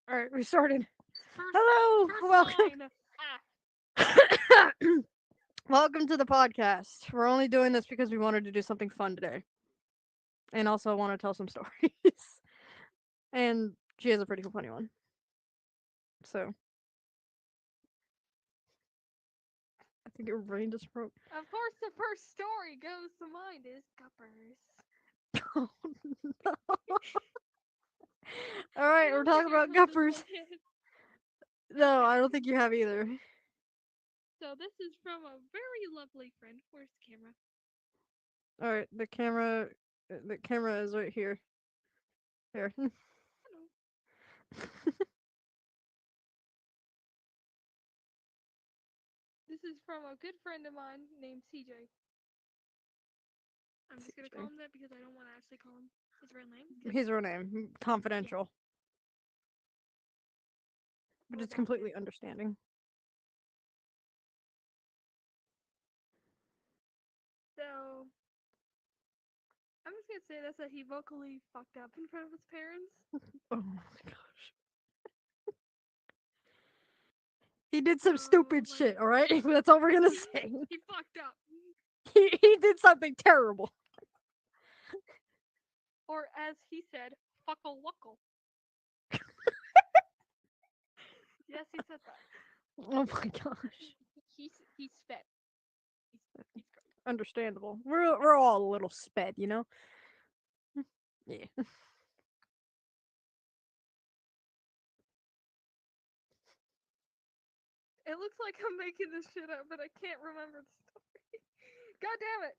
Alright, we started. First, Hello! first Welcome. line. Welcome to the podcast. We're only doing this because we wanted to do something fun today. And also want to tell some stories. And she has a pretty funny one. So. I think your brain just broke. Of course, the first story goes to mind is Guppers. Oh no. Alright, we're talking about Guppers. No, I don't think you have either. So this is from a very lovely friend. Where's the camera? Alright, the camera is right here. Here. Hello. This is from a good friend of mine named CJ. I'm just gonna call him that because I don't want to actually call him his real name. His real name. Confidential. But it's completely understanding. So, I'm just gonna say this, that he vocally fucked up in front of his parents. Oh my gosh. He did some stupid shit, alright? That's all we're gonna say. He fucked up. He did something terrible. Or as he said, fuckle wuckle. Yes, he said that. Oh my gosh. He sped. He's great. Understandable. We're all a little sped, you know? Yeah. It looks like I'm making this shit up, but I can't remember the story. God damn it.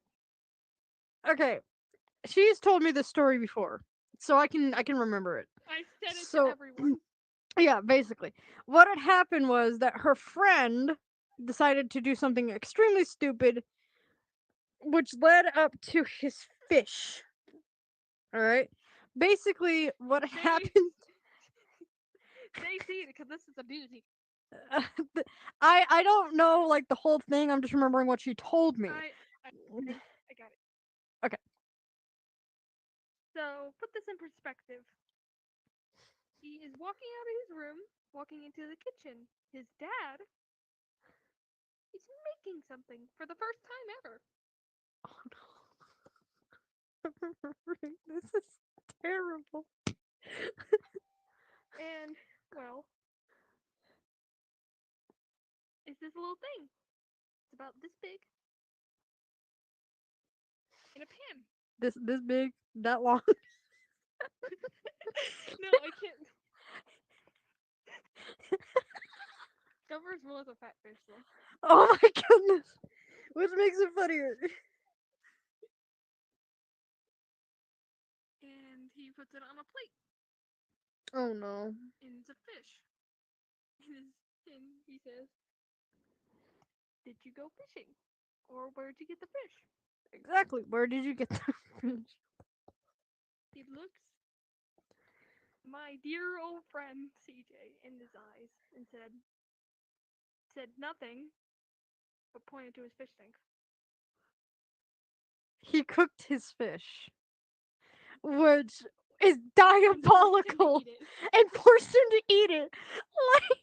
Okay. She's told me this story before, so I can remember it. I said it to everyone. Yeah, basically. What had happened was that her friend decided to do something extremely stupid, which led up to his fish. Alright? Basically, what happened... Stay seated, because this is a doozy. I don't know, like, the whole thing. I'm just remembering what she told me. I got it. Okay. So, put this in perspective. He is walking out of his room, walking into the kitchen. His dad is making something for the first time ever. Oh no. This is terrible. And, well, it's this little thing. It's about this big. In a pan. This big? That long? No, I can't. Guppers was a fat fish, though. Oh my goodness. Which makes it funnier. And he puts it on a plate. Oh no. And it's a fish. And he says, "Did you go fishing? Or where'd you get the fish?" Exactly. Where did you get the fish? He looks my dear old friend CJ in his eyes and said nothing, but pointed to his fish tank. He cooked his fish, which is diabolical, and forced him to eat it. Like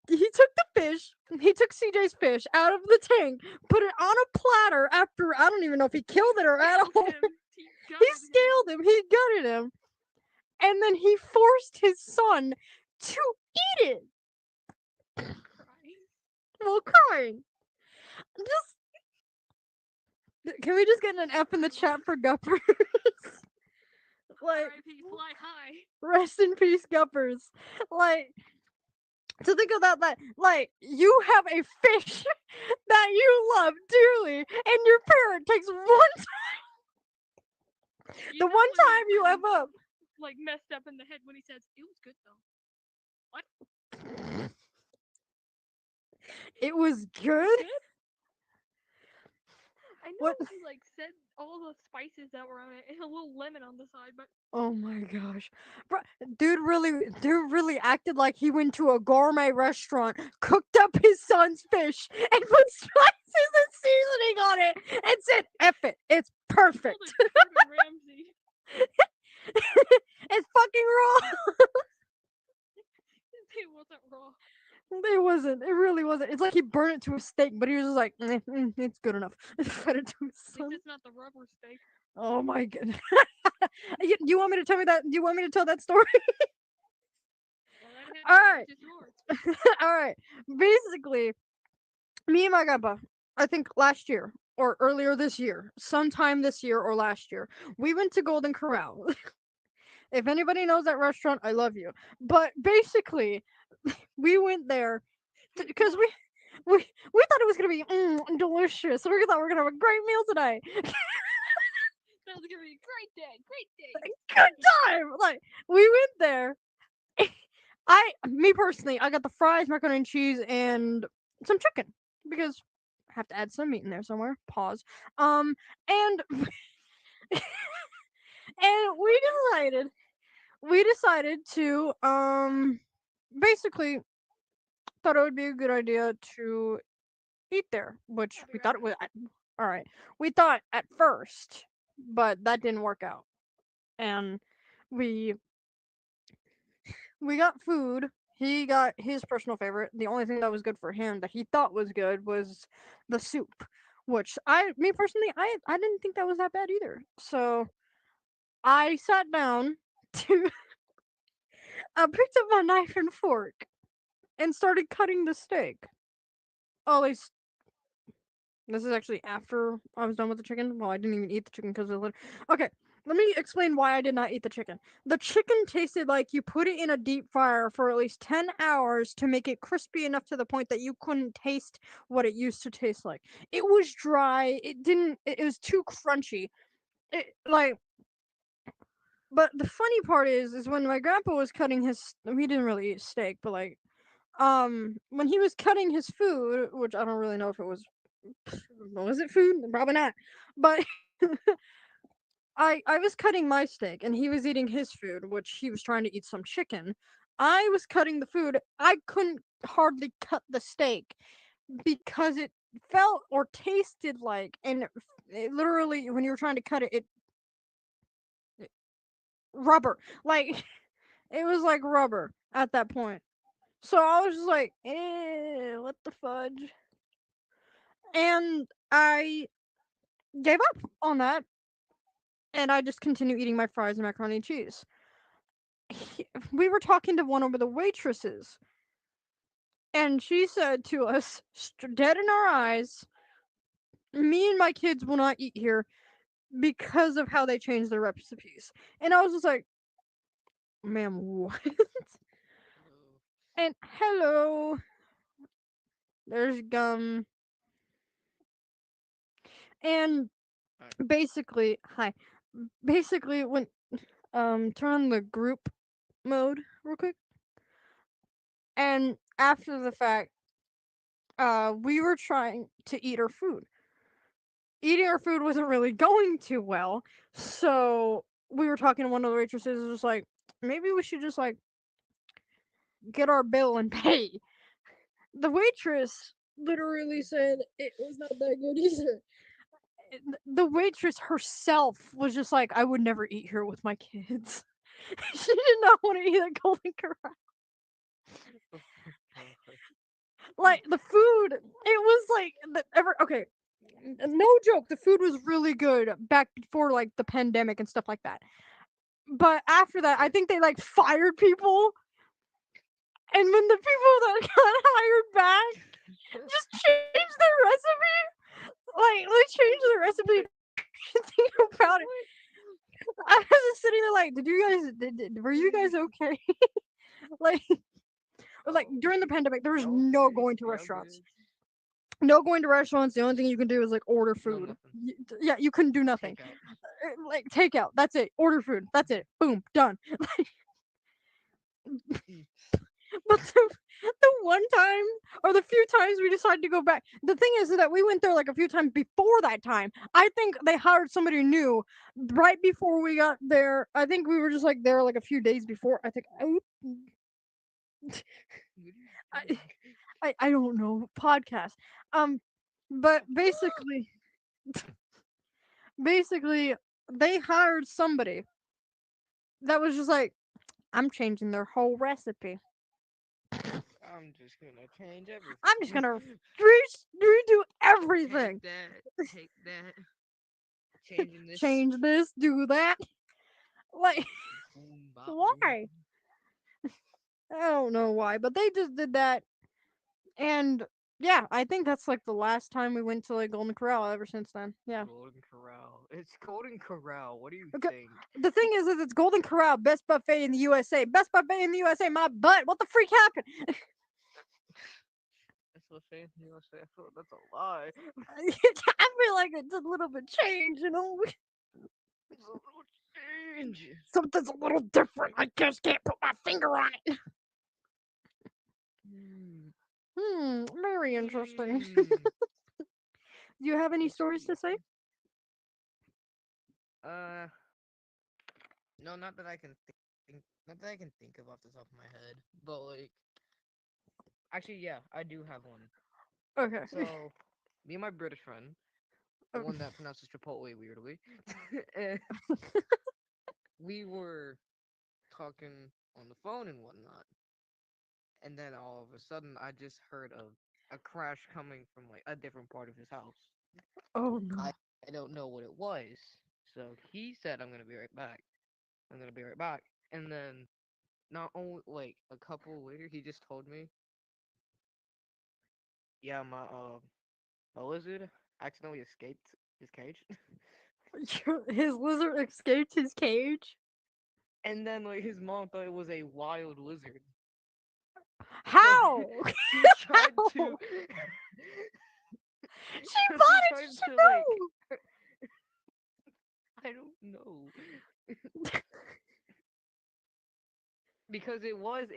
he took the fish. He took CJ's fish out of the tank, put it on a platter. After I don't even know if he killed it or at all. He scaled him. He gutted him, and then he forced his son to eat it. Crying. Well, crying. Can we just get an F in the chat for Guppers? Like, R.I.P. Fly high. Rest in peace, Guppers. Like, to think of that, like, you have a fish that you love dearly, and your parent takes one time. The one time you ever like messed up in the head when he says it was good though. What? It was good? I know What? he like said all the spices that were on it and a little lemon on the side, but oh my gosh. Bro, dude really acted like he went to a gourmet restaurant, cooked up his son's fish, and put spices and seasoning on it, and said, F it, it's perfect. Ramsay. It's fucking raw. It wasn't. It really wasn't. It's like he burned it to a steak, but he was just like, it's good enough. Fed it to his At son. least it's not the rubber steak. Oh my goodness. You want me to tell me that? You want me to tell that story? Go right ahead. All right. It's yours. All right. Basically, me and my grandpa, I think last year or earlier this year, sometime this year or last year, we went to Golden Corral. If anybody knows that restaurant, I love you. But basically, we went there because we thought it was gonna be delicious. We thought we were gonna have a great meal tonight. That was gonna be a great day. Great day. Good time. Like we went there. Me personally, I got the fries, macaroni and cheese, and some chicken because I have to add some meat in there somewhere. Pause. And and we decided to basically thought it would be a good idea to eat there, which we thought it was all right. We thought at first, but that didn't work out, and we got food. He got his personal favorite. The only thing that was good for him that he thought was good was the soup, which me personally, I didn't think that was that bad either. So I sat down to, I picked up my knife and fork and started cutting the steak. Oh, at least this is actually after I was done with the chicken. Well, I didn't even eat the chicken because of the. Okay, let me explain why I did not eat the chicken. The chicken tasted like you put it in a deep fryer for at least 10 hours to make it crispy enough to the point that you couldn't taste what it used to taste like. It was dry. It didn't. It was too crunchy. It like. But the funny part is when my grandpa was cutting his. He didn't really eat steak, but like, when he was cutting his food, which I don't really know if it was it food? Probably not. But I was cutting my steak and he was eating his food, which he was trying to eat some chicken. I was cutting the food. I couldn't hardly cut the steak because it felt or tasted like, and it literally when you were trying to cut it, it rubber. Like it was like rubber at that point. So I was just like, what the fudge? And I gave up on that and I just continue eating my fries and macaroni and cheese. We were talking to one of the waitresses, and she said to us, dead in our eyes, me and my kids will not eat here because of how they changed their recipes. And I was just like, ma'am, what? And hello, there's gum. And basically, hi. Basically, when turn on the group mode real quick. And after the fact, we were trying to eat our food. Eating our food wasn't really going too well, so we were talking to one of the waitresses. It was like, maybe we should just like get our bill and pay. The waitress literally said it was not that good either. The waitress herself was just like, I would never eat here with my kids. She did not want to eat at Golden Corral. Like the food, it was like okay. No joke, the food was really good back before like the pandemic and stuff like that. But after that, I think they like fired people, and when the people that got hired back just changed their recipe, like they changed the recipe. Think about it. I was just sitting there like, did you guys? Were you guys okay? like, like during the pandemic, there was no going to restaurants. No going to restaurants. The only thing you can do is like order food. Yeah, you couldn't do nothing. Like takeout. That's it. Order food. That's it. Boom. Done. But the one time or the few times we decided to go back, the thing is that we went there like a few times before that time. I think they hired somebody new right before we got there. I think we were just like there like a few days before. I think I don't know podcast. But basically they hired somebody that was just like, I'm changing their whole recipe. I'm just gonna change everything. I'm just gonna redo everything. Take that. Changing this. Change this, do that. Like, Boom, bop, boom. why? I don't know why, but they just did that. And yeah, I think that's like the last time we went to like Golden Corral ever since then. Yeah. Golden Corral. It's Golden Corral. What do you Okay. think? The thing is it's Golden Corral, best buffet in the USA. Best buffet in the USA, my butt. What the freak happened? That's what I'm saying. I feel like that's a lie. I feel like it's a little bit changed, you know? It's a little change. Something's a little different. I just can't put my finger on it. Very interesting. Do you have any stories to say? No, not that I can think. Not that I can think of off the top of my head. But like, actually, yeah, I do have one. Okay. So, me and my British friend, the one that pronounces Chipotle weirdly, we were talking on the phone and whatnot, and then all of a sudden, I just heard a crash coming from like a different part of his house. Oh no. I don't know what it was, so he said, "I'm gonna be right back. I'm gonna be right back," and then not only like a couple later, he just told me, "Yeah, my lizard accidentally escaped his cage." His lizard escaped his cage? And then like his mom thought it was a wild lizard. How? She tried to. She bought it just to know. Like, I don't know. Because it was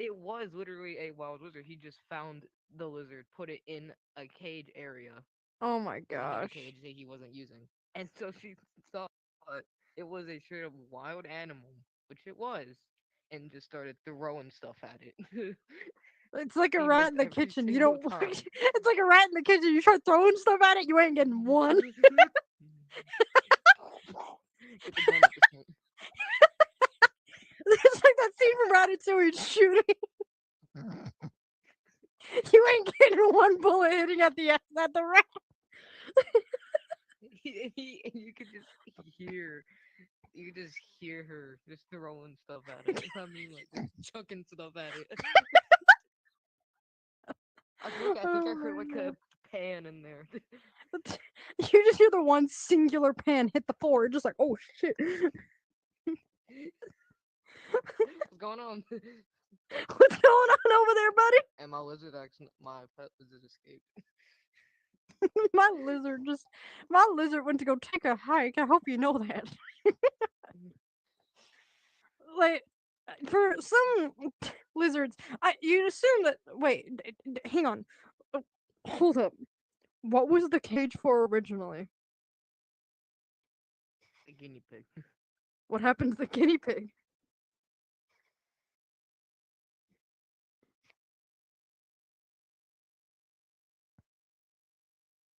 literally a wild lizard. He just found the lizard, put it in a cage area. Oh my In a gosh. cage that he wasn't using. And so she thought it was a straight up wild animal, which it was, and just started throwing stuff at it. It's like a He rat missed in the every kitchen. You single don't. time. It's like a rat in the kitchen. You start throwing stuff at it, you ain't getting one. Get the gun at this point. It's like that scene from Ratatouille shooting. You ain't getting one bullet hitting at the rat. You could just hear. You could just hear her just throwing stuff at it. I mean, like just chucking stuff at it. I think I heard like a pan in there. You just hear the one singular pan hit the floor. Just like, oh shit. What's going on? What's going on over there, buddy? And my pet lizard escaped. My lizard went to go take a hike. I hope you know that. Like, for some lizards, you'd assume that. Wait, hang on. Hold up. What was the cage for originally? A guinea pig. What happened to the guinea pig?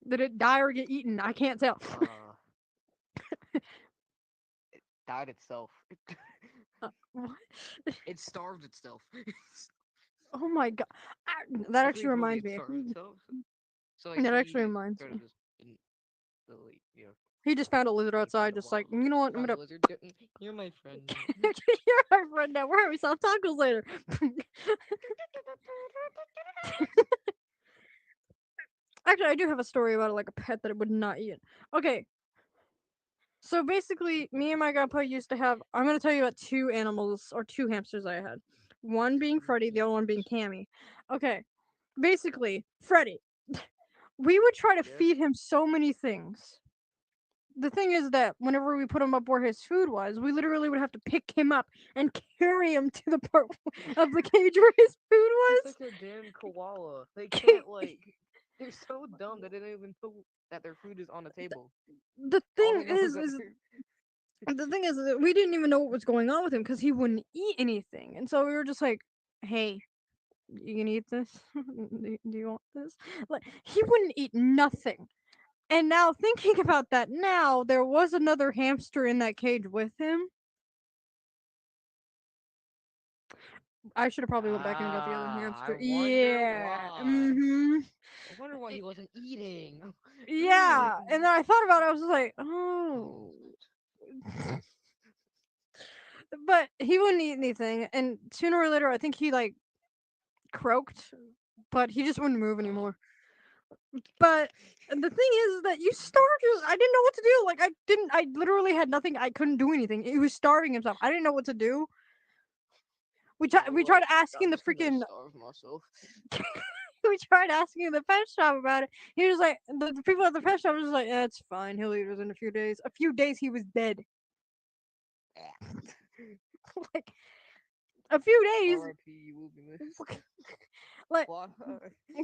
Did it die or get eaten? I can't tell. It died itself. What? It starved itself. Oh my god. That actually Probably reminds it me. starved itself. So like, That he, actually like, reminds started me. just in the like, you know, He just found a lizard he found outside, a just like, wild you know what, I'm found a gonna. lizard. You're my friend now. You're our friend now. We're having some tacos later. Actually, I do have a story about like a pet that it would not eat. Okay. So basically, me and my grandpa used to have. I'm gonna tell you about two animals or two hamsters I had. One being Freddy, the other one being Cammy. Okay. Basically, Freddy. We would try to Yeah. feed him so many things. The thing is that whenever we put him up where his food was, we literally would have to pick him up and carry him to the part of the cage where his food was. It's like a damn koala. They can't like. They're so dumb that they don't even know that their food is on the table. The All thing they know is that the thing is that we didn't even know what was going on with him because he wouldn't eat anything, and so we were just like, "Hey, you can eat this? Do you want this?" Like he wouldn't eat nothing. And now thinking about that, now there was another hamster in that cage with him. I should have probably went back and got the other I hamster. wonder Yeah. why. Mm-hmm. I wonder why he wasn't eating. Yeah. And then I thought about it. I was like, oh. But he wouldn't eat anything, and sooner or later, I think he like croaked, but he just wouldn't move anymore. But the thing is that you starved. I didn't know what to do. Like I didn't. I literally had nothing. I couldn't do anything. He was starving himself. I didn't know what to do. We tried asking I'm the just gonna freaking. starve myself. We tried asking the pet shop about it. He was like, the people at the pet shop was just like, yeah, it's fine. He'll eat us in a few days. A few days, he was dead. Like a few days. R.I.P. You will be missed. Like Why?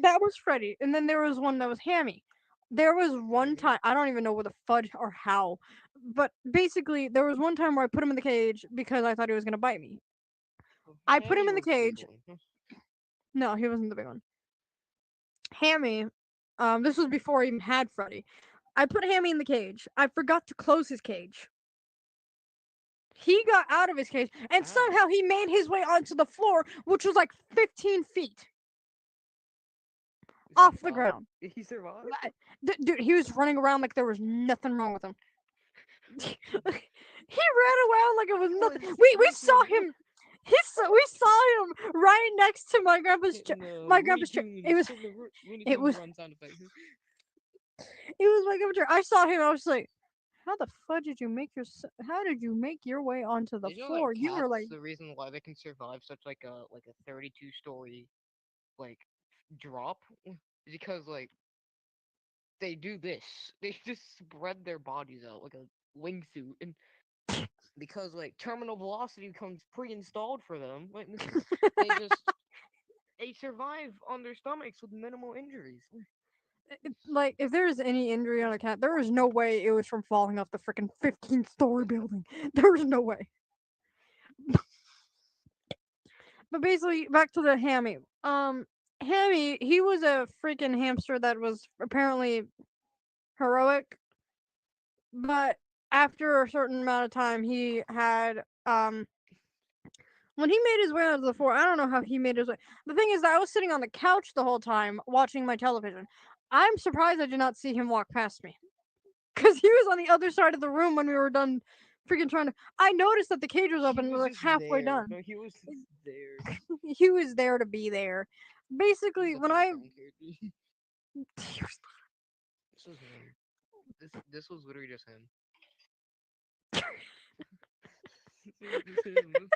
that was Freddy, and then there was one that was Hammy. There was one time I don't even know what the fudge or how, but basically there was one time where I put him in the cage because I thought he was gonna bite me. I put him Hammy in the was the big cage. one. No, he wasn't the big one. Hammy, this was before I even had Freddy. I put Hammy in the cage. I forgot to close his cage. He got out of his cage, and Ow. somehow he made his way onto the floor, which was like 15 feet off the ground. He survived? Dude, he was running around like there was nothing wrong with him. He ran around like it was nothing. We saw him. We saw him right next to my grandpa's chair. My grandpa's chair. It was Run sound effect. my grandpa's chair. I saw him. I was like, how the fuck did you make how did you make your way onto the Did you know floor? that You were cats, like, the reason why they can survive such like a 32-story like drop is because like they do this. They just spread their bodies out like a wingsuit, and because like terminal velocity comes pre-installed for them, like they just they survive on their stomachs with minimal injuries. like if there was any injury on a cat, there was no way it was from falling off the freaking 15-story building. There was no way. But basically, back to the Hammy. Hammy, he was a freaking hamster that was apparently heroic, but after a certain amount of time, he had when he made his way onto the floor. I don't know how he made his way. The thing is, that I was sitting on the couch the whole time watching my television. I'm surprised I did not see him walk past me, because he was on the other side of the room when we were done freaking trying to. I noticed that the cage was open and was like just halfway there. done. No, he was just there. He was there to be there. Basically, He's a when I background character. This was him. This was literally just him. Just him.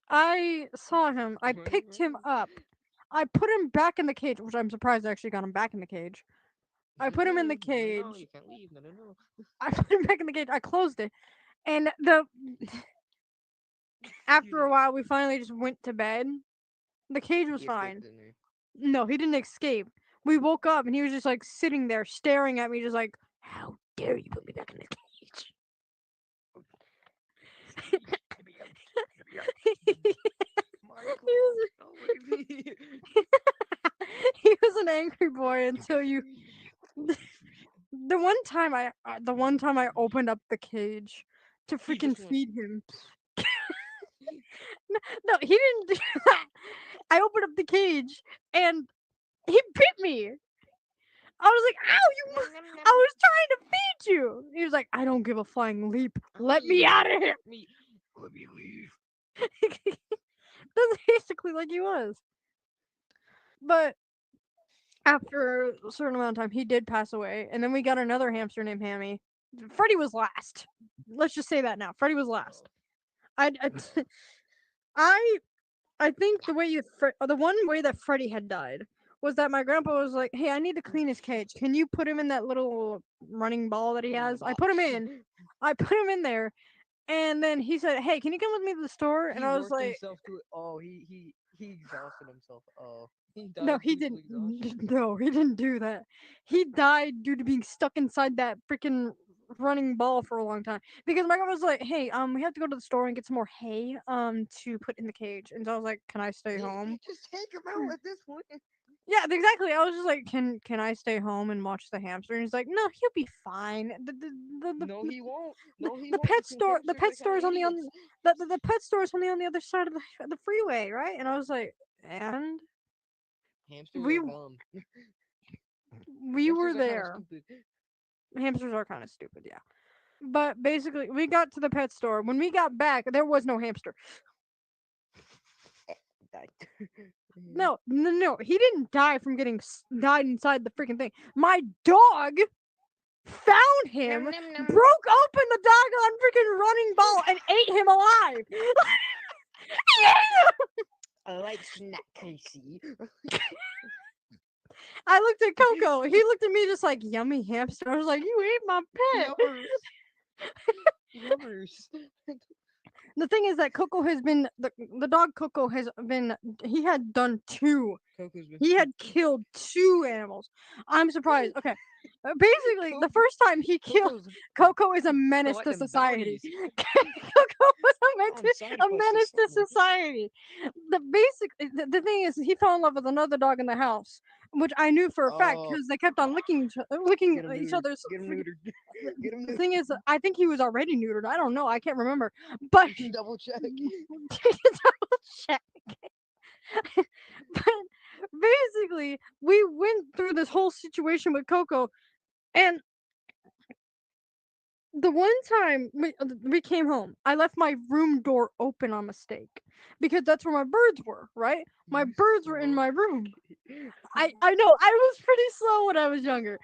I saw him, I Running picked him around. up. I put him back in the cage, which I'm surprised I actually got him back in the cage. I put him in the No, cage. you can't leave. No. I put him back in the cage. I closed it, and the after a while, we finally just went to bed. The cage was He fine. escaped, didn't he? No, he didn't escape. We woke up, and he was just like sitting there, staring at me, just like, "How dare you put me back in the cage?" Michael, He was don't leave me. he was an angry boy until Get you. free. The one time I opened up the cage to He freaking just went. feed him. No, he didn't do that. I opened up the cage and he bit me. I was like, "Ow, you!" I was trying to feed you. He was like, "I don't give a flying leap. Let me out of here." Let me leave. That's basically like he was. But after a certain amount of time, he did pass away, and then we got another hamster named Hammy. Freddy was last. Let's just say that now. Freddy was last. I, I, I think the one way that Freddy had died was that my grandpa was like, "Hey, I need to clean his cage. Can you put him in that little running ball that he has?" I put him in. I put him in there, and then he said, "Hey, can you come with me to the store?" And He I was worked like, himself to it. Oh, he exhausted himself. Oh, he "No, died he due to didn't. exhaustion. No, he didn't do that. He died due to being stuck inside that freaking running ball for a long time." Because my grandma was like, "Hey, we have to go to the store and get some more hay, to put in the cage." And so I was like, "Can I stay home?" Just take him out at this point. Yeah, exactly. I was just like, can I stay home and watch the hamster? And he's like, no, he'll be fine. No, he won't. No, he The won't. pet store, the Hamsters pet are kind store of is on idiots. the pet store is only on the other side of the freeway, right? And I was like, and Hamsters we are dumb. we were Hamsters are kind of there. stupid. Hamsters are kind of stupid, yeah. But basically, we got to the pet store. When we got back, there was no hamster. Died. No, he didn't die from getting died inside the freaking thing. My dog found him, Nom, nom, nom. broke open the doggone freaking running ball, and ate him alive. He ate him! I like snack, Casey. I looked at Coco. He looked at me just like, yummy hamster. I was like, you ate my pet. Yummers. The thing is that Coco has been the dog Coco has been he had done 2. Coco's been He had killed 2 animals. I'm surprised. Okay. Basically, the first time he killed Coco is a menace to collecting society. bounties. Coco was Side a quest menace or to something. society. The thing is, he fell in love with another dog in the house, which I knew for a fact Oh. because they kept on licking Get him each neutered. other's. Get him neutered. Get him The neutered. thing is, I think he was already neutered. I don't know. I can't remember. But Double check. double check. But basically, we went through this whole situation with Coco, and the one time we came home, I left my room door open on mistake because that's where my birds were, right? My birds were in my room. I know, I was pretty slow when I was younger.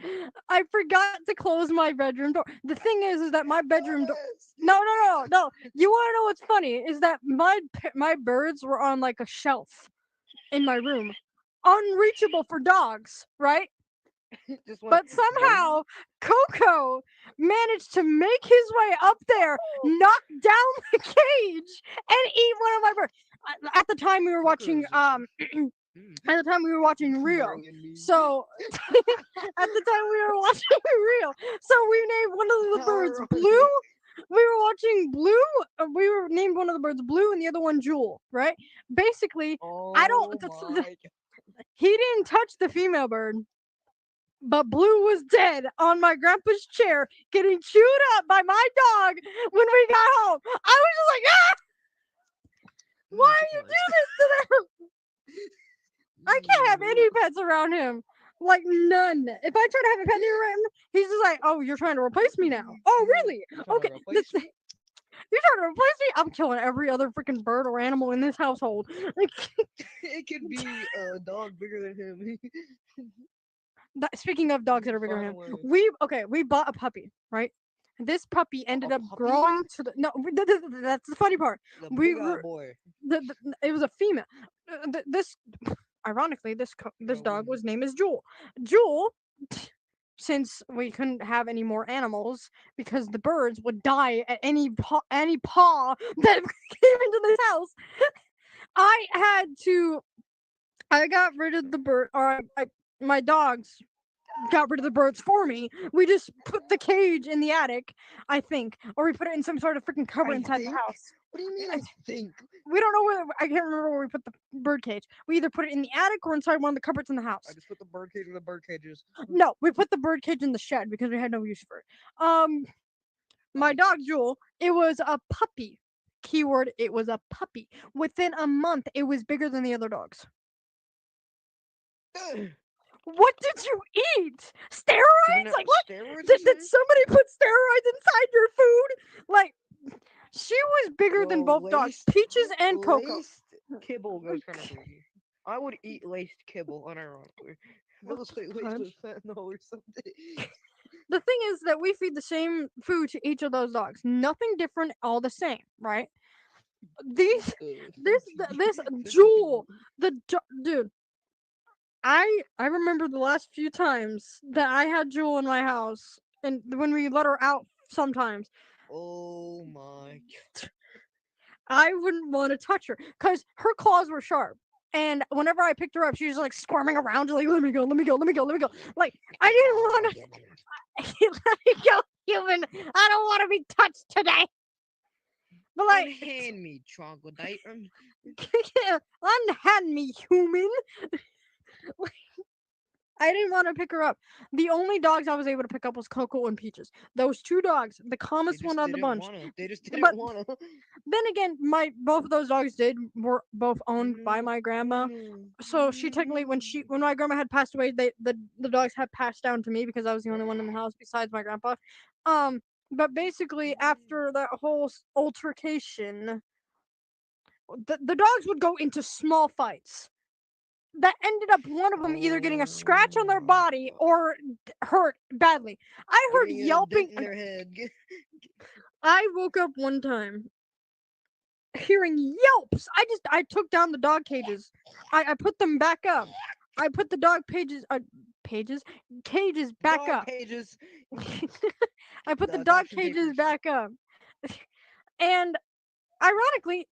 I forgot to close my bedroom door. The thing is that my bedroom door. No. You want to know what's funny? Is that my birds were on like a shelf in my room, unreachable for dogs, right? Just went, But somehow Coco managed to make his way up there, knock down the cage, and eat one of my birds. At the time we were watching at the time we were watching Rio. So at the time we were watching Rio. So we named one of the birds Blue. We were watching Blue. We were named one of the birds Blue and the other one Jewel, right? Basically, I don't. He didn't touch the female bird, but Blue was dead on my grandpa's chair, getting chewed up by my dog when we got home. I was just like, ah! Why do you do this to them? I can't have any pets around him. Like, none. If I try to have a pet near him, he's just like, oh, you're trying to replace me now. Oh, really? Okay. You're trying to replace me? I'm killing every other freaking bird or animal in this household. Like, it could be a dog bigger than him. speaking of dogs that are bigger than him, we bought a puppy, right? This puppy ended up growing to the that's the funny part. Boy. It was a female. Ironically, this dog was named as Jewel. Jewel, since we couldn't have any more animals because the birds would die at any paw that came into this house, I got rid of the bird, or my dogs got rid of the birds for me. We just put the cage in the attic, I think, or we put it in some sort of freaking cover inside the house. What do you mean? I think we don't know where. I can't remember where we put the bird cage. We either put it in the attic or inside one of the cupboards in the house. I just put the bird cage in the bird cages. No, we put the bird cage in the shed because we had no use for it. My dog Jewel, it was a puppy. Keyword: it was a puppy. Within a month, it was bigger than the other dogs. What did you eat? Steroids? Like what? Did somebody put steroids inside your food? Like, she was bigger than both dogs, Peaches and Coco. Laced kibble goes kind of crazy. I would eat laced kibble, unironically. Laced with fentanyl or something. The thing is that we feed the same food to each of those dogs. Nothing different, all the same, right? This Jewel, dude. I remember the last few times that I had Jewel in my house, and when we let her out sometimes. Oh my god. I wouldn't want to touch her because her claws were sharp. And whenever I picked her up, she was like squirming around, like, let me go. Like, I didn't want to. Let me go, human. I don't want to be touched today. But like, unhand me, troglodyte. Unhand me, human. I didn't want to pick her up. The only dogs I was able to pick up was Coco and Peaches. Those two dogs, the They calmest just one out of the didn't bunch. wanna. They just didn't But wanna. then again, both of those dogs were both owned by my grandma. So she technically, when my grandma had passed away, the dogs had passed down to me because I was the only one in the house besides my grandpa. But basically, after that whole altercation, the dogs would go into small fights that ended up one of them either getting a scratch on their body or hurt badly. I heard Getting a yelping. dent in their head. I woke up one time hearing yelps. I took down the dog cages. I put them back up. I put the dog cages back Dog up. cages. I put the The dog adoption cages papers. back up. And ironically,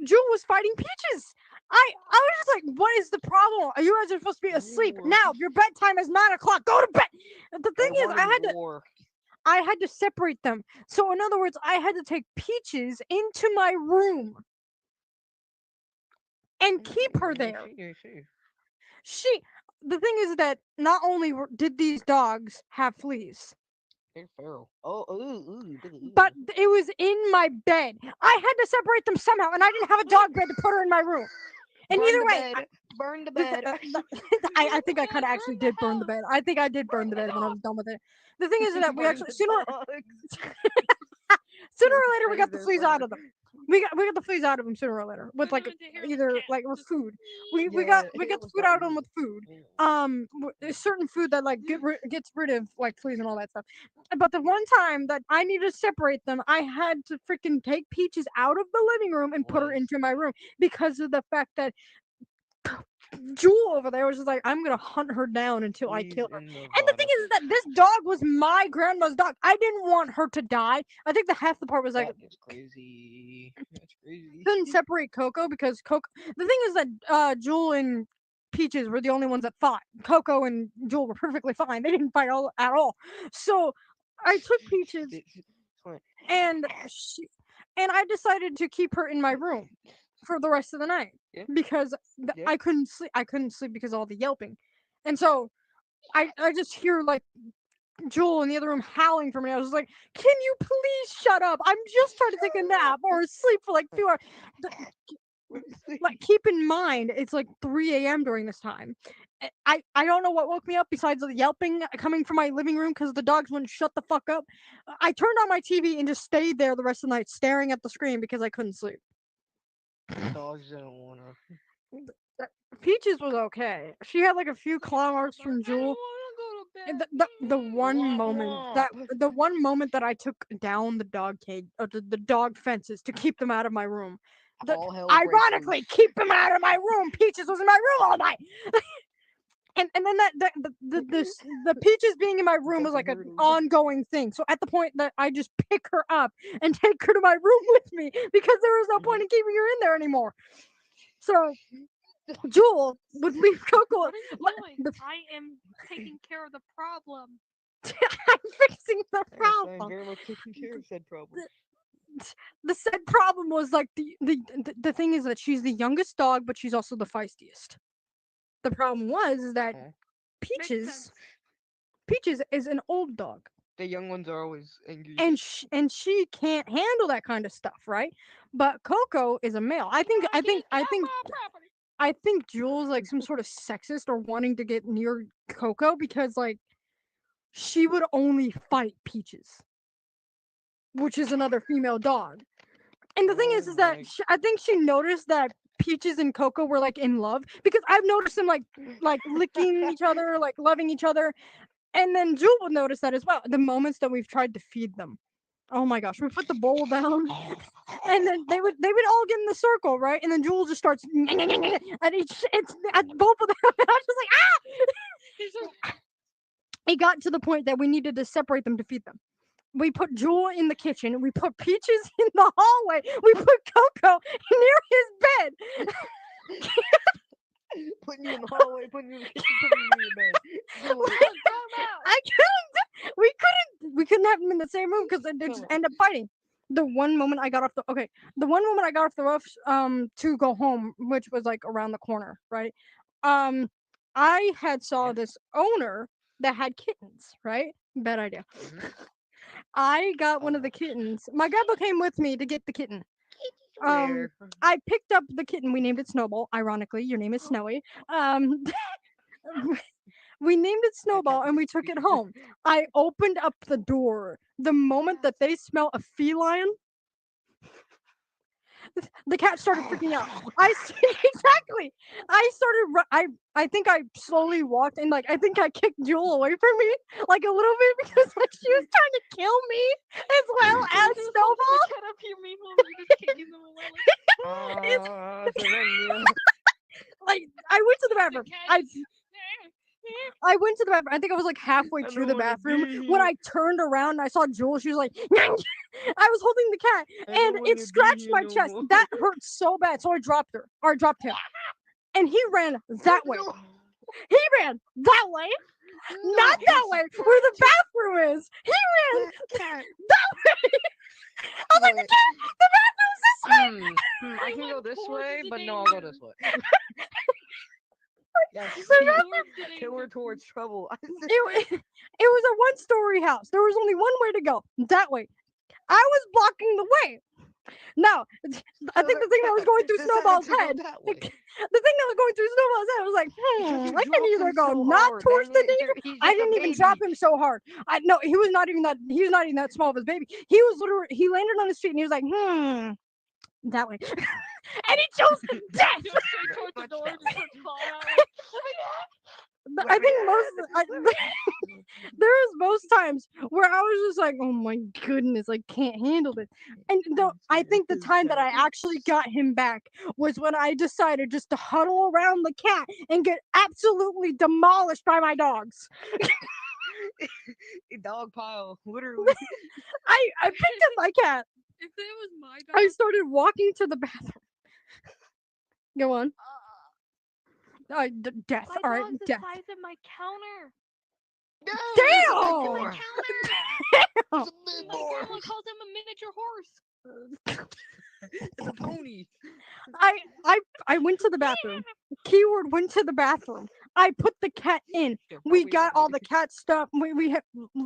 Jewel was fighting Peaches. I was just like, what is the problem? You guys are supposed to be asleep. War. Now your bedtime is 9 o'clock. Go to bed. The thing is, war. I had to separate them. So in other words, I had to take Peaches into my room and keep her there. The thing is that not only did these dogs have fleas, They're feral. Oh, ooh. but it was in my bed. I had to separate them somehow, and I didn't have a dog bed to put her in my room. And either way, burn the bed. I think I kind of actually did burn the bed. I think I did burn the bed when I was done with it. The thing is that we Burn actually the sooner dogs. or later we got the Their fleas out fur. of them. We got the fleas out of them sooner or later with like Went to hear the either cat like with just food. We Yeah, got the hair food was out of not them with moving. food. Yeah. There's certain food that like gets rid of like fleas and all that stuff. But the one time that I needed to separate them, I had to freaking take Peaches out of the living room and put her Was. into my room because of the fact that Jewel over there was just like, I'm gonna hunt her down until I kill her. In the And the thing is that this dog was my grandma's dog. I didn't want her to die. I think the half the part was like, That is crazy. That's crazy. couldn't separate Coco because Coco. The thing is that Jewel and Peaches were the only ones that fought. Coco and Jewel were perfectly fine. They didn't fight at all. So I took Peaches and I decided to keep her in my room for the rest of the night because I couldn't sleep. I couldn't sleep because of all the yelping, and so I just hear like Jewel in the other room howling for me. I was like, "Can you please shut up? I'm just trying to take a nap or sleep for like a few hours." Like, keep in mind, it's like 3 a.m. during this time. I don't know what woke me up besides the yelping coming from my living room because the dogs wouldn't shut the fuck up. I turned on my TV and just stayed there the rest of the night staring at the screen because I couldn't sleep. Dogs don't wanna. Peaches was okay. She had like a few claw marks from Jewel. And the one moment that I took down the dog cage or the dog fences to keep them out of my room. Ironically, keep them out of my room. Peaches was in my room all night. And then the Peaches being in my room was like an ongoing thing. So at the point that I just pick her up and take her to my room with me because there was no point in keeping her in there anymore. So Jewel would leave Coco. What are you doing? I am taking care of the problem. I'm fixing the Yes, problem. I'm very much taking care of said problem. The said problem was like the thing is that she's the youngest dog, but she's also the feistiest. The problem was that Peaches is an old dog. The young ones are always angry. And she can't handle that kind of stuff, right? But Coco is a male. I think Jewel's like some sort of sexist or wanting to get near Coco because like she would only fight Peaches, which is another female dog. And the thing is that I think she noticed that Peaches and Coco were like in love because I've noticed them like licking each other, like loving each other. And then Jewel would notice that as well. The moments that we've tried to feed them. Oh my gosh, we put the bowl down, and then they would all get in the circle, right? And then Jewel just starts at both of them. And I was just like, ah! It got to the point that we needed to separate them to feed them. We put Jewel in the kitchen. We put Peaches in the hallway. We put Coco near his bed. Putting you in the hallway, putting you in the kitchen, putting you in your bed. I couldn't. We couldn't have them in the same room because they'd just end up fighting. The one moment I got off the roof, to go home, which was like around the corner, right? I had saw Yeah. this owner that had kittens, right? Bad idea. Mhm. I got one of the Almost. kittens. My grandpa came with me to get the kitten. Um, Where? I picked up the kitten. We named it Snowball. Ironically, your name is Snowy. Um, we named it I Snowball and we can't took it believe- home. I opened up the door. The moment that they smell a feline, the cat started freaking out. Exactly. I started. I think I slowly walked and like I think I kicked Jewel away from me like a little bit because like she was trying to kill me as well as Snowball. Get up here, meanwhile you're just kicking them away. So then, yeah. Like I went to the bathroom. The cat I is- I went to the bathroom. I think I was like halfway I through don't the wanna bathroom be when here. I turned around and I saw Jewel. She was like, I was holding the cat I and don't it wanna be scratched here my no chest. more. That hurt so bad, so I dropped her or dropped him, and he ran that way. No. He ran that way, not that way where the bathroom is. He ran Cat. that way. I was like, Wait. the bathroom's this way. I You can go went this towards way, the but no, I'll go danger. this way. Yes. You went towards the Till we're danger. towards trouble. It was a one-story house. There was only one way to go. That way. I was blocking the way. Now, I think the thing that was going through Snowball's head, the thing that was going through Snowball's head was like, I can either go not towards the danger. I didn't even drop him so hard. No, he was not even that small of his baby. He was literally, he landed on his feet and he was like, that way. And he chose death. You go straight towards the door and just starts falling out. I think there was most times where I was just like, oh my goodness, I can't handle this. And I think the time that I actually got him back was when I decided just to huddle around the cat and get absolutely demolished by my dogs. A dog pile, literally. I picked up my cat. If it was my dog, I started walking to the bathroom. Go on. Death. my All right, dog's the death. size of my counter. No, Damn! My more. counter. It's a bit My more. grandma calls him a miniature horse. It's a pony. I went to the bathroom. Keyword went to the bathroom. I put the cat in. They're We probably got all ugly. the cat stuff. We had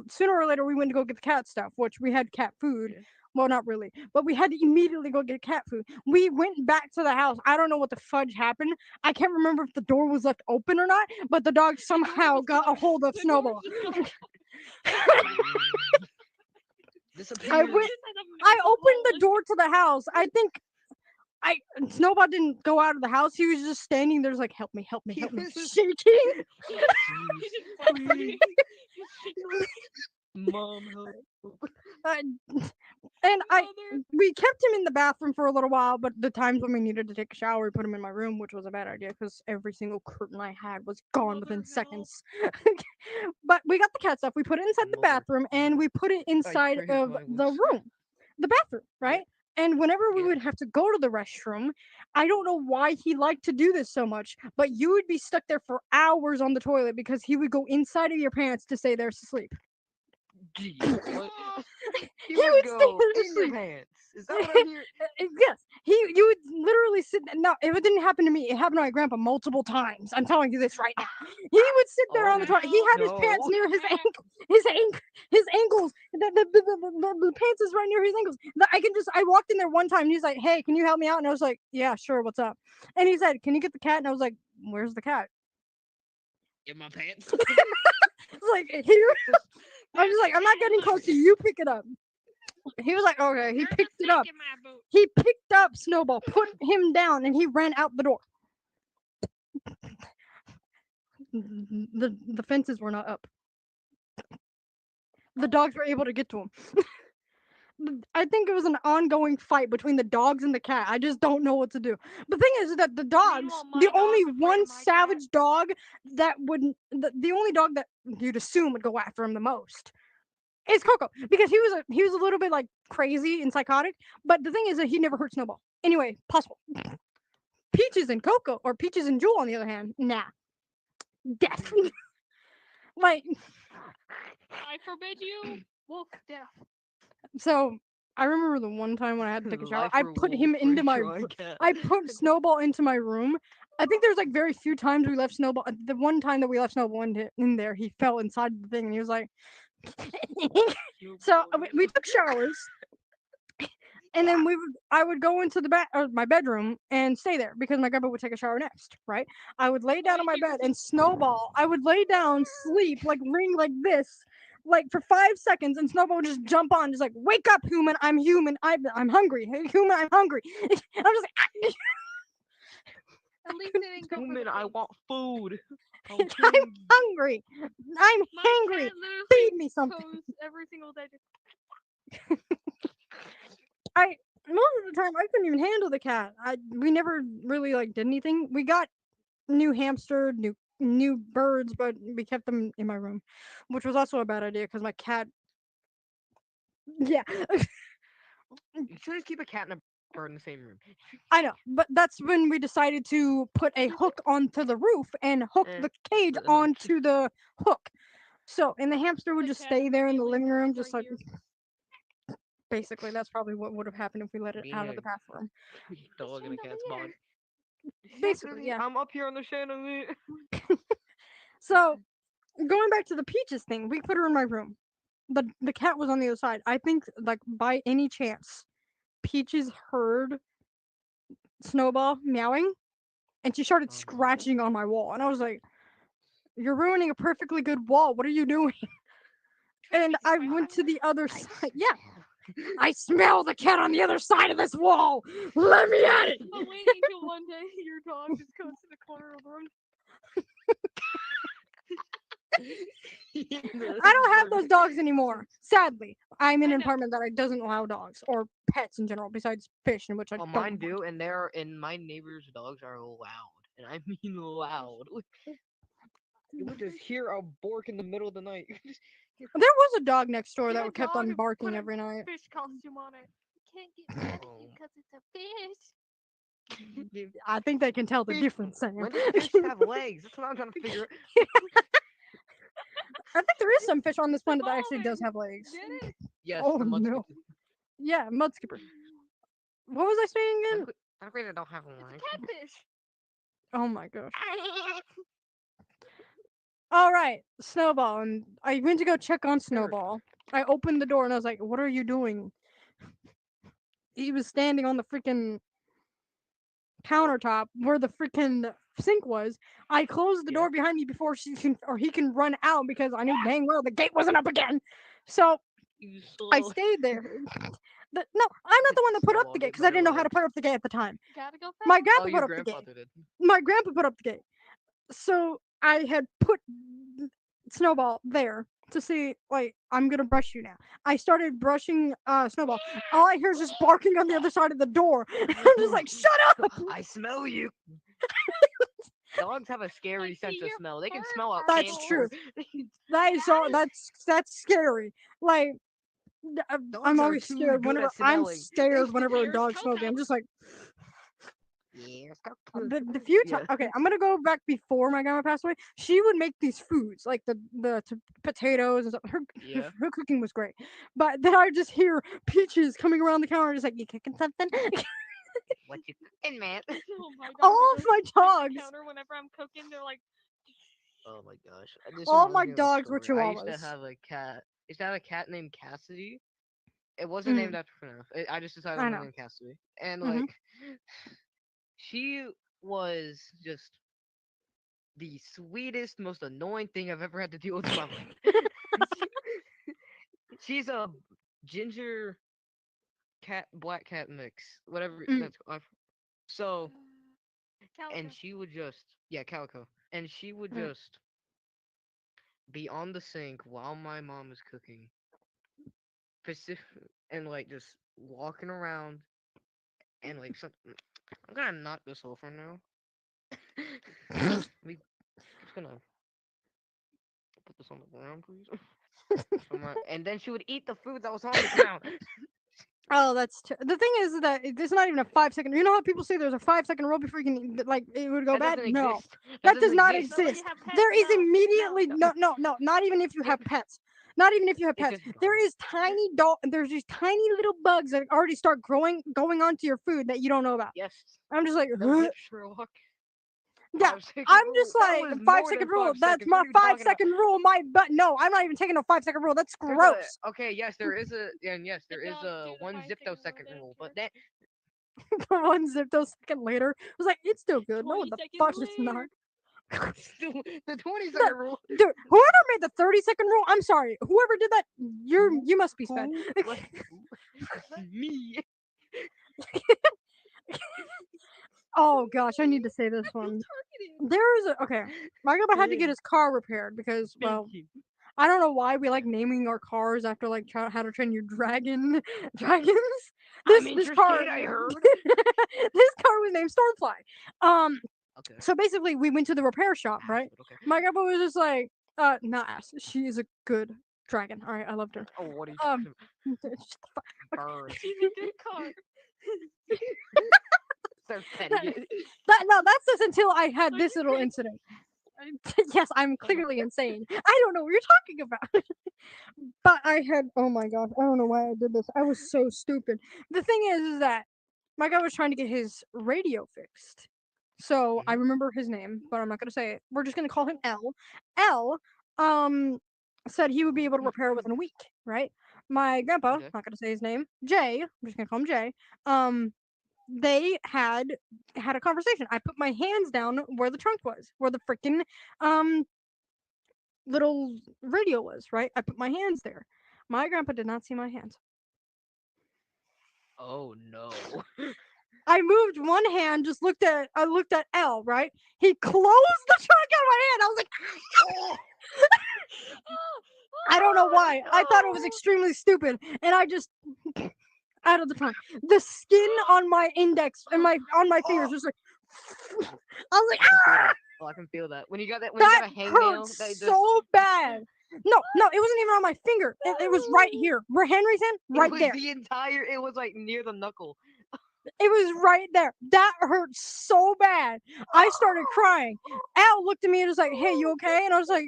sooner or later we went to go get the cat stuff, which we had cat food. Yeah. Well, not really, but we had to immediately go get cat food. We went back to the house. I don't know what the fudge happened. I can't remember if the door was left open or not, but the dog somehow got a hold of The door Snowball. just Disappeared. I opened the door to the house. I think Snowball didn't go out of the house. He was just standing there, like, help me, help me, He help me, was just- shaking. Please, Mom, help. And Mother. we kept him in the bathroom for a little while, but the times when we needed to take a shower, we put him in my room, which was a bad idea because every single curtain I had was gone within Mother, help. seconds. But we got the cat stuff. We put it inside the Mother. bathroom and we put it inside praise of violence. the room, the bathroom, right? And whenever we Yeah. would have to go to the restroom, I don't know why he liked to do this so much, but you would be stuck there for hours on the toilet because he would go inside of your pants to stay there to sleep. Gee, what? He He would would go stay there to in your sleep. pants. Is that what I hear? Yes, you would literally sit. No, it didn't happen to me. It happened to my grandpa multiple times. I'm telling you this right now. He would sit there on the toilet. He had his pants no. near his ankles. The pants is right near his ankles. I walked in there one time and he's like, "Hey, can you help me out?" And I was like, "Yeah, sure. What's up?" And he said, "Can you get the cat?" And I was like, "Where's the cat?" In my pants. It's like here. I was like, "I'm not getting close to you. You pick it up." He was like, "Okay." He There's a picked it up. snake in my boot. He picked up Snowball, put him down, and he ran out the door. The fences were not up. The dogs were able to get to him. I think it was an ongoing fight between the dogs and the cat. I just don't know what to do. The thing is that the dogs, Meanwhile, my the dog's only afraid one of my cat. savage dog that wouldn't, the only dog that you'd assume would go after him the most is Coco, because he was a little bit like crazy and psychotic. But the thing is that he never hurt Snowball. Anyway, possible. Peaches and Coco, or Peaches and Jewel, on the other hand, nah, death. Like, I forbid you. Wolf death. so I remember the one time when I had to take a shower. I Lifer put wolf, him into free my. try cat. I put Snowball into my room. I think there's like very few times we left Snowball. The one time that we left Snowball in there, he fell inside the thing and he was like. So we took showers, and then I would go into my bedroom and stay there because my grandpa would take a shower next, right? I would lay down on my bed and Snowball. I would lay down, sleep, like ring like this, like for 5 seconds, and Snowball would just jump on, just like, "Wake up, human! I'm human. I'm hungry. Hey, human, I'm hungry." And I'm just like, At least they didn't go for Human, the I face. want food. I'm "I'm hungry. hungry. I'm My hungry. cat literally Feed me something." goes every single day. Most of the time I couldn't even handle the cat. We never really like did anything. We got new hamster, new birds, but we kept them in my room, which was also a bad idea because my cat. Yeah, You should just keep a cat and a bird in the same room. I know, but that's when we decided to put a hook onto the roof and hook Eh, the cage put the hook. onto the hook. So, and the hamster would The just cat stay is there in the feeling living room, right just like. here. Basically, that's probably what would have happened if we let it Being out of a the bathroom. dog in a cat's body. Basically, yeah. I'm up here on the chandelier. So, going back to the Peaches thing, we put her in my room. The cat was on the other side. I think, like, by any chance, Peaches heard Snowball meowing, and she started Oh, no. scratching on my wall. And I was like, "You're ruining a perfectly good wall. What are you doing?" And I went to the other side. Yeah, I smell the cat on the other side of this wall. Let me at it. But wait until one day your dog just goes to the corner of the room. I don't have those dogs anymore. Sadly, I'm in an apartment that doesn't allow dogs or pets in general, besides fish, in which I Well, don't. mine do, and my neighbor's dogs are loud, and I mean loud. You would just hear a bork in the middle of the night. There was a dog next door Get a that kept dog on and barking put a every night. fish costume on it. Can't get mad at you Oh. because it's a fish. I think they can tell the Fish- difference, Sam. When did fish have legs? That's what I'm trying to figure out. I think there is some fish on this planet that actually does Evolving. have legs. Get it? Yes, Oh, the mud no. Yeah, mud skipper. What was I saying again? I really don't have It's legs. a catfish. Oh my gosh. All right, Snowball. And I went to go check on Snowball. I opened the door and I was like, "What are you doing?" He was standing on the freaking countertop where the freaking sink was. I closed the door behind me before he can run out because I knew dang well the gate wasn't up again. So I stayed there. No, I'm not the one that put up the gate because I didn't know how to put up the gate at the time. Gotta go fast. My grandpa Oh, put your up the gate. grandfather did. My grandpa put up the gate. So I had put Snowball there to see, like, I'm gonna brush you now. I started brushing Snowball. All I hear is just barking on the other side of the door. I'm just like, "Shut up!" I smell you. Dogs have a scary sense of your smell. They can fur smell out That's cancer. true. That is all. That's scary. Like, Dogs I'm are always too scared good whenever at I'm smelling. scared whenever a Here's dog's Coco. smoking. I'm just like, Yes, the few times. Okay, I'm gonna go back before my grandma passed away. She would make these foods like the potatoes and stuff. Her cooking was great, but then I would just hear Peaches coming around the counter, just like, "You cooking something?" What you cooking, man? Oh my God, All of my at the dogs. counter whenever I'm cooking, they're like, Oh my gosh. This All reminds my me of a dogs were story. I used to chihuahuas. have a cat. I used to have a cat named Cassidy. It wasn't Mm, named after FNAF. I just decided I I'm know. gonna name Cassidy. And Mhm. like she was just the sweetest, most annoying thing I've ever had to deal with in my life. She's a ginger cat, black cat mix, whatever Mm. that's. So, Calico. and she would just, calico, and she would Mm. just be on the sink while my mom is cooking, and like just walking around, and like I'm gonna knock this over now. We just gonna put this on the ground, please. And then she would eat the food that was on the ground. Oh, the thing is that it's not even a 5 second. You know how people say there's a 5 second rule before you can, like, it would go That bad? doesn't No, exist. that does doesn't not exist. But when you exist. have pets, There is no, immediately no. no, not even if you have pets. Not even if you have It's pets. just There garbage. is there's these tiny little bugs that already start going onto your food that you don't know about. Yes. I'm just like, That was it, Sherlock. yeah. 5-second I'm rule. just That like was 5-second more rule. than 5 That's seconds. my What are you talking about? 5-second rule. My butt. No, I'm not even taking a 5-second rule. That's There's gross. okay, yes, there is a dog do the one 5 zip-to second second rule rule, but after. that One zip-to second later, I was like, it's still good. No, 20 the seconds fuck it's not. later. the 20-second rule. Dude, whoever made the 30-second rule, I'm sorry. Whoever did that, you must be sped. Who? Me. Oh gosh, I need to say this one. There is my grandpa had to get his car repaired because, well, Thank you. I don't know why we like naming our cars after like How to Train Your Dragon dragons. I'm This car, interested, I heard. this car was named Stormfly. Okay. So basically, we went to the repair shop, Ass, right? but okay. My grandpa was just like, not ass. She is a good dragon. All right, I loved her. Oh, what are you Um, talking about? Bird. She's a good car. So petty. That's just until I had this little incident. Yes, I'm clearly insane. I don't know what you're talking about. But I had, oh my gosh, I don't know why I did this. I was so stupid. The thing is that my guy was trying to get his radio fixed. So I remember his name, but I'm not gonna say it. We're just gonna call him L. L said he would be able to repair it within a week, right? My grandpa, Okay. not gonna say his name, Jay, I'm just gonna call him Jay. They had a conversation. I put my hands down where the trunk was, where the freaking little radio was, right? I put my hands there. My grandpa did not see my hands. Oh no. I moved one hand, I looked at L, right? He closed the trunk out of my hand. I was like, I don't know why. I thought it was extremely stupid, and I just out of the trunk. The skin on my index and on my fingers was like, I was like, I can feel that. When you got that, that you got a hangnail, hurt that just... so bad. No, it wasn't even on my finger. It was right here, where Henry's hand, right it was there. it was like near the knuckle. It was right there. That hurt so bad. I started crying. Al looked at me and was like, "Hey, you okay?" And I was like,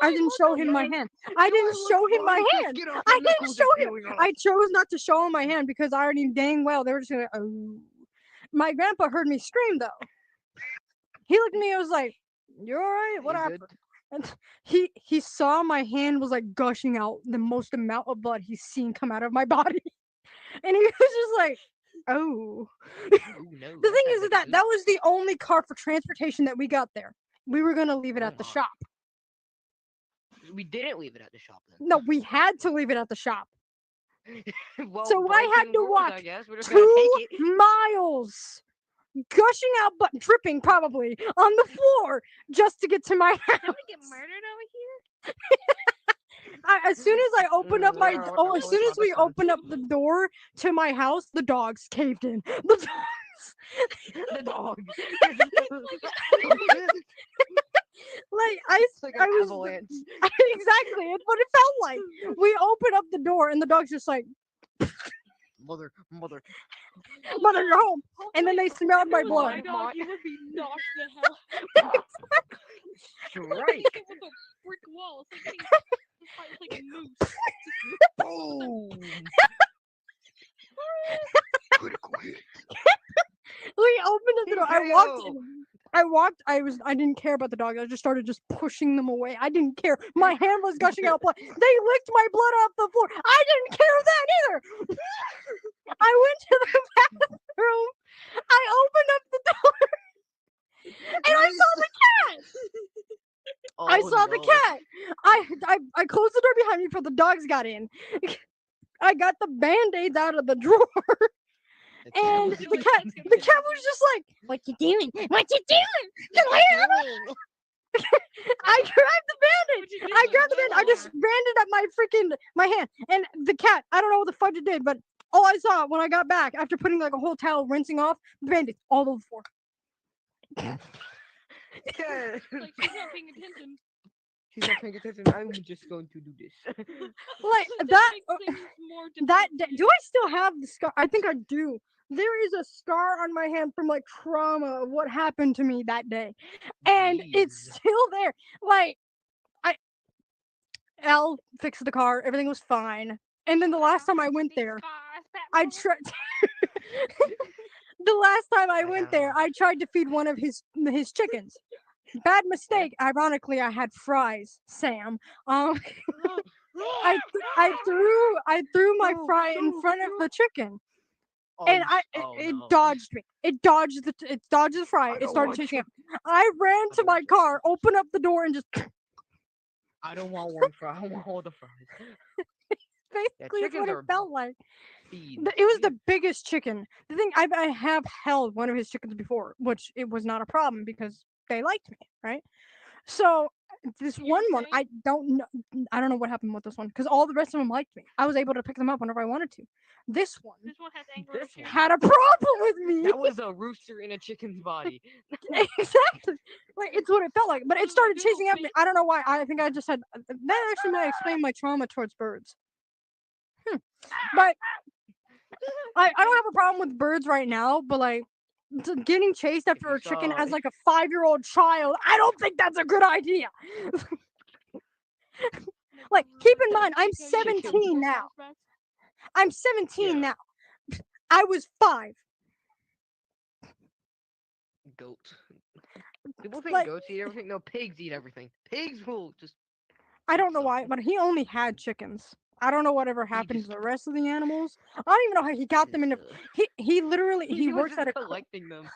I didn't show him my hand. I didn't show him my hand. I didn't show him. I chose not to show him my hand because I already dang well they were just gonna. Oh. My grandpa heard me scream though. He looked at me and was like, "You all right? What happened?" And he saw my hand was like gushing out the most amount of blood he's seen come out of my body, and he was just like, "Oh." No, The thing is that was the only car for transportation that we got there. We were gonna leave it at the shop. We didn't leave it at the shop then. No, we had to leave it at the shop. Well, So I had to rules, walk I guess. We're just 2 miles, gushing out, but dripping probably on the floor just to get to my house. Did we get murdered over here? As soon as I opened up What as soon as we opened up the door to my house, the dogs caved in. The dogs. The dog. Like It's like I an was avalanche. exactly. It's what it felt like. We opened up the door and the dog's just like, Mother. "Mother, you're home." And then they smelled my blood. My dog, you would be knocked the hell. Right. Hit with a brick wall. It's like a moose. Boom. Critical hit. We opened up the door. I didn't care about the dog. I just started pushing them away. I didn't care. My hand was gushing out blood. They licked my blood off the floor. I didn't care that either. I went to the bathroom. I opened up the door. And I saw the cat. I saw the cat. I closed the door behind me before the dogs got in. I got the band-aids out of the drawer. And the cat was just like, "What you doing? What you doing? Come here!" I grabbed the bandage. I just banded up my hand. And the cat, I don't know what the fudge it did, but all I saw when I got back after putting like a whole towel rinsing off the bandage all over the floor. Yeah. Like she's not paying attention. She's not paying attention. I'm just going to do this. Like That makes things more difficult. do I still have the scar? I think I do. There is a scar on my hand from like trauma of what happened to me that day, and it's Jeez. still there. Like Al fixed the car. Everything was fine. And then the last time I went there, I tried. The last time I went there, I tried to feed one of his chickens. Bad mistake. Ironically, I had fries, Sam. I threw my fry in front of the chicken, and it dodged me. It dodged the fry. It started chasing after. I ran to my car, opened up the door, and just I don't want one fry. I want all the fries. basically that's what chickens it are felt like. Feed. It was the biggest chicken. The thing, I have held one of his chickens before, which it was not a problem because they liked me, right? So this one, I don't know what happened with this one because all the rest of them liked me. I was able to pick them up whenever I wanted to. This one has anger issues. had a problem with me. That was a rooster in a chicken's body. Exactly. Like, it's what it felt like. But it started chasing after me. I don't know why. I think I just had that actually might explain my trauma towards birds. But I don't have a problem with birds right now, but like getting chased after a chicken as like a 5-year-old child, I don't think that's a good idea. Like, keep in mind, I'm 17 now. I'm 17 now. I was 5. Goats. People think goats eat everything. No, pigs eat everything. Pigs will just. I don't know why, but he only had chickens. I don't know whatever happened to the rest of the animals. I don't even know how he got them into. He literally he works at a collecting them.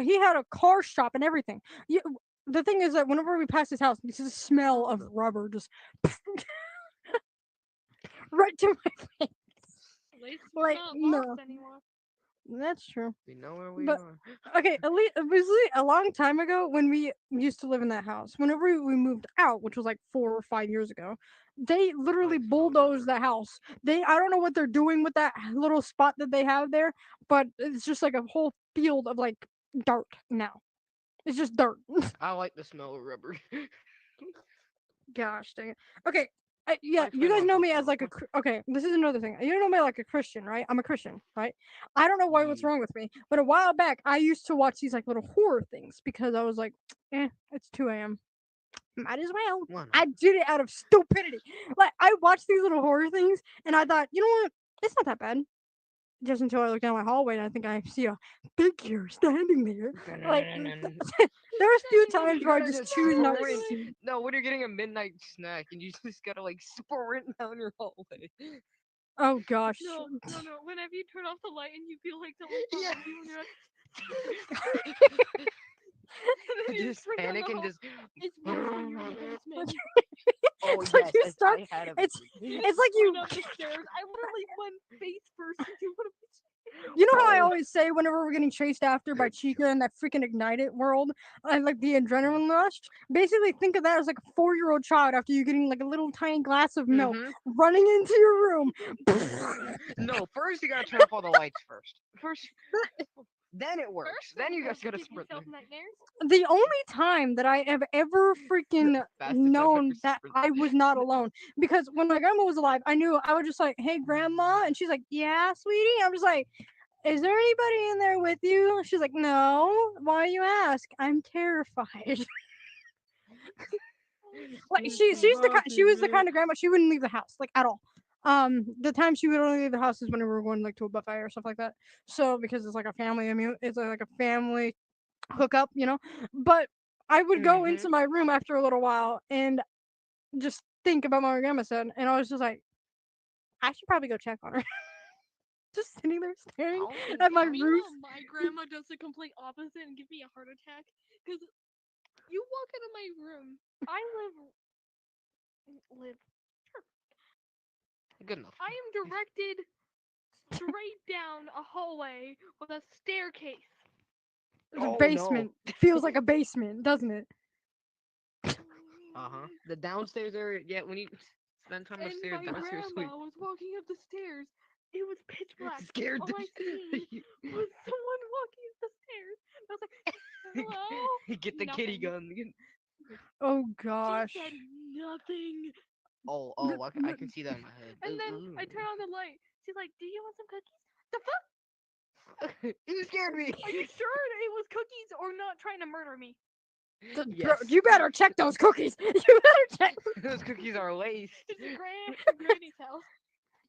He had a car shop and everything. The thing is that whenever we pass his house, you see the smell of rubber just right to my face. Like, no. That's true. We know where we are. Okay, at least a long time ago when we used to live in that house, whenever we moved out, which was like 4 or 5 years ago, they literally bulldozed the house. I don't know what they're doing with that little spot that they have there, but it's just like a whole field of like dirt now. It's just dirt. I like the smell of rubber. Gosh dang it. Okay, yeah, you guys know me as like okay, this is another thing. You know me like a Christian, right? I'm a Christian, right? I don't know what's wrong with me, but a while back I used to watch these like little horror things because I was like, it's 2 a.m. Might as well. I did it out of stupidity. Like, I watched these little horror things and I thought, you know what? It's not that bad. Just until I look down my hallway and I think I see a figure standing there. Like, there was few times where I just choose not to see. No, when you're getting a midnight snack and you just gotta like sprint down your hallway. Oh gosh. No. Whenever you turn off the light and you feel like someone's you just panic and just. It's in your basement. Oh it's yes, like you start. It's like you. Up the stairs. I literally went face first into one of the. You know how I always say whenever we're getting chased after by Chica in that freaking ignited world, and like the adrenaline rush. Basically, think of that as like a 4-year-old child after you getting like a little tiny glass of milk, running into your room. No, first you gotta turn off all the lights first. Then it works. Then you guys gotta sprint. The only time that I have ever freaking known that I was not alone, because when my grandma was alive, I knew I was just like, "Hey, grandma," and she's like, "Yeah, sweetie." I'm just like, "Is there anybody in there with you?" She's like, "No." Why you ask? I'm terrified. Like, she was the kind of grandma, she wouldn't leave the house like at all. The time she would only leave the house is when we were going like to a buffet or stuff like that. So because it's like a family, it's like a family hookup, you know. But I would go into my room after a little while and just think about what my grandma said, and I was just like, I should probably go check on her. Just sitting there staring at my roof. My grandma does the complete opposite and give me a heart attack because you walk into my room. I live. Sure. Good enough. I am directed straight down a hallway with a staircase. The basement feels like a basement, doesn't it? The downstairs area. Yeah, when you spend time upstairs, downstairs. My grandma was walking up the stairs. It was pitch black. Scared. All I seen was someone walking up the stairs. I was like, "Hello." Get the kitty gun. Oh gosh. She said nothing. Oh, I can see that in my head. And then I turn on the light. She's like, "Do you want some cookies?" The fuck? You scared me. Are you sure it was cookies or not trying to murder me? Bro, Yes. you better check those cookies. You better check. Those cookies are laced. It's Granny's house.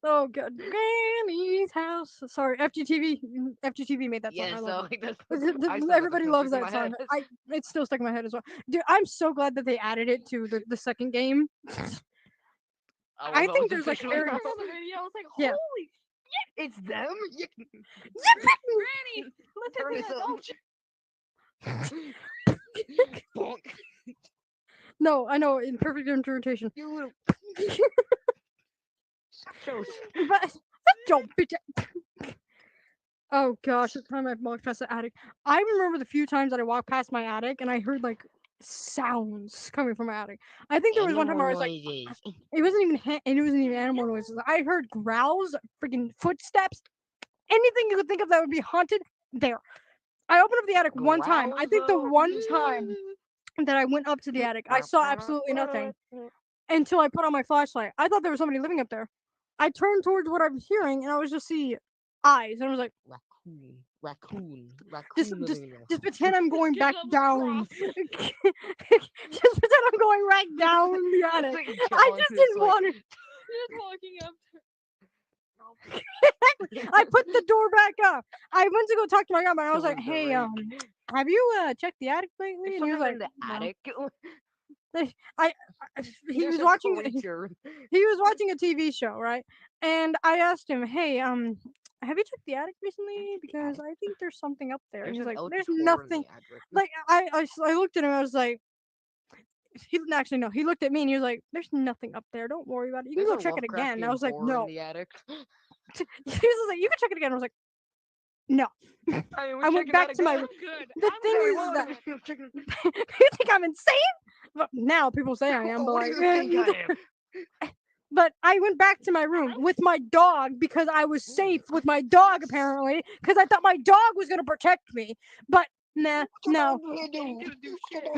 Oh god, Granny's house. Sorry, FGTV made that song. Yeah, I so love like that's it. I still got Everybody the loves song that stuck in song. my head. It's still stuck in my head as well. Dude, I'm so glad that they added it to the second game. I think there's like officially very I saw the video. I was like, Yeah. holy it's them. Granny! Turn Listen to this that. up. Bonk. No, I know in perfect interpretation. You little shows. But don't bitch. Oh gosh, the time I've walked past the attic. I remember the few times that I walked past my attic and I heard like sounds coming from my attic. I think there was one time where I was like, it wasn't even animal noises. I heard growls, freaking footsteps, anything you could think of that would be haunted. There. I opened up the attic one time. I think the one time that I went up to the attic, I saw absolutely nothing until I put on my flashlight. I thought there was somebody living up there. I turned towards what I was hearing, and I was just see eyes, and I was like, Raccoon. just living in your just pretend I'm going Get back up, down. cross. Just pretend I'm going right down the It's attic. like I John, just it's didn't like- want it. Just walking up. I put the door back up. I went to go talk to my grandma, and I was like, With the "Hey, rake. have you checked the attic lately?" There's And he was someone like, in the "No." attic. He There's was a watching. creature. He was watching a TV show, right? And I asked him, "Hey, have you checked the attic recently? Because I think there's something up there." And he's There's like, an "There's Elder in nothing." the attic. Like I looked at him. I was like, he didn't actually know. He looked at me and he was like, "There's nothing up there. Don't worry about it. You can There's go a check it again." And I Lovecraftian was like, horror "No." in the attic. He was like, "You can check it again." I was like, "No." I went back to my. I'm good. The I'm thing good. is I'm that- good. You think I'm insane? But now people say I am. But What do like, you think I am? But I went back to my room with my dog because I was safe with my dog apparently because I thought my dog was gonna protect me. But no, Gonna do shit.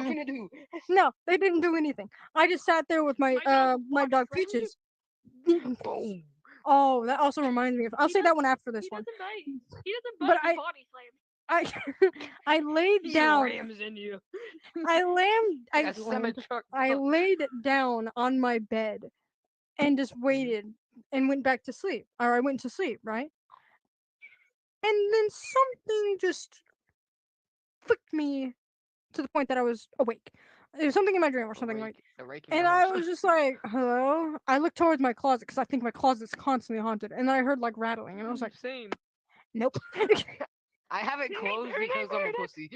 no, they didn't do anything. I just sat there with my My dog dog barks, friend. Peaches. Boom. Oh, that also reminds me of. I'll He say that does- one after this He one. doesn't bite. He doesn't But bite. He I- body slams. I laid He down. rams in you. I lammed. Like I a slammed. semi-truck. I laid down on my bed and just waited and went back to sleep. Or I went to sleep, right? And then something just flicked me to the point that I was awake. There was something in my dream or something like. A rake in And your I house. was just like, "Hello." I looked towards my closet because I think my closet's constantly haunted. And then I heard like rattling, and I was like, same. "Nope." I have it closed because I'm a pussy.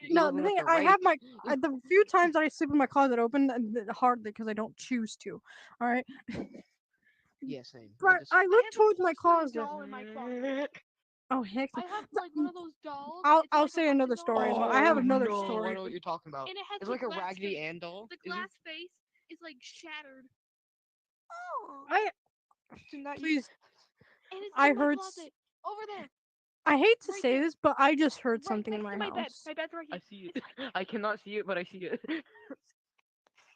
You No. live The with thing the I have rake. my the few times that I sleep with my closet open, hardly because I don't choose to. All right. Yeah, same. But just- I look have a towards my full-size closet. doll in my closet. Oh heck. I have like one of those dolls. I'll It's I'll like a say another Russian story as doll, well. I have Oh, another no, I story. know what you're talking about. and it has It's the like a glass Raggedy face. Ann doll. The Is it? glass face is like shattered. I Do not use- please. And it's I in my heard closet. Over there. I hate to Right say there. this, but I just heard Right something in next my to my bed. house. My bed's right I here. see it. I cannot see it, but I see it.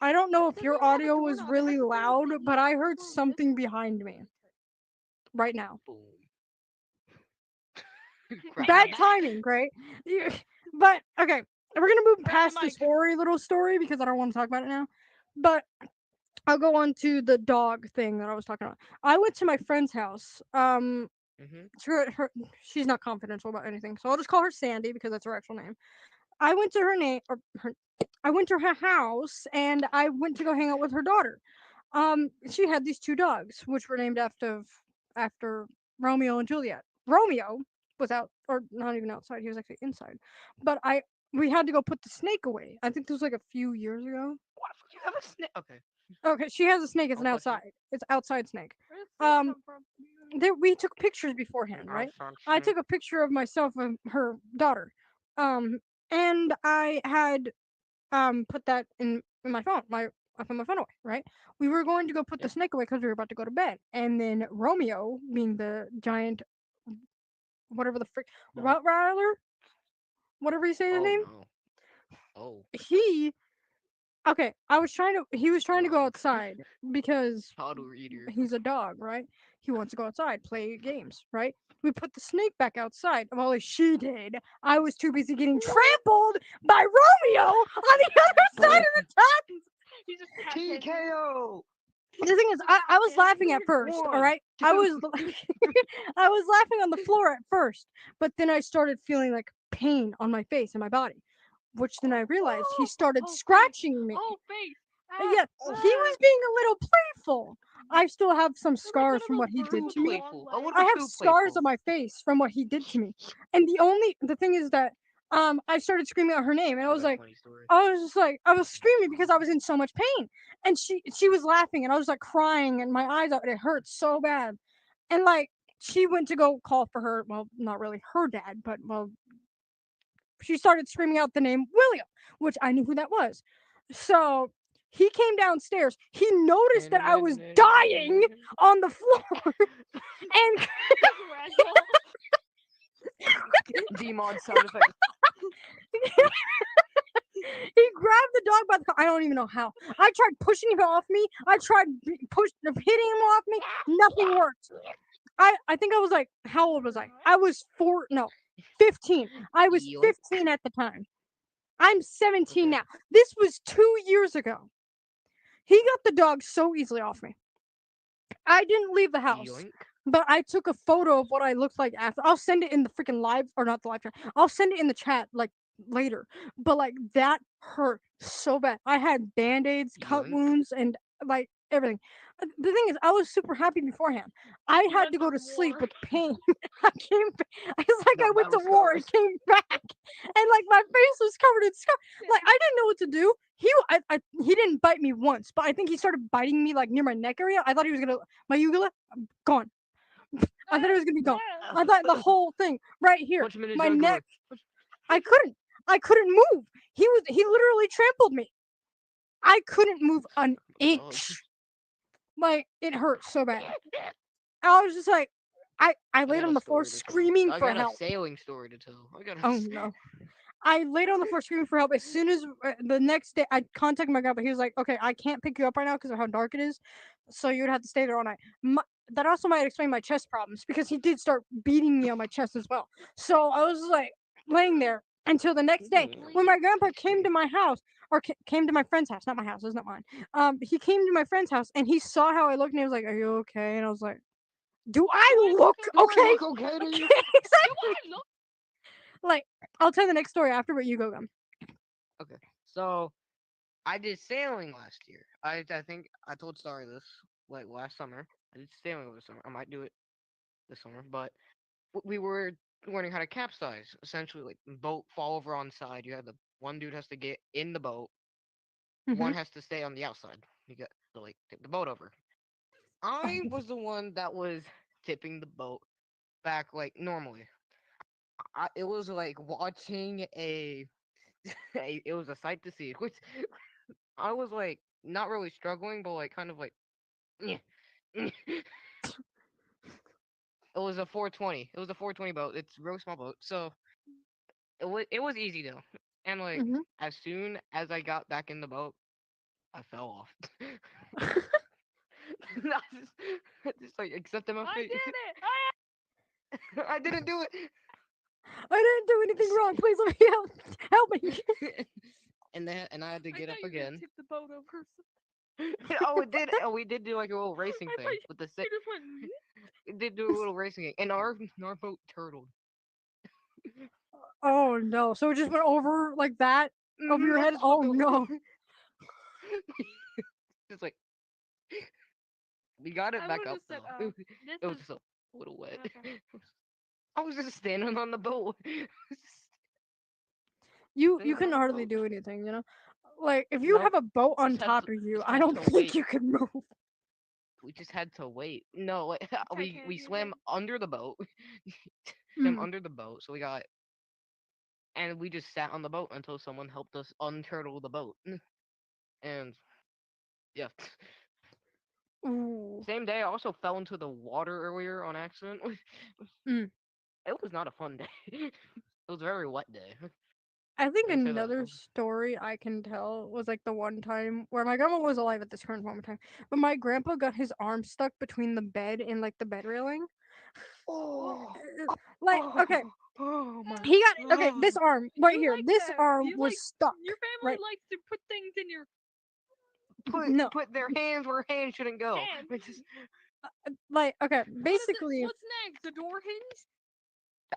I don't know if Doesn't your even have a audio was doorknob, it really has a little loud, thing but that I goes heard on this something one. behind me right now. Boom. Bad timing, great. But okay, we're gonna move Grab the past this mic. hoary little story because I don't want to talk about it now. But I'll go on to the dog thing that I was talking about. I went to my friend's house. She's not confidential about anything, so I'll just call her Sandy because that's her actual name. I went to I went to her house and I went to go hang out with her daughter. She had these two dogs, which were named after Romeo and Juliet. Romeo was out, or not even outside; he was actually inside. But we had to go put the snake away. I think this was like a few years ago. What? You have a snake? Okay. Okay, she has a snake. It's an I'll touch it. outside. It's outside snake. Where did this Um, come from? We took pictures beforehand, right? I took a picture of myself and her daughter. And I had put that in my phone. I put my phone away, right? We were going to go put the Yeah. snake away because we were about to go to bed. And then Romeo, being the giant whatever the frick No. Rottweiler, whatever you say his Oh name, no. Oh. he he was trying to go Dog. outside because Toddle reader. he's a dog, right? He wants to go outside, play games, right? We put the snake back outside. Well, at least she did. I was too busy getting trampled by Romeo on the other side of the tub. You just tap him. TKO. The thing is, I was laughing at first, all right? I was I was laughing on the floor at first, but then I started feeling like pain on my face and my body, which then I realized he started Oh, face. scratching me. Oh, face. Yeah, he was being a little playful. I still have some scars from what he did to me. Playful. A little I have too scars playful. on my face from what he did to me. And the thing is that I started screaming out her name, and I was like, I was screaming because I was in so much pain, and she was laughing, and I was like crying, and my eyes out, it hurt so bad, and like she went to go call for her, well, not really her dad, but well, she started screaming out the name William, which I knew who that was, so. He came downstairs. He noticed that I was dying on the floor, and Demon sound effect. he grabbed the dog by the I don't even know how. I tried pushing him off me. I tried hitting him off me. Nothing worked. I think I was like, how old was I? I was 15. I was 15 at the time. I'm 17 now. This was 2 years ago. He got the dog so easily off me. I didn't leave the house. Yoink. But I took a photo of what I looked like after. I'll send it in the freaking live, or not the live chat. I'll send it in the chat like later. But like that hurt so bad. I had band-aids, cut Yoink. wounds, and like everything. The thing is, I was super happy beforehand. I had went to go to to sleep war. with pain. I came back. It's like Got I went to battle war and scars. came back, and like my face was covered in scars. Like I didn't know what to do. He didn't bite me once, but I think he started biting me like near my neck area. I thought he was gonna my uvula gone. I thought it was gonna be gone. I thought the whole thing right here, Punch him in his my jugular. neck. I couldn't move. He literally trampled me. I couldn't move an inch. Like it hurt so bad. I was just like, I laid got on a the floor story to tell. screaming I for got a help. sailing story to tell. I got a Oh sa- no. I laid on the floor screaming for help. As soon as the next day, I contacted my grandpa. He was like, "Okay, I can't pick you up right now because of how dark it is, so you would have to stay there all night." That also might explain my chest problems because he did start beating me on my chest as well. So I was like laying there until the next day when my grandpa came to my house or came to my friend's house, not my house, it was not mine. He came to my friend's house and he saw how I looked and he was like, "Are you okay?" And I was like, "Do I look okay?" Look okay to you? Exactly. Like, I'll tell the next story after, but you go. Okay. So I did sailing last year. I think I told Stary this like last summer. I did sailing over the summer. I might do it this summer, but we were learning how to capsize. Essentially, like boat fall over on side. You have the one dude has to get in the boat. One has to stay on the outside. You got to like tip the boat over. I was the one that was tipping the boat back like normally. It was like watching it was a sight to see. Which I was like not really struggling, but like kind of like. It was a 420. It was a 420 boat. It's a real small boat, so it was easy though. And like Mhm. as soon as I got back in the boat, I fell off. I just like accepted my I fate. did it! I didn't do it. I didn't do anything wrong. Please let me help me. And I had to get up again. Tip the boat over. Oh, it did. Oh, we did do like a little racing I thing thought you with the you just went. It did do a little racing thing, and our boat turtled. Oh no! So it just went over like that over your It head. just Oh went no! Just like we got it I back would've up just said, though. this It was is just a little wet. okay. I was just standing on the boat. You Standing couldn't on the hardly boat. do anything. Like if you Nope. have a boat on Just had top to- of you, just I had don't to think wait. you could move. We just had to wait. No, like, we Titanic. swam under the boat. Swam under the boat, so we just sat on the boat until someone helped us unturtle the boat. And yeah. Ooh. Same day, I also fell into the water earlier on accident. Mm. It was not a fun day. It was a very wet day. I think They say that. another story I can tell was like the one time where my grandma was alive at this current moment in time, but my grandpa got his arm stuck between the bed and like the bed railing. Oh, Like, okay, oh my. he got okay. This arm right You here, like this that. arm You was like- stuck. Your family Right. likes to put things in your No. Put their hands where hands shouldn't go. hand. It's just- Like, okay, What is it- basically, What's next? The door hinge?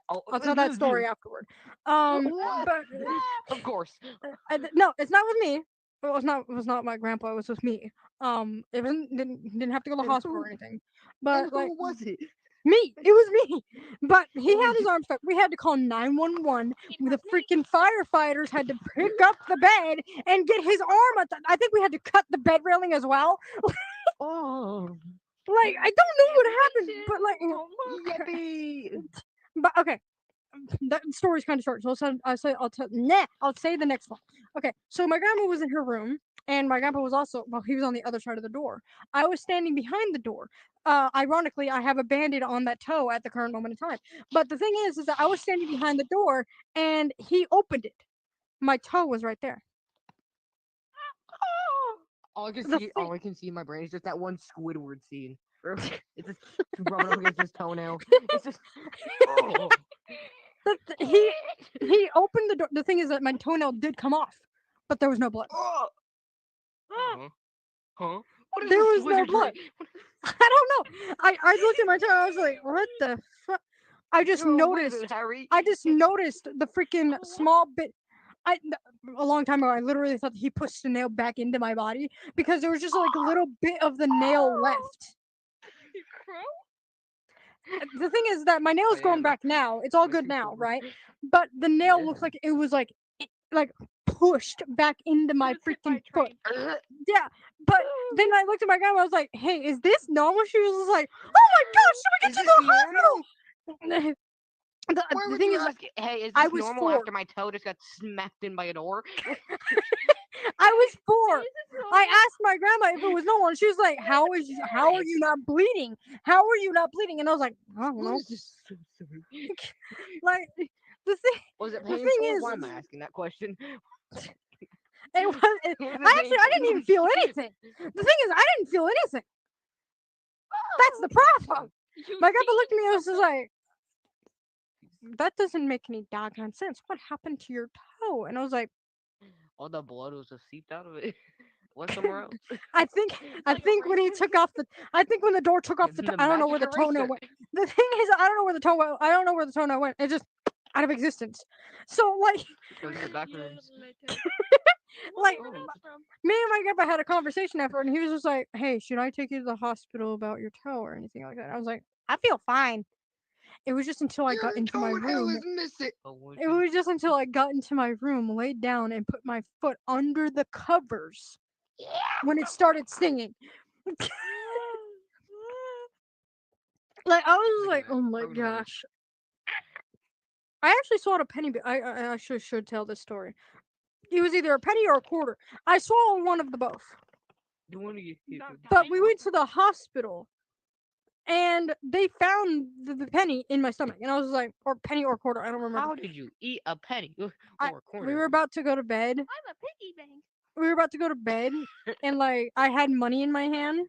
oh, I'll tell that story afterward. What? But Of course. no, it's not with me. Well, it was not my grandpa. It was with me. It didn't have to go to the And hospital who- or anything. And But who like was it? me, it was me. But he It was had his you. arm stuck. We had to call 911. The freaking firefighters had to pick up the bed and get his arm. I think we had to cut the bed railing as well. Oh. Like, I don't know what happened, but like, Don't look. Yippee! but okay, that story's kind of short. So I'll say the next one. Okay, so my grandma was in her room, and my grandpa was also he was on the other side of the door. I was standing behind the door. Ironically, I have a band-aid on that toe at the current moment in time. But the thing is that I was standing behind the door, and he opened it. My toe was right there. All I can The see, all I can see in my brain is just that one Squidward scene. It's just rubbing up against his toenail. It's just. Oh. He opened the door. The thing is that my toenail did come off, but there was no blood. Oh. Huh? What is There this was no blood. wizardry? I don't know. I looked at my toe. I was like, what the fuck? I just You're a noticed. wizard, Harry. I just noticed the freaking small bit. A long time ago, I literally thought he pushed the nail back into my body because there was just like a little bit of the nail left. You crow? The thing is that my nail's grown am. back now. It's all My good tooth now, is- right? But the nail Yeah. looks like it was like pushed back into my Just hit by a freaking foot. train. Yeah, but then I looked at my grandma. I was like, "Hey, is this normal?" She was just like, "Oh my gosh, should we Is get you this to the hospital?" Why The would thing you is, ask? Hey, is I this was normal 4. after my toe just got smacked in by a door? I was 4. Is this I normal? asked my grandma if it was normal, and she was like, how are you not bleeding? How are you not bleeding?" And I was like, "I don't What know." is this? So silly? Like the thing, Was it the painful? thing is, Why am I asking that question? it was. Was it I didn't even feel anything. The thing is, I didn't feel anything. That's the problem. You My grandpa see looked at me and was something. just like, "That doesn't make any doggone sense. What happened to your toe?" And I was like, All the blood was just seeped out of it. Went somewhere else. I think when he took off the when the door took off the The I don't know where the magic toenail eraser. went. The thing is, I don't know where the toenail went. It just out of existence. So like Goes to the back rooms. like Oh. me and my grandpa had a conversation after, and he was just like, "Hey, should I take you to the hospital about your toe or anything like that?" I was like, "I feel fine." It was just until I got into my room. Is missing. Oh, It was just until I got into my room, laid down, and put my foot under the covers when it started singing. Like I was Look at like, that, "Oh my frozen over. gosh!" I actually swallowed a penny. I actually should tell this story. It was either a penny or a quarter. I swallowed one of the both. The one you Not But dying. we went to the hospital, and they found the penny in my stomach, and I was like, or penny or quarter, I don't remember. How did you eat a penny or a quarter? We were about to go to bed. I'm a piggy bank. We were about to go to bed, and like I had money in my hand,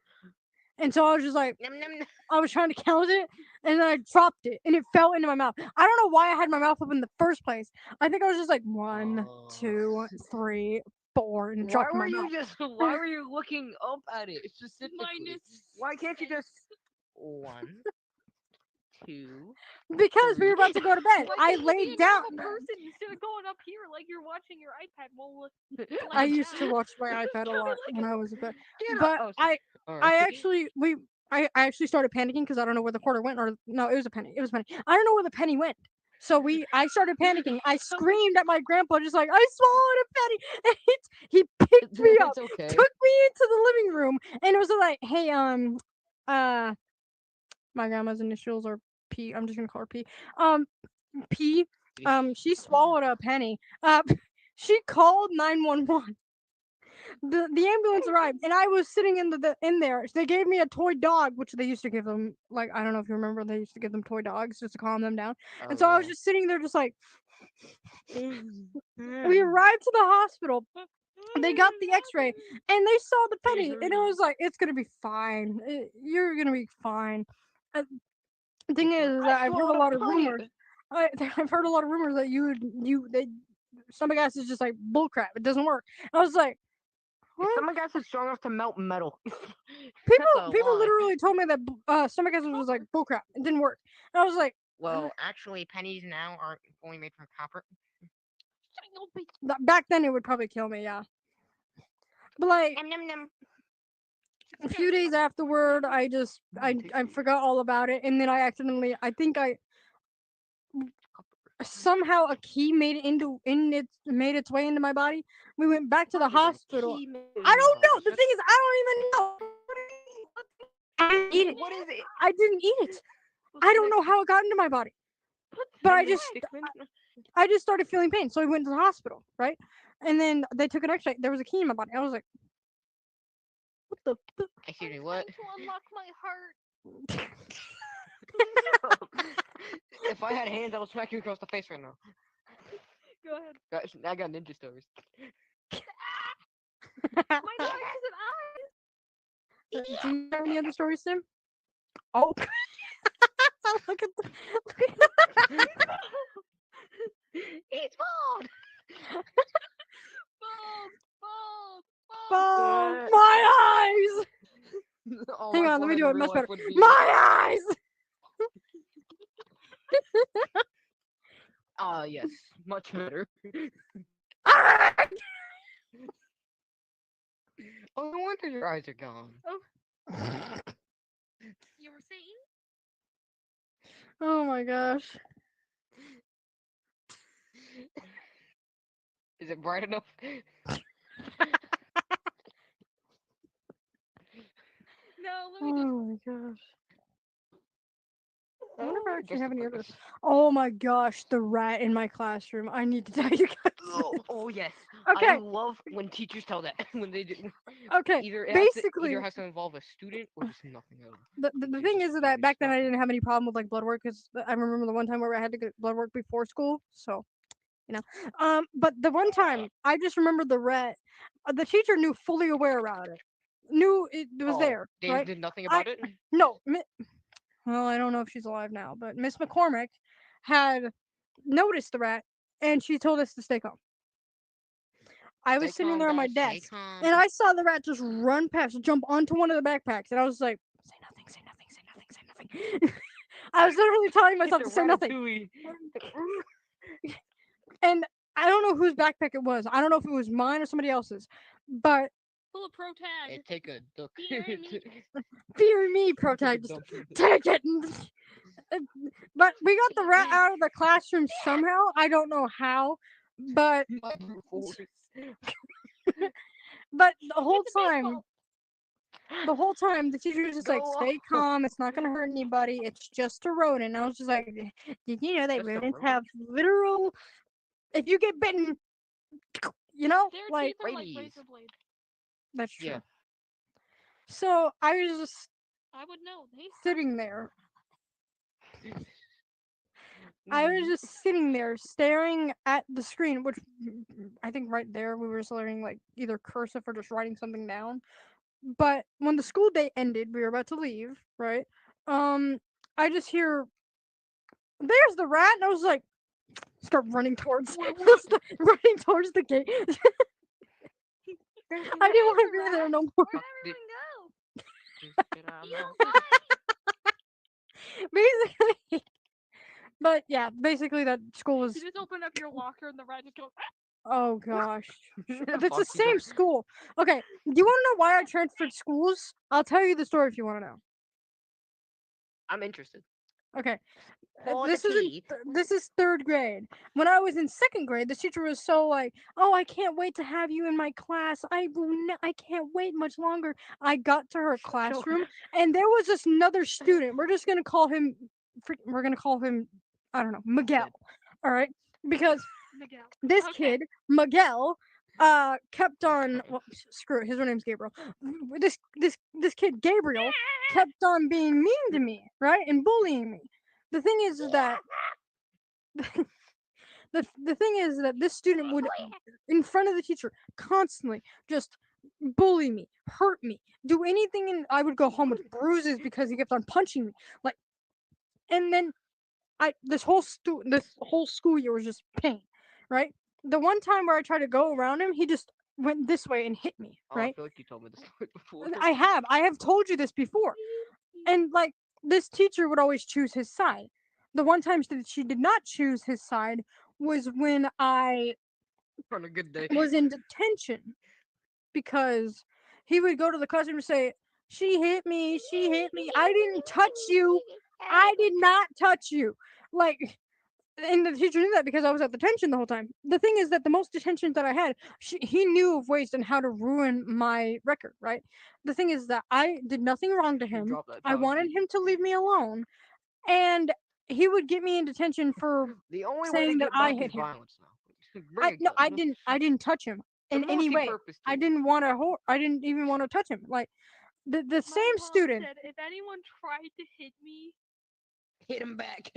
and so I was just like, Nom, nom, nom. I was trying to count it, and then I dropped it, and it fell into my mouth. I don't know why I had my mouth open in the first place. I think I was just like 1, 2, 3, 4, and Why dropped were my mouth. Why were you looking up at it specifically? Minus Why can't you just 1, 2? Because we were about to go to bed. Why I can't you be laid a down. normal person instead of going up here like you're watching your iPad while I used to watch my iPad a lot when I was a bit, but Oh, I alright. actually I actually started panicking because I don't know where the quarter went, or no, it was a penny. It was a penny. I don't know where the penny went. So I started panicking. I screamed at my grandpa, just like, "I swallowed a penny!" And he picked me up, It's okay. took me into the living room, and it was like, "Hey, my grandma's initials are P. I'm just gonna call her P. P. She swallowed a penny. She called 911. the ambulance arrived, and I was sitting in there. They gave me a toy dog, which they used to give them. Like, I don't know if you remember, they used to give them toy dogs just to calm them down. And so I was just sitting there, just like. We arrived to the hospital. They got the X-ray, and they saw the penny, and it was like, it's gonna be fine. You're gonna be fine. The thing is that I've heard a lot of rumors. I've heard a lot of rumors that stomach acid is just like bullcrap. It doesn't work. I was like, what? Stomach acid is strong enough to melt metal. People literally told me that stomach acid was like bullcrap. It didn't work. And I was like, well, actually, pennies now aren't only made from copper. Back then, it would probably kill me. Yeah, but like. A few days afterward, I forgot all about it, and then I think somehow a key made its way into my body. We went back to the hospital. I don't know. The thing is, I don't even know. I didn't eat it. What is it? I didn't eat it. I don't know how it got into my body. But I just started feeling pain, so I went to the hospital, right? And then they took an X-ray. There was a key in my body. I was like, what the? Excuse me, what? To unlock my heart. If I had hands, I would smack you across the face right now. Go ahead. I got ninja stories. My nose and eyes. Do you have any other stories, Tim? Oh. Look at It's bald. Bald. My eyes. Oh, Hang my on, let me do forehead it in much real better. life would be- My eyes. Yes, much better. Oh, no wonder your eyes are gone. You were saying? Oh my gosh. Is it bright enough? No, let me just. Oh my gosh. I wonder if I actually Just have the any others. purpose. Oh my gosh, the rat in my classroom. I need to tell you guys. Oh yes. Okay. I love when teachers tell that when they do. Okay. Either Basically, has to involve a student or just nothing else. the thing is that back then I didn't have any problem with like blood work because I remember the one time where I had to get blood work before school. So, but the one time I just remember the rat. The teacher knew fully aware about it. Knew it was there. They right? did nothing about it. No. Well, I don't know if she's alive now, but Miss McCormick had noticed the rat, and she told us to stay calm. I was sitting there on my desk, and I saw the rat just run past, jump onto one of the backpacks, and I was like, "Say nothing, say nothing, say nothing, say nothing." I was literally telling myself to say nothing. And I don't know whose backpack it was. I don't know if it was mine or somebody else's, but Pull a pro tag. Take a duck. fear me, pro tag. Just take it. But we got the rat out of the classroom somehow. I don't know how, but but the whole time the teacher was just like, stay calm, it's not gonna hurt anybody, it's just a rodent. And I was just like, did you know that rodents have literal, if you get bitten, Their like teeth are like razor blades. That's true. Yeah. So I was just would know. sitting there. I was just sitting there staring at the screen, which I think right there we were just learning like either cursive or just writing something down. But when the school day ended, we were about to leave, right? I just hear, there's the rat, and I was like, start running towards running towards the gate. I didn't want to be there no more. Basically. But yeah, basically that school was. You just open up your locker and the rat just goes. Oh gosh, it's the same school. Okay, do you want to know why I transferred schools? I'll tell you the story if you want to know. I'm interested. Okay, this is third grade. When I was in second grade, the teacher was so like, "Oh, I can't wait to have you in my class. I can't wait much longer." I got to her classroom, and there was this another student. We're gonna call him, I don't know, Miguel. All right, because this kid, Miguel, kept on. Well, screw it. His real name's Gabriel. This kid Gabriel kept on being mean to me, right, and bullying me. The thing is that the thing is that this student would, in front of the teacher, constantly just bully me, hurt me, do anything, and I would go home with bruises because he kept on punching me. Like, and then this whole school year was just pain, right? The one time where I tried to go around him, he just went this way and hit me, Oh, I right? feel like you told me this story before. I have told you this before, and like this teacher would always choose his side. The one time that she did not choose his side was when I On a good day. was in detention, because he would go to the classroom and say, "She hit me, she hit me. I didn't touch you. I did not touch you." Like, and the teacher knew that because I was at detention the whole time. The thing is that the most detentions that I had, he knew of ways on how to ruin my record, right? The thing is that I did nothing wrong to him. Drop that I wanted him to leave me alone, and he would get me in detention for The only way to saying that get I back hit is him. violence now. Bring a No, gun. I didn't touch him in any way. Multi-purpose I tool. didn't want to. I didn't even want to touch him. Like, the My same mom student. said if anyone tried to hit me, Hit him back.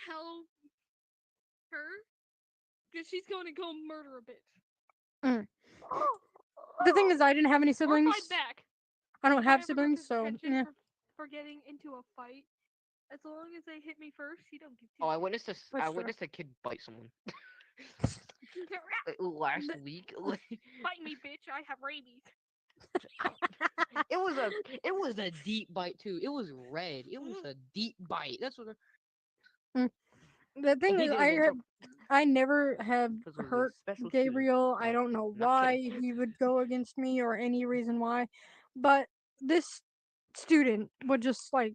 tell her because she's going to go murder a bitch. Mm. The thing is, I didn't have any Or siblings. fight back. I don't If I have ever got siblings, so detention yeah. for getting into a fight, as long as they hit me first, you don't give two Oh, I shits. witnessed this. That's I true. witnessed a kid bite someone last week. Fight me, bitch! I have rabies. It was a deep bite too. It was red. It was a deep bite. That's what. The thing He is, didn't get in I never have 'cause it was a hurt special student. Gabriel. I No, don't know not why kidding. he would go against me or any reason why, but this student would just like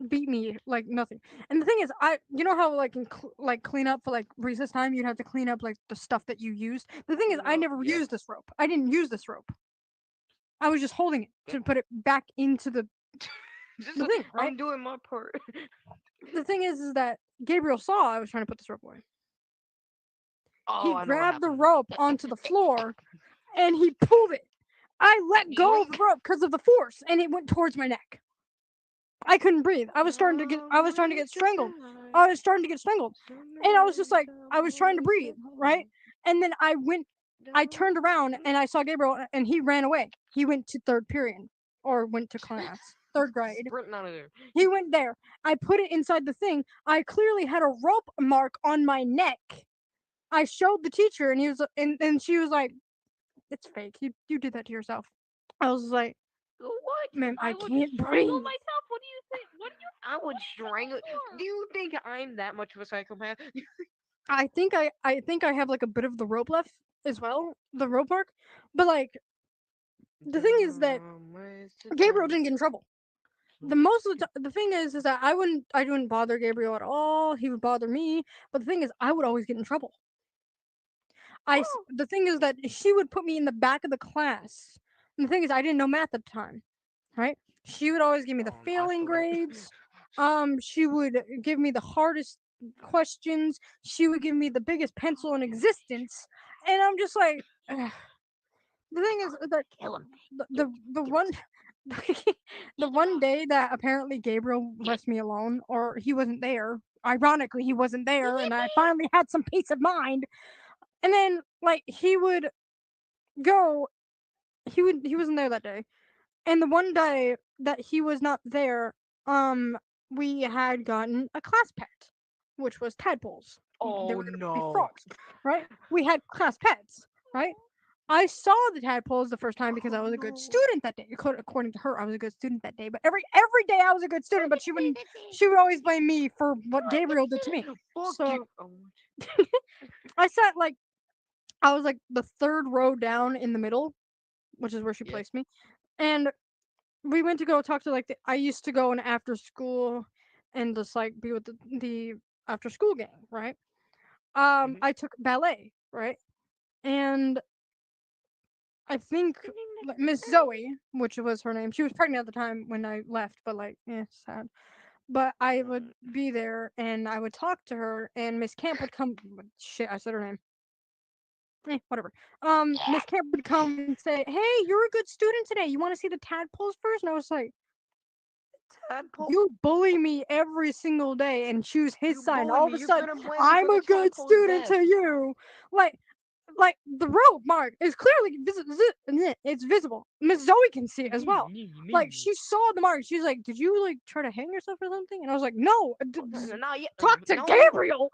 beat me like nothing. And the thing is, you know how like like clean up for like recess time, you'd have to clean up like the stuff that you used. The thing is, I never Yeah. used this rope. I didn't use this rope. I was just holding it to put it back into the Just thing, right? I'm doing my part. The thing is that Gabriel saw I was trying to put this rope away. Oh, He I know what grabbed the happened. rope onto the floor and he pulled it. I let go of the rope because of the force, and it went towards my neck. I couldn't breathe. I was starting to get strangled. I was starting to get strangled. And I was just like, I was trying to breathe, right? And then I turned around and I saw Gabriel and he ran away. He went to third period or went to class, third grade. Sprinting out of there. He went there. I put it inside the thing. I clearly had a rope mark on my neck. I showed the teacher and and she was like, "It's fake. You did that to yourself." I was like, What? "Ma'am, I would can't strangle breathe." myself. What do you think? What do you? I would strangle. for? Do you think I'm that much of a psychopath? I think I have like a bit of the rope left as well, the rope mark. But like the thing is that Gabriel didn't get in trouble. The thing is that I wouldn't bother Gabriel at all. He would bother me, but the thing is I would always get in trouble. The thing is that she would put me in the back of the class. And the thing is I didn't know math at the time, right? She would always give me the failing grades. She would give me the hardest questions. She would give me the biggest pencil in existence, and I'm just like, ugh. The thing is that the one the one day that apparently Gabriel left me alone, or he wasn't there. Ironically, he wasn't there, and I finally had some peace of mind. And then, like, he would go. He wasn't there that day, and the one day that he was not there, we had gotten a class pet, which was tadpoles. They Oh were gonna be no. frogs, right? We had class pets, right? I saw the tadpoles the first time because I was a good student that day. According to her, I was a good student that day. But every day I was a good student, but she would always blame me for what Gabriel did to me. Fuck So you. I sat like I was like the third row down in the middle, which is where she Yeah. placed me. And we went to go talk to like I used to go in after school and just like be with the after school gang, right? Mhm. I took ballet, right? And I think Miss Zoe, which was her name, she was pregnant at the time when I left, but like, yeah, sad. But I would be there and I would talk to her, and Miss Camp would come. Shit, I said her name. Whatever. Miss Camp would come and say, "Hey, you're a good student today. You want to see the tadpoles first?" And I was like, Tadpole. "You bully me every single day and choose his You side. And bully all me, of a you're sudden, gonna blame me I'm for the a good tadpole's student death. to you." Like the road mark is clearly it's visible. Miss Zoe can see it as well. Like she saw the mark. She's like, "Did you like try to hang yourself or something?" And I was like, "No, talk to No. Gabriel."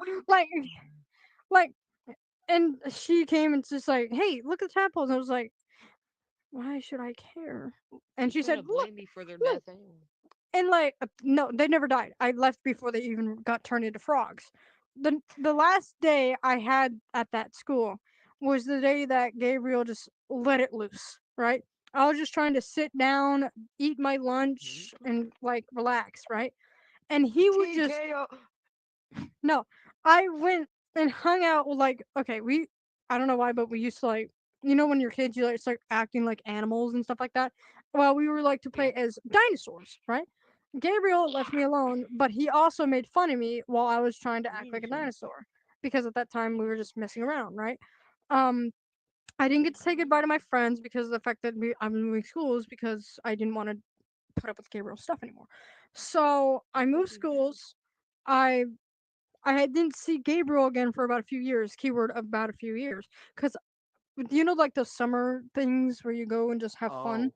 Like, and she came and just like, "Hey, look at the tadpoles." And I was like, "Why should I care?" And she You're said, gonna "Look." blame me for their look. death anyway. And like, no, they never died. I left before they even got turned into frogs. The last day I had at that school was the day that Gabriel just let it loose. Right. I was just trying to sit down, eat my lunch, and like relax. Right. And he would just TKO. no. I went and hung out with like okay, I don't know why, but we used to like when you're kids you like start acting like animals and stuff like that. Well, we were like to play as dinosaurs, right? Gabriel left me alone, but he also made fun of me while I was trying to act like a dinosaur because at that time we were just messing around, right? Um, I didn't get to say goodbye to my friends because of the fact that I'm moving schools because I didn't want to put up with Gabriel's stuff anymore. So I moved schools. I didn't see Gabriel again for about a few years. Keyword about a few years, because like those summer things where you go and just have fun. Oh,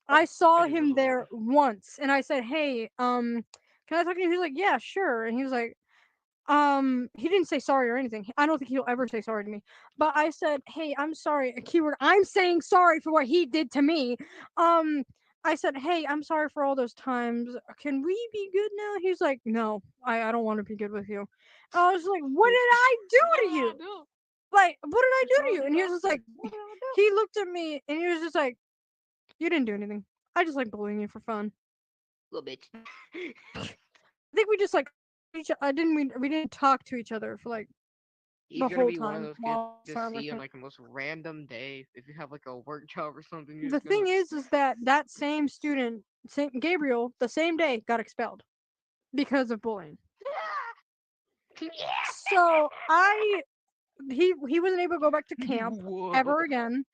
I saw I do those him a lot. there once, and I said, "Hey, can I talk to you?" He was like, "Yeah, sure." And he was like, he didn't say sorry or anything. I don't think he'll ever say sorry to me. But I said, "Hey, I'm sorry." A keyword. I'm saying sorry for what he did to me. Um, I said, "Hey, I'm sorry for all those times. Can we be good now?" He's like, "No, I don't want to be good with you." I was like, "What did I do to you? Like, what did I do to you?" And he was just like, he looked at me and he was just like, "You didn't do anything. I just like bullying you for fun." Little bitch. I think we just like I didn't we didn't talk to each other for like He's the gonna whole be one of time those kids while you just trying see on to. like the most random day. If you have like a work job or something, you're The just gonna. thing is that same student, Saint Gabriel, the same day got expelled because of bullying. So he wasn't able to go back to camp Whoa. ever again.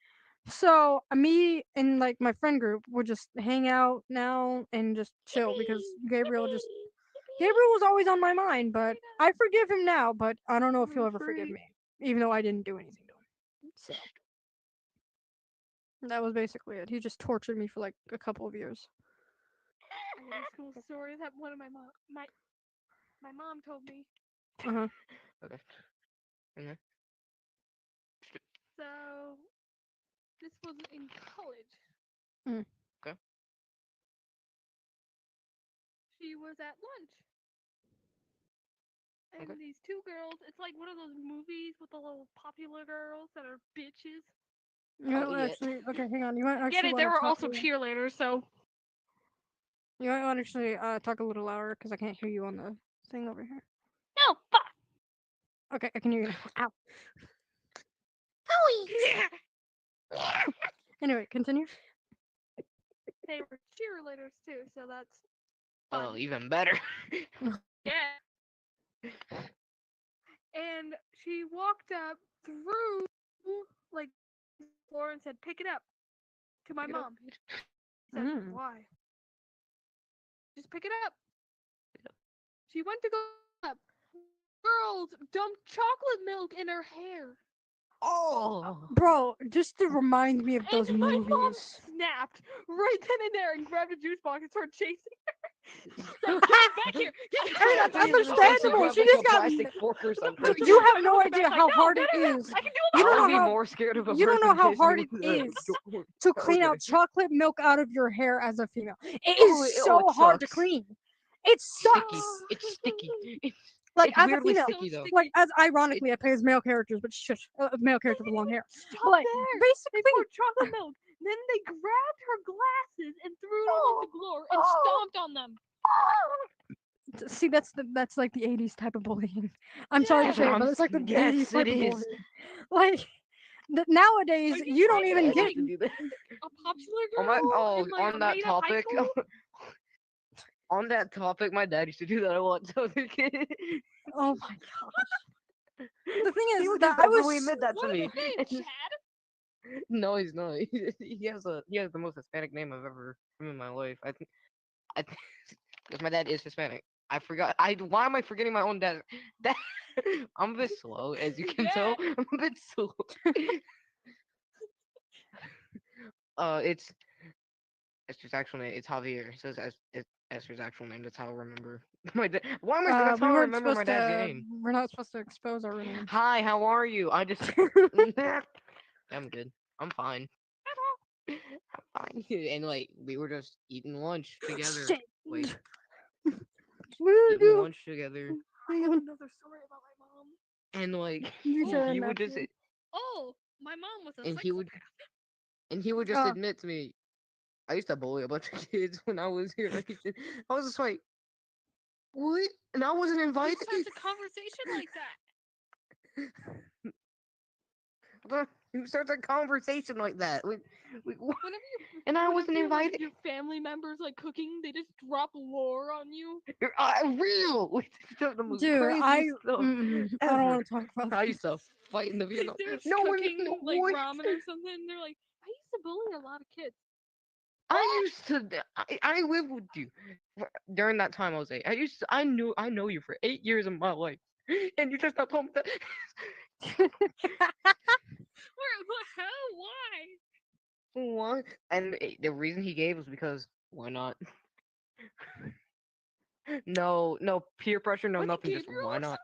So me and like my friend group would just hang out now and just chill because Gabriel was always on my mind, but I forgive him now, but I don't know if he'll ever forgive me, even though I didn't do anything to him. So that was basically it. He just tortured me for like a couple of years. I have a cool story that one of my mom told me. Uh-huh. Okay. And So this was in college. okay. She was at lunch. And Okay. these two girls, it's like one of those movies with the little popular girls that are bitches. You might Yeah. actually okay, hang on. You might Get actually it? want They to were talk. also cheerleaders, so You might want to actually talk a little louder because I can't hear you on the thing over here. no fuck. Okay, I can hear you now. Ow. Anyway, continue. They were cheerleaders too, so that's Oh, fun. even better. Yeah. And she walked up through like the floor and said, "Pick it up," to my Pick it up. mom. Said, Mm. "Why?" Just pick it up. She went to go up. Girls dumped chocolate milk in her hair. Oh. Bro, just to remind me of those And my mom movies. snapped right then and there and grabbed a juice box and started chasing her. Said, "Get back here! Get Hey, back that's here!" understandable. She just got. plastic fork or something. You have My no mom was idea like, how "No, hard no, it no, no, is. I can do You it don't I know would be how more scared of a you don't person know how chasing hard me it through the is door. to clean out Okay. chocolate milk out of your hair as a female. It Oh, is it so hard to sucks. clean. It Sticky. sucks. It's sticky. Like It's as a weirdly female, sticky though. like as It, ironically, I play as male characters, but shush, male characters with long hair. Stop But like there! basically, They poured chocolate milk. Then they grabbed her glasses and threw them on the floor and stomped on them. see that's like the '80s type of bullying. I'm sorry to That's what say, I'm but it's like the saying. '80s Yes, type it of is. bullying. Like nowadays, Are you don't trying even to get. like a popular Oh my! girl Oh, in like on a that made-up high topic. school? On that topic, my dad used to do that a lot. So the kid. Oh my gosh. The thing He is would that just I was openly admit that to What is me. his name, And just- Chad? No, he's not. He has the most Hispanic name I've ever seen in my life. I think because my dad is Hispanic. I forgot. Why am I forgetting my own dad? That I'm a bit slow, as you can tell. Yeah. I'm a bit slow. It's Esther's actual name. It's Javier. It says Esther's actual name. That's how I remember my dad. Why am I? That's we how I weren't remember my supposed dad's to. name. We're not supposed to expose our real names. Hi, how are you? I just. I'm good. I'm fine. I'm fine. And like we were just eating lunch together. Shit. Like Woo. eating lunch together. I have another story about my mom. And like You Oh, said he that would just too. Oh, my mom was a and psychopath. he would just Oh. admit to me, I used to bully a bunch of kids when I was here. I was just like, what? And I wasn't Who invited. starts a conversation like that? Who starts a conversation like that? What? Whenever you, And I whenever wasn't you look at invited. your family members like cooking, they just drop lore on you. You're real. The most Dude, craziest stuff I don't ever. want to talk about I this. used to fight in the Vietnam. They're just No one, cooking no like one. ramen or something. And they're like, I used to bully a lot of kids. I used to. I lived with you during that time. I was 8. I know you for 8 years of my life, and you just not told me that. What? How? Why? What? And the reason he gave was because why not? No, no peer pressure, no Was it nothing. Just Gabriel why or not?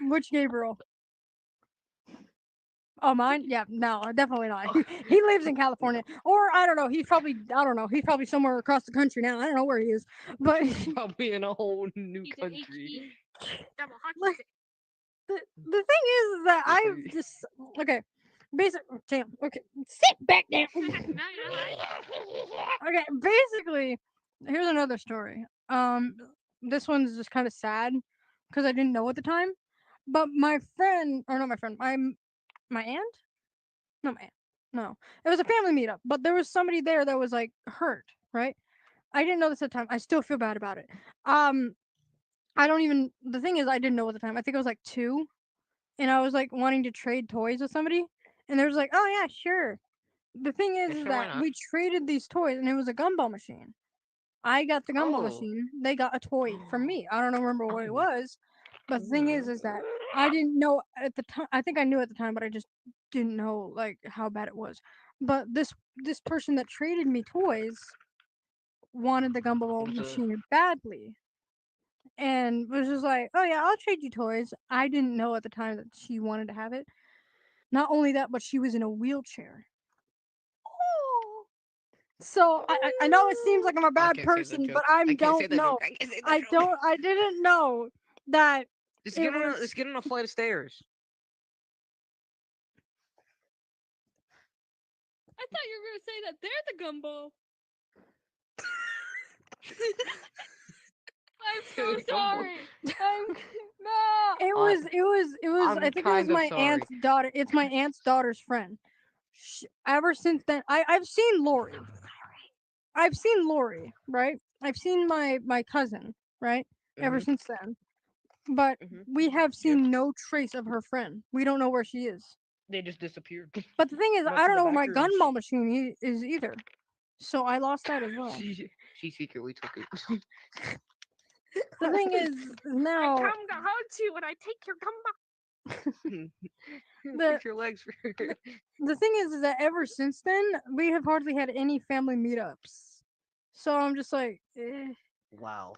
Which Gabriel? Oh, mine? Yeah, no, definitely not. He lives in California, or I don't know. He's probably He's probably somewhere across the country now. I don't know where he is, but He's probably in a whole new He's an country. HE. Double hockey Like, stick. the thing is that That's I've right. just okay. Damn. Okay, sit back down. No, you're not. Okay, basically, here's another story. This one's just kind of sad because I didn't know at the time. But my friend, or not my friend, my aunt, not my aunt. No, it was a family meetup. But there was somebody there that was like hurt. Right? I didn't know this at the time. I still feel bad about it. I don't even. The thing is, I didn't know at the time. I think I was like 2, and I was like wanting to trade toys with somebody, and they was like, "Oh yeah, sure." The thing Yeah, is sure, why that not? we traded these toys, and it was a gumball machine. I got the gumball Oh. machine. They got a toy from me. I don't remember what it Oh. was, but the thing is that I didn't know at the time. I think I knew at the time, but I just didn't know like how bad it was. But this person that traded me toys wanted the gumball Was a machine badly, and was just like, "Oh yeah, I'll trade you toys." I didn't know at the time that she wanted to have it. Not only that, but she was in a wheelchair. So I know it seems like I'm a I bad can't say that person, but joke. I I can't say don't that know. joke. I can't say that joke. I didn't know that Let's it get on. was. Let's get on a flight of stairs. I thought you were gonna say that they're the gumball. I'm so Gumball. sorry. I'm no. It I- was. I'm I think it kind was of my sorry. aunt's daughter. It's my aunt's daughter's friend. Ever since then, I've seen Lori. I've seen Lori, right? I've seen my cousin, right? Ever Mhm. since then, but Mhm. we have Yep. seen no trace of her friend. We don't know where she is. They just disappeared. But the thing is, Went I to don't the know where my back rooms. gumball machine is either. So I lost that as well. She secretly took it. The thing is I now come to hurt you and I take your gumball. Fix your legs. the thing is that ever since then we have hardly had any family meetups. So I'm just like, Wow.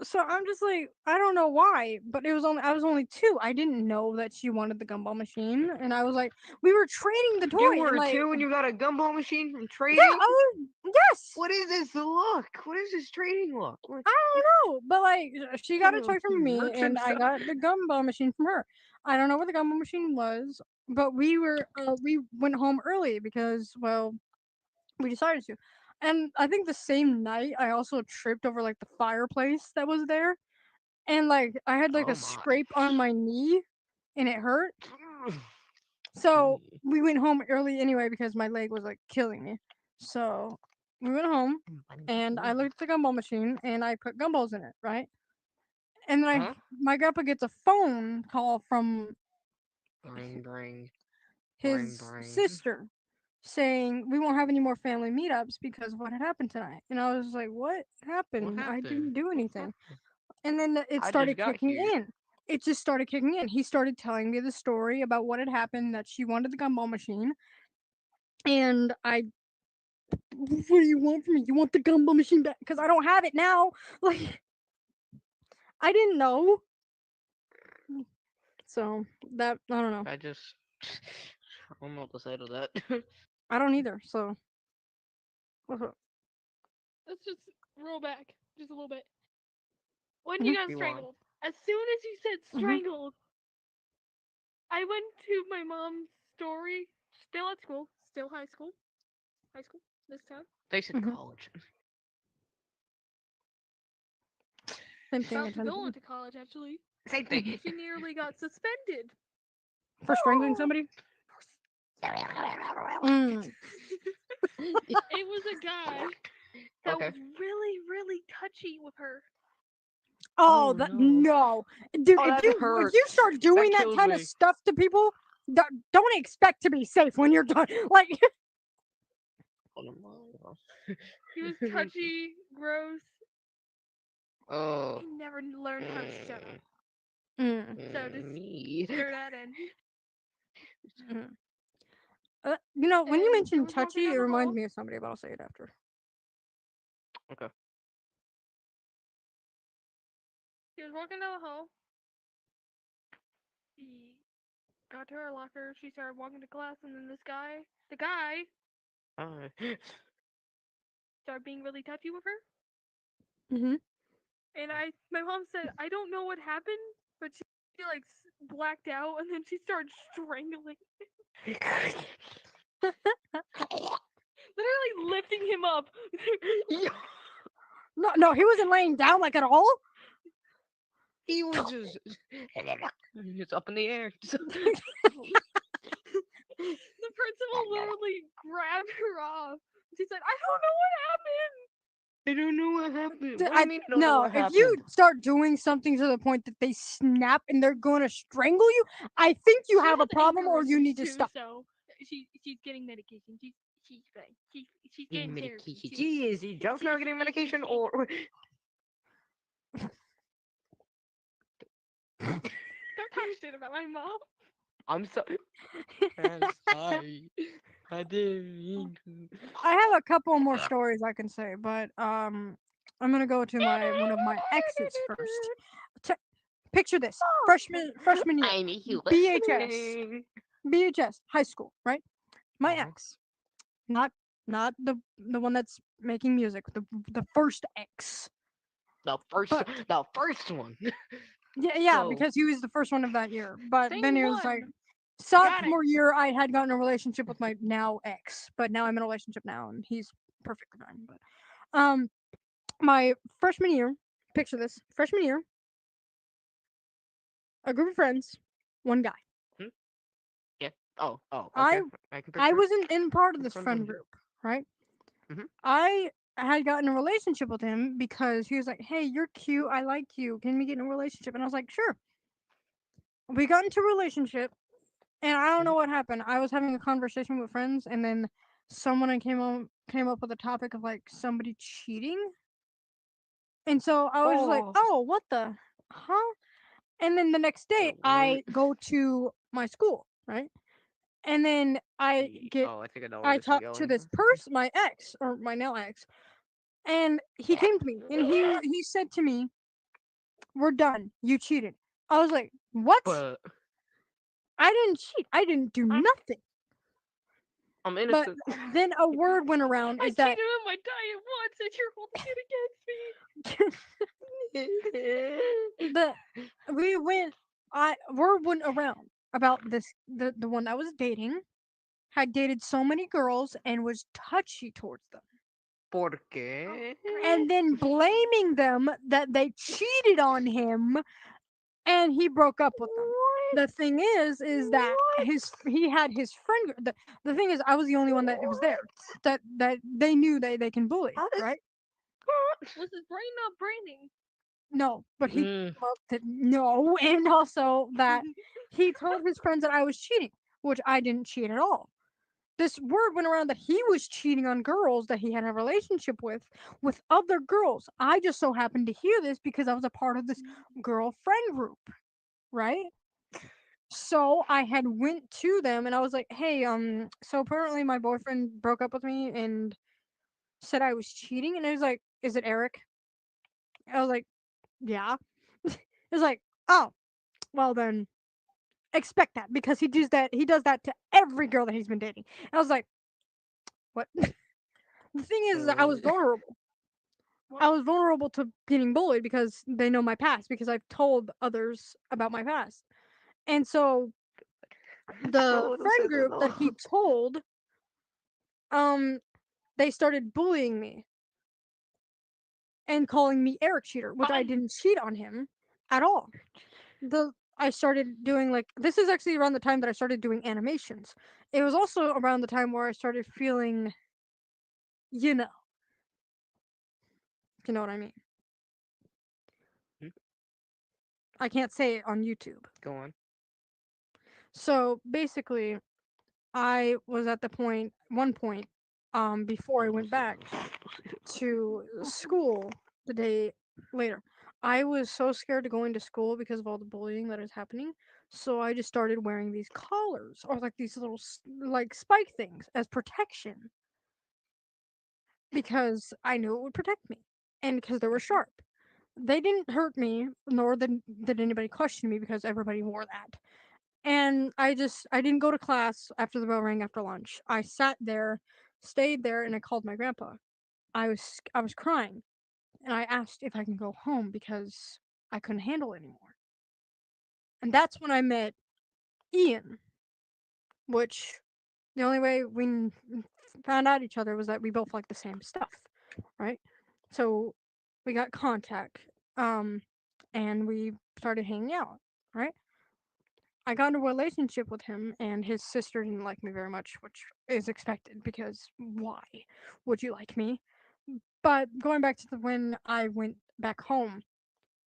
so I'm just like, I don't know why, but I was only 2. I didn't know that she wanted the gumball machine, and I was like, we were trading the toy. You and were like, 2 and you got a gumball machine from trading? yeah, yes. What is this look? What is this trading look? I don't know, but like she got a toy from me, and Merchant I got the gumball machine from her. I don't know where the gumball machine was, but we went home early because we decided to, and I think the same night I also tripped over like the fireplace that was there, and like I had like Oh a my. scrape on my knee, and it hurt. So we went home early anyway because my leg was like killing me. So we went home, and I looked at the gumball machine and I put gumballs in it, right? And then Huh? my grandpa gets a phone call from Bring. his sister saying we won't have any more family meetups because of what had happened tonight. And I was like, what happened? I didn't do anything. And then it I started just got kicking here. in. It just started kicking in. He started telling me the story about what had happened, that she wanted the gumball machine. And what do you want from me? You want the gumball machine back? Because I don't have it now. Like, I didn't know. So, I don't know. I don't know what to say to that. I don't either. So, what's up? Let's just roll back just a little bit. When you got Rewind. strangled, as soon as you said strangled, I went to my mom's story, still at school, still high school this time. They said college. Same thing. About to go into college, actually. Same thing. She nearly got suspended. For strangling somebody? It was a guy that was really, really touchy with her. Oh, no. Dude, Oh, if you start doing that kind of stuff to people, don't expect to be safe when you're done. Like, he was touchy, gross. Oh. He never learned how to shut up. So just throw that in. When you And mentioned I was walking touchy, down it the reminds hall. me of somebody, but I'll say it after. Okay. She was walking down the hall. She got to her locker. She started walking to class, and then the guy, started being really touchy with her. Mm-hmm. And my mom said, I don't know what happened, but she like blacked out, and then she started strangling. Literally lifting him up. No, he wasn't laying down like at all. He was just up in the air. The principal literally grabbed her off. She said, I don't know what happened. I don't know what happened. What do you mean I don't know what if happened? you start doing something to the point that they snap and they're going to strangle you, I think you have a problem or you need to stop. So she's getting medication. She's fine. She's getting medication. Gee, is he just now getting medication or? Don't talk shit about my mom. I'm sorry. I'm sorry. I didn't mean to. I have a couple more stories I can say, but I'm gonna go to one of my exes first. Picture this: freshman year, I need you BHS, high school, right? My Uh-huh. ex, not the one that's making music, the first ex. The first one. Yeah, So, because he was the first one of that year. But Same then it was like one. sophomore year, I had gotten a relationship with my now ex, but now I'm in a relationship now, and he's perfectly fine. But my freshman year, picture this: freshman year, a group of friends, one guy. hmm? Yeah. Oh, okay. I can I picture it. wasn't in part of this Friends friend with- group, right? Mhm. I had gotten a relationship with him because he was like, "Hey, you're cute. I like you. Can we get in a relationship?" And I was like, "Sure." We got into a relationship, and I don't know what happened. I was having a conversation with friends, and then someone came up with a topic of like somebody cheating, and so I was just like, "Oh, what the huh?" And then the next day, I go to my school, right? And then I think I know where I this is talked to going. this person, my ex or my now ex, and he came to me and he said to me, "We're done. You cheated." I was like, "What? But I didn't cheat. I didn't do nothing." I'm But innocent. then a word went around I is that cheated on my diet once, and you're holding it against me. word went around about the one I was dating had dated so many girls and was touchy towards them. ¿Por qué? And then blaming them that they cheated on him and he broke up with them. The thing is that he had his friend. The thing is, I was the only one that was there. That they knew they can bully, right? Was his brain not braining? No, but he Mm. no, and also that he told his friends that I was cheating, which I didn't cheat at all. This word went around that he was cheating on girls that he had a relationship with other girls. I just so happened to hear this because I was a part of this girl friend group, right? So I had went to them and I was like, "Hey, so apparently my boyfriend broke up with me and said I was cheating." And he was like, "Is it Eric?" I was like, "Yeah." It was like, "Oh, well then expect that because he does that to every girl that he's been dating." And I was like, "What?" The thing is that I was vulnerable. I was vulnerable to getting bullied because they know my past because I've told others about my past. And so the friend group that he told, um, they started bullying me and calling me Eric Cheater, which I didn't cheat on him at all. I started doing like this is actually around the time that I started doing animations. It was also around the time where I started feeling, you know, if you know what I mean. Hmm? I can't say it on YouTube. Go on. So basically, I was at one point, before I went back to school the day later. I was so scared to go into school because of all the bullying that is happening. So I just started wearing these collars or like these little like spike things as protection because I knew it would protect me and because they were sharp. They didn't hurt me, nor did anybody question me because everybody wore that. And I didn't go to class after the bell rang after lunch. I sat there, stayed there, and I called my grandpa. I was crying, and I asked if I can go home because I couldn't handle it anymore. And that's when I met Ian, which the only way we found out each other was that we both liked the same stuff, right? So we got contact, um, and we started hanging out, right? I got into a relationship with him, and his sister didn't like me very much, which is expected because why would you like me? But going back to when I went back home,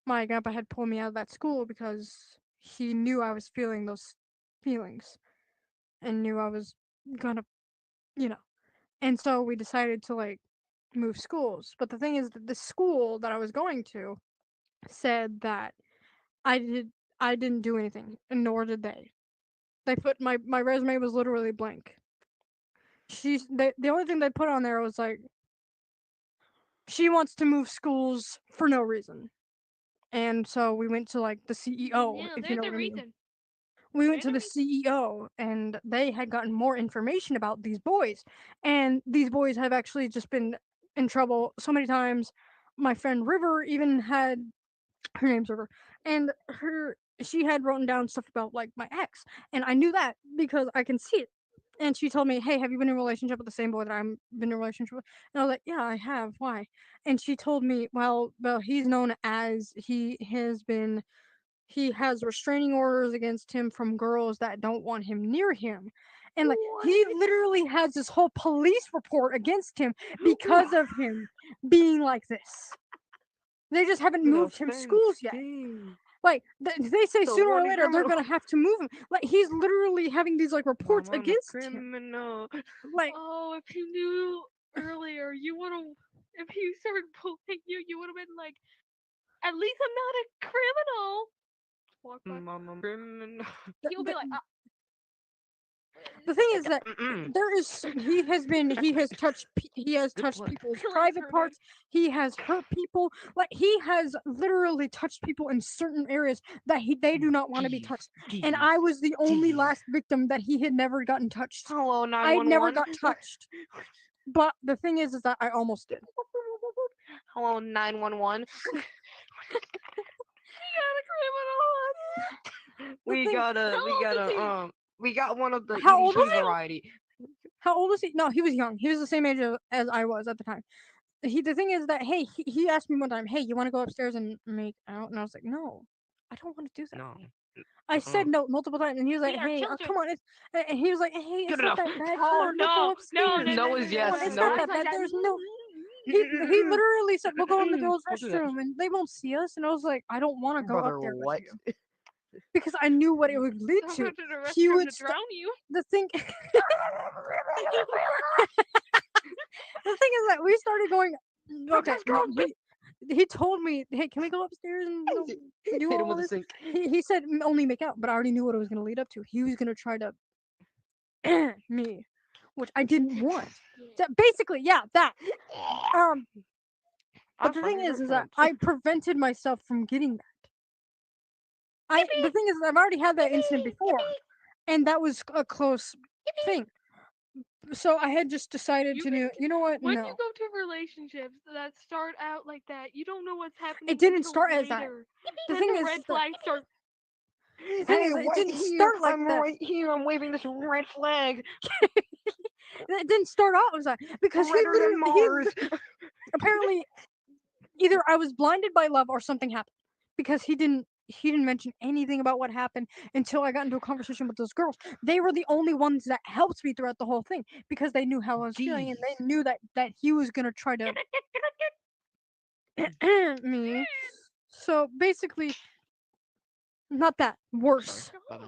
my grandpa had pulled me out of that school because he knew I was feeling those feelings and knew I was gonna, you know. And so we decided to like move schools. But the thing is that the school that I was going to said that I did I didn't do anything, and nor did they. They put my resume was literally blank. The only thing they put on there was like she wants to move schools for no reason. And so we went to like the CEO, Yeah, if you there's know a what I mean. reason. We went There's to a the reason. CEO and they had gotten more information about these boys. And these boys have actually just been in trouble so many times. My friend River even had her name's River, and she had written down stuff about like my ex, and I knew that because I can see it. And she told me, "Hey, have you been in a relationship with the same boy that I'm been in a relationship with?" And I was like, "Yeah, I have. Why?" And she told me, "Well, he's known as he has restraining orders against him from girls that don't want him near him." And like he literally has this whole police report against him because of him being like this. They just haven't moved him schools yet. Like they say The sooner or one later they're criminal. gonna have to move him. Like he's literally having these like reports I'm a against him. criminal. Like Oh, if you knew earlier, you would have. If he started bullying you, you would have been like, at least I'm not a criminal. Walk by. I'm a criminal. He'll be like, the thing is that Mm-mm. there is he has Good touched blood. people's Claims private her parts. He has hurt people. Like he has literally touched people in certain areas that they do not want to be Jeez. touched. And Jeez. I was the only Jeez. last victim that he had never gotten touched. Hello, I never 911. got touched. But the thing is that I almost did. Hello, 911. We Thing, got a, how we old got is he? a, we got one of the how old was EDP he? variety. How old is he? No, he was young. He was the same age as I was at the time. The thing is that hey, he asked me one time, "Hey, you want to go upstairs and make out?" And I was like, "No, I don't want to do that." No. I said no multiple times, and he was We like, are "Hey, children. come on!" And he was like, "Hey, Good it's not enough. that bad. Come Oh on, let's go no, no, upstairs. no, No no, is no, no, yes. Come on, no, it's no, not No. guys that like bad. that. There's no." he literally said, "We'll go in the girls' Don't do that. restroom and they won't see us." And I was like, "I don't want to go Brother, up there what? with you," because I knew what it would lead Don't to. go to the He restroom would to drown you. the thing. The thing is that we started going. Okay, he told me, "Hey, can we go upstairs and do Hit him all with a this?" sink. He said only make out, but I already knew what it was going to lead up to. He was going to try to me, which I didn't want. Basically, yeah, that. But the thing is that I prevented myself from getting that. The thing is, I've already had that incident before, and that was a close thing. So I had just decided to do. You know what? When No, you go to relationships that start out like that, you don't know what's happening. it didn't until start as that. later. The Then thing the is, red flags start. the thing is, it didn't start like that. right here. I'm waving this red flag. It didn't start out as that because he Redder than literally, Mars. apparently, either I was blinded by love or something happened because he didn't mention anything about what happened until I got into a conversation with those girls. They were the only ones that helped me throughout the whole thing because they knew how I was feeling and they knew that he was gonna try to me. So basically, not that worse. Sorry,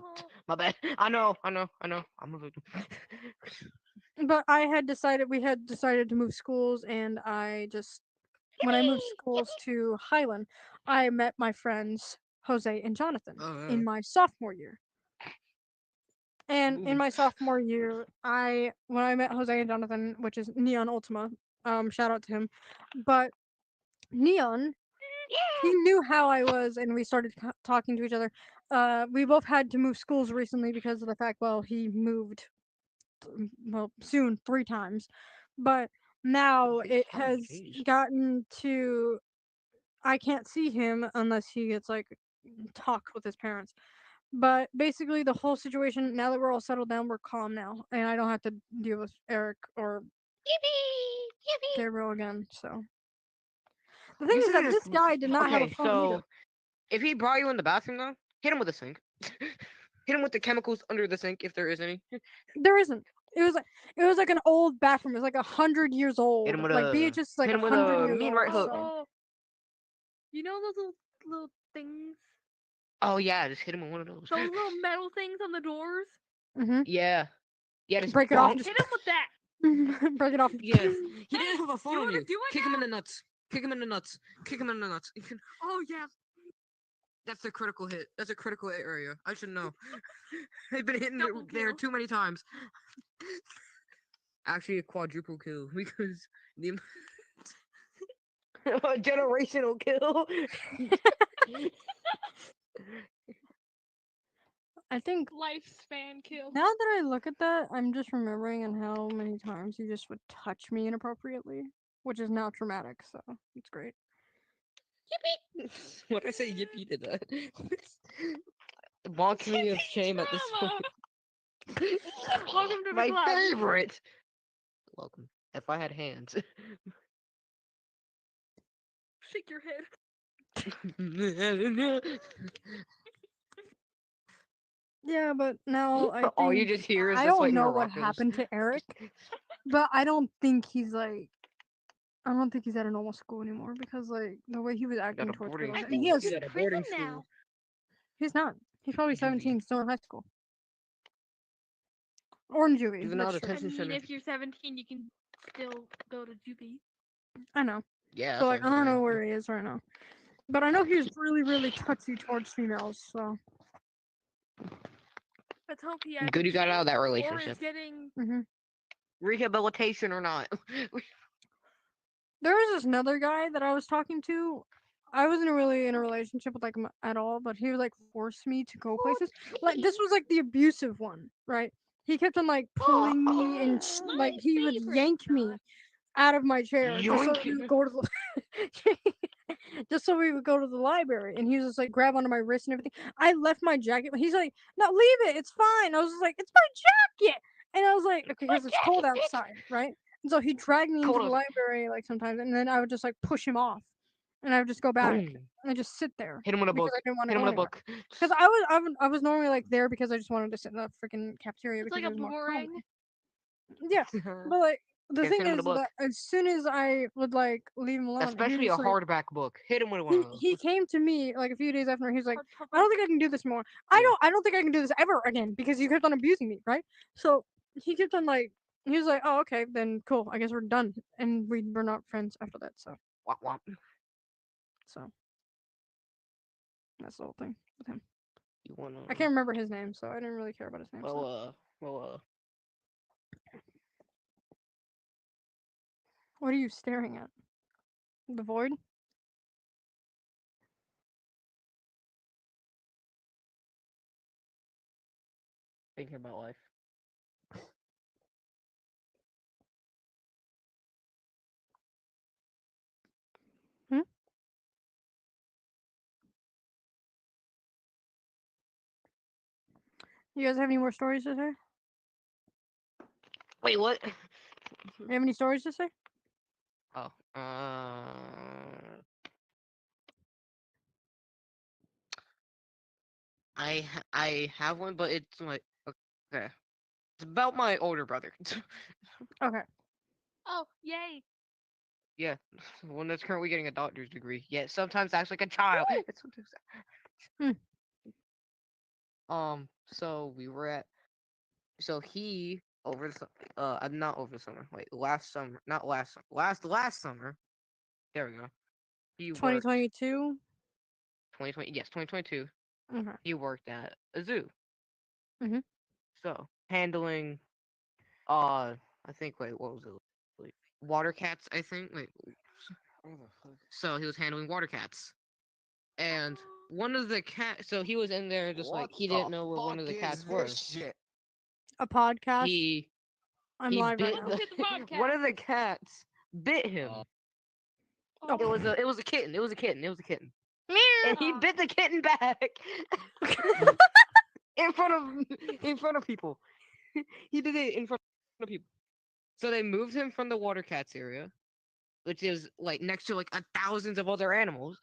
my bad. I know. I'm a victim. But we had decided to move schools, and when I moved schools to Highland, I met my friends Jose and Jonathan in my sophomore year. And in my sophomore year, when I met Jose and Jonathan, which is Neon Ultima, shout out to him, but Neon, he knew how I was, and we started talking to each other. We both had to move schools recently because of the fact, well, he moved, soon 3 times, but now it has gotten to I can't see him unless he gets like talk with his parents. But basically, the whole situation, now that we're all settled down, we're calm now, and I don't have to deal with Eric or Gabriel again. So the thing is that this guy did not have a phone either. If he brought you in the bathroom though, hit him with a sink. Hit him with the chemicals under the sink if there is any. There isn't. It was like an old bathroom. It was like 100 years old. Hit him with like BH is like hit him with 100 a years mean old. right hook. So. You know those little things? Oh yeah, just hit him with one of those. Those little metal things on the doors? Mm-hmm. Yeah. Just break it off. Hit him with that. Break it off. Yeah. He didn't have a phone you on wanna you. do it Kick him now? in the nuts. Kick him in the nuts. Kick him in the nuts. Oh yeah. That's a critical hit. That's a critical hit area. I should know. I've been hitting Double there kill. too many times. Actually, a quadruple kill because the A generational kill. I think Lifespan kill. now that I look at that, I'm just remembering and how many times he just would touch me inappropriately, which is now traumatic. So it's great. what I say yippee to that. Mockery of shame at this point. Welcome to the My club. favorite. Welcome. If I had hands. Shake your head. Yeah, but now I think All you just hear is I just don't like know what maracas. happened to Eric, but I don't think he's I don't think he's at a normal school anymore because like the way he was acting a towards boarding girls. I And think he has he's in prison now. he's not. He's probably Juvie. 17, still in high school. Or in juvie. Juvenile that's true. I detention mean, center. if you're 17, you can still go to juvie. I know. Yeah. But That's like what I I'm don't know saying. where he is right now. But I know he was really, really touchy towards females, so Let's hope he has Good you got out of that or is relationship. getting Rehabilitation or not. there was this another guy that I was talking to. I wasn't really in a relationship with him at all, but he would like force me to go places. Like this was like the abusive one, right? He kept on like pulling me and like he would yank me out of my chair just so we would go to the just so we would go to the library. And he was just like grab onto my wrist and everything. I left my jacket. He's like, "No, leave it. It's fine." I was just like, "It's my jacket." And I was like, "Okay, because it's cold outside, right?" And so he dragged me into the library like sometimes, and then I would just like push him off, and I would just go back and just sit there. Hit him with a book. I didn't want to Hit him go with a book. because I was normally like there because I just wanted to sit in the freaking cafeteria It's because like a it was more boomerang. calming. Yeah, but like The Can't thing send him is the book. that as soon as I would like leave him alone, he Especially a was like, hardback book. Hit him with one of those. he came to me like a few days after. He's like, Hardcover. I don't think I can do this more. Yeah. I don't think I can do this ever again because you kept on abusing me, right? So he kept on like, he was like, oh okay, then cool. I guess we're done, and we were not friends after that. Womp womp. So that's the whole thing with him. You wanna? I can't remember his name, so I didn't really care about his name. So. What are you staring at? The void? Thinking about life. You guys have any more stories to say? Wait, what? You have any stories to say? Oh, I have one, but it's like okay. It's about my older brother. Okay. Oh, yay! Yeah, the one that's currently getting a doctor's degree. Yeah, sometimes acts like a child. It's sometimes. So we were at. So he over the not over the summer. Wait, last summer, not last summer. Last summer. There we go. He worked 2022? 2020. Yes, 2022. Okay. He worked at a zoo. Mhm. So handling I think wait, what was it? Like, water cats, I think. Wait. So he was handling water cats. And one of the cats, so he was in there just like he didn't know what one of the cats was. A podcast? He I'm he live right bit now. Look at the podcast. one of the cats bit him. Oh, It was a kitten. It was a kitten. It was a kitten. Meow. And he bit the kitten back in front of people. He did it in front of people. So they moved him from the water cats area, which is like next to like thousands of other animals,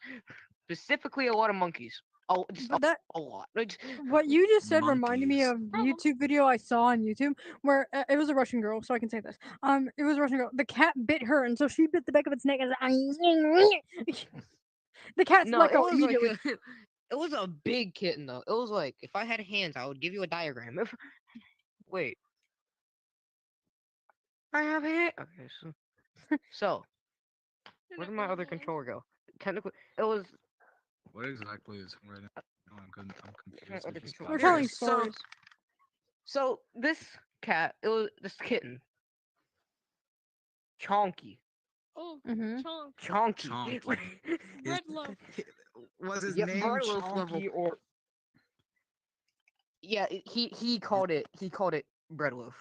specifically a lot of monkeys. Oh, just But that a lot. Like, what you just said reminded me Monkeys. of YouTube video I saw on YouTube where it was a Russian girl, so I can say this. It was a Russian girl. The cat bit her, and so she bit the back of its neck, and the cat's no, let it go was immediately. like it was a big kitten though. It was like if I had hands, I would give you a diagram. Wait, I have hands. Okay, so where did my other controller go? Technically, it was What exactly is right now? I'm confused. my other with this controller. We're Here it telling is. stories. So this cat, it was this kitten, Chonky, oh, Mhm. chonk. Chonky. Chonky. Red loaf. Was his Yep, name Bread Loaf level. Chonky or Yeah, he called it bread loaf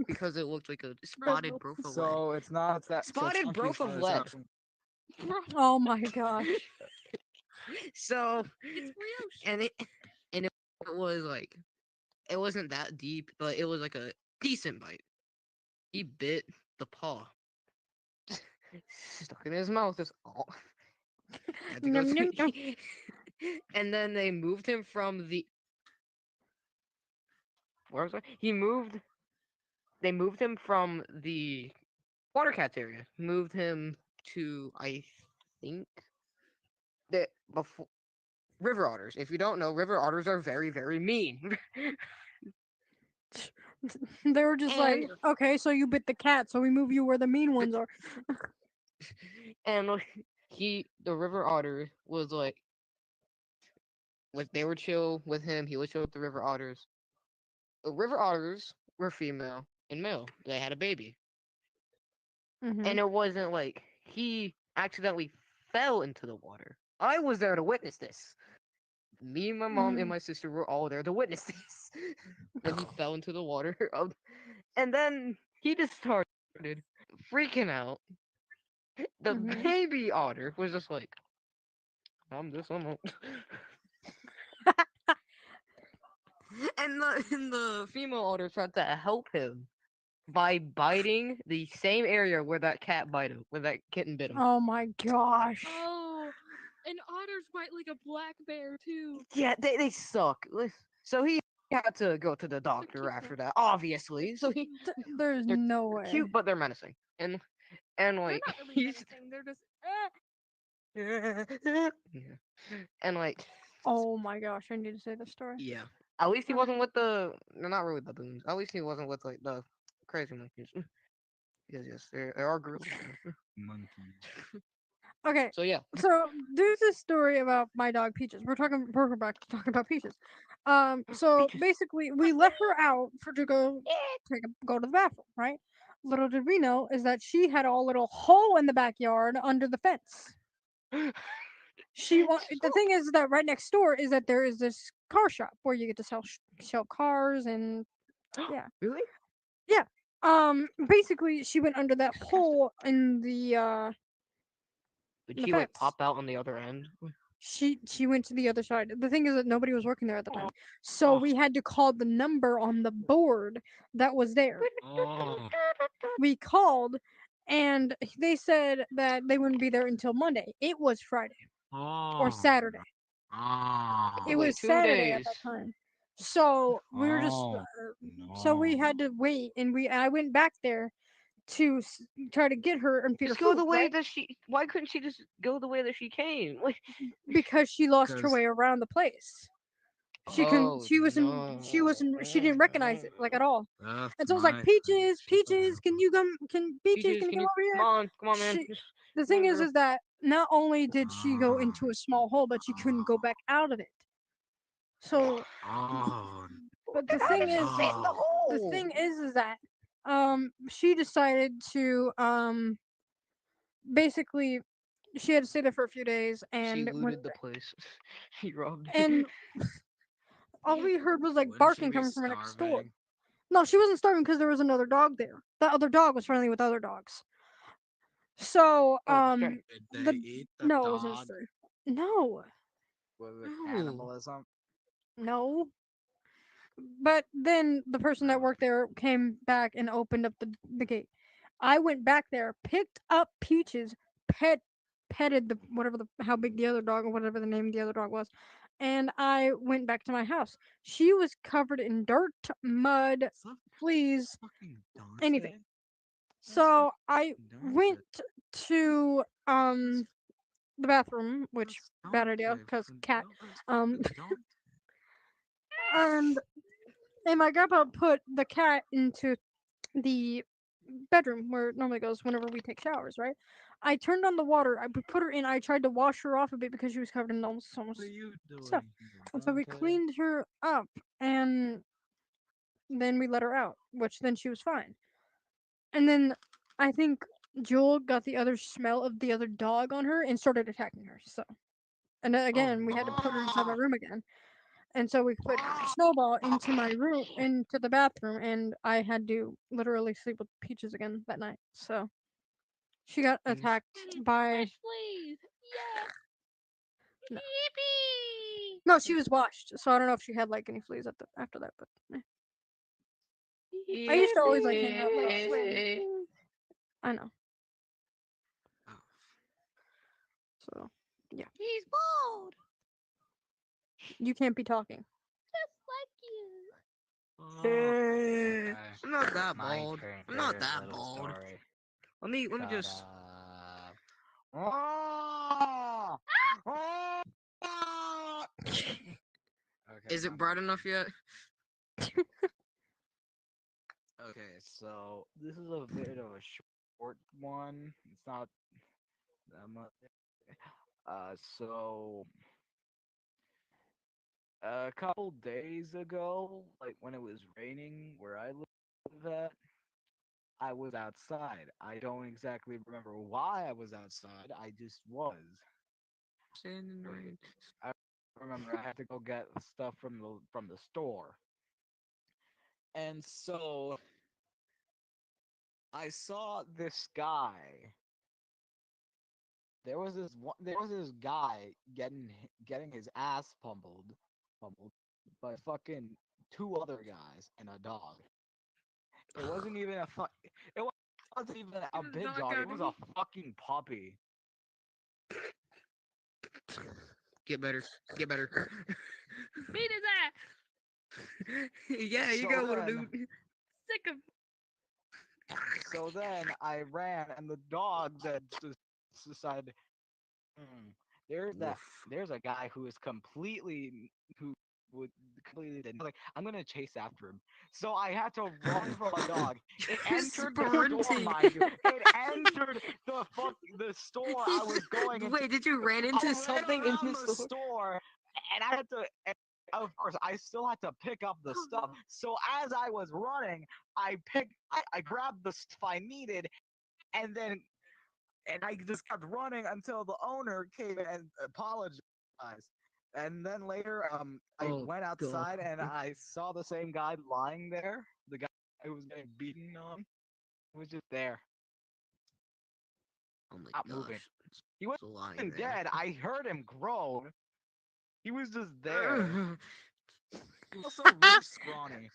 because it looked like a spotted loaf. broth of lead. so it's not that Spotted so broth of Chonky's lead. actually- Oh my gosh. So It's brioche. and it was like it wasn't that deep, but it was like a decent bite. He bit the paw, stuck in his mouth. Just had to go Nom, nom, nom. and then they moved him from the. Where was I? They moved him from the water cats area. Moved him to I think the before river otters. If you don't know, river otters are very very mean. They were just like, And okay, so you bit the cat, so we move you where the mean ones are. and the river otter was like they were chill with him. He was chill with the river otters. The river otters were female and male. They had a baby. Mhm. And it wasn't like he accidentally fell into the water. I was there to witness this. Me, my mom, and my sister were all there to witness this. When he fell into the water. And then he just started freaking out. The Mhm. baby otter was just like, I'm this, I'm out. And the female otter tried to help him by biting the same area where that kitten bit him. Oh my gosh. Oh, and otters bite like a black bear too. Yeah, they suck. So he had to go to the doctor cute, after that, obviously. So There's they're no way. cute, but they're menacing. And They're like not really he's menacing. They're just. yeah. And like Oh my gosh, I need to say this story. Yeah. at least he Oh. wasn't with the no, not really baboons. At least he wasn't with like the crazy monkeys. Yes, there are gorillas. Monkeys. Okay, So yeah, so there's this story about my dog Peaches. We're back to talking about Peaches. So Peaches. basically, we let her out for to go go to the bathroom, right? Little did we know is that she had a little hole in the backyard under the fence. The thing is that right next door is that there is this car shop where you get to sell cars and yeah. Really? Basically she went under that hole in Did the she like fence. pop out on the other end? She went to the other side. The thing is that nobody was working there at the time. So Oh. we had to call the number on the board that was there. Oh. We called and they said that they wouldn't be there until Monday. It was Friday or Saturday. Oh. It Wait, was 2 Saturday at days. that time. So we were just Oh, so we no. had to wait and I went back there to try to get her and feed her Just go food, the way right? that she. Why couldn't she just go the way that she came? Like, Because she lost her Because way around the place. oh no. She didn't recognize it like at all. that's And so I was like, my thing. Peaches, Shut the Peaches, hell can up. you Peaches, Peaches, can you can come you over here? come on, man. She, Just the come thing on, girl. is that not only did she go Ah. into a small hole, but she couldn't go back out of it. So, Oh. but the How thing did she is, fit in the No. the hole? thing is that she decided to basically she had to stay there for a few days She and looted the place. She robbed it. and all we heard was like Wouldn't she barking be coming from next door. starving? No, she wasn't starving because there was another dog there. That other dog was friendly with other dogs. So, Oh, the stray. Did the they eat the no, it wasn't a dog? stray. No, Was it No. cannibalism? no. But then the person that No. worked there came back and opened up the gate. I went back there, picked up Peaches, petted the whatever the how big the other dog or whatever the name of the other dog was, and I went back to my house. She was covered in dirt, mud, Stop fleas, fucking anything. Dante. So I Dante. went to the bathroom, which bad idea because cat. Um, and my grandpa put the cat into the bedroom where it normally goes whenever we take showers, right? I turned on the water. I put her in. I tried to wash her off a bit because she was covered in almost What are you stuff. doing here, And so we Dante? cleaned her up, and then we let her out, which then she was fine. And then I think Jewel got the other smell of the other dog on her and started attacking her. So, and then again, we had to put her inside my room again. And so we put Snowball into my room, into the bathroom, and I had to literally sleep with Peaches again that night. So she got attacked by. Please. Yeah. No. Yippee! No, she was washed, so I don't know if she had like any fleas after that. But I used to always like hang out with her. Swim. I know. Oh. So yeah, He's bald. you can't be talking. Just like you. Oh, Eh, okay. I'm not that My bald. turn I'm for not a that little bald. story. Let me Shut just. up. Ah! Ah! Okay, Is it calm bright down. enough yet? Okay, so this is a bit of a short one. It's not that much. So a couple days ago, like when it was raining where I live at, I was outside. I don't exactly remember why I was outside. I just was. Standing in the rain. I remember I had to go get stuff from the store. And so I saw this guy. There was this guy getting his ass pummeled by fucking two other guys and a dog. It wasn't even it wasn't even a was big not dog. It good. was a fucking puppy. Get better. Get better. Beat his ass. Yeah, you So got one, then- dude. Sick of. So then I ran, and the dog that decided, there's a guy who is who would completely did like I'm gonna chase after him. So I had to run from a dog. It You're entered the store, sprinting. mind you. It entered the store I was going into. Wait, did you ran I into ran something in around the store? and I had to. And of course, I still had to pick up the stuff. So as I was running, I grabbed the stuff I needed, and I just kept running until the owner came and apologized. And then later, I Oh, went God. outside and I saw the same guy lying there. The guy who was getting beaten on was just there. Oh my Not gosh. moving. He It's lying wasn't there. dead. I heard him groan. He was just there. He was also really scrawny.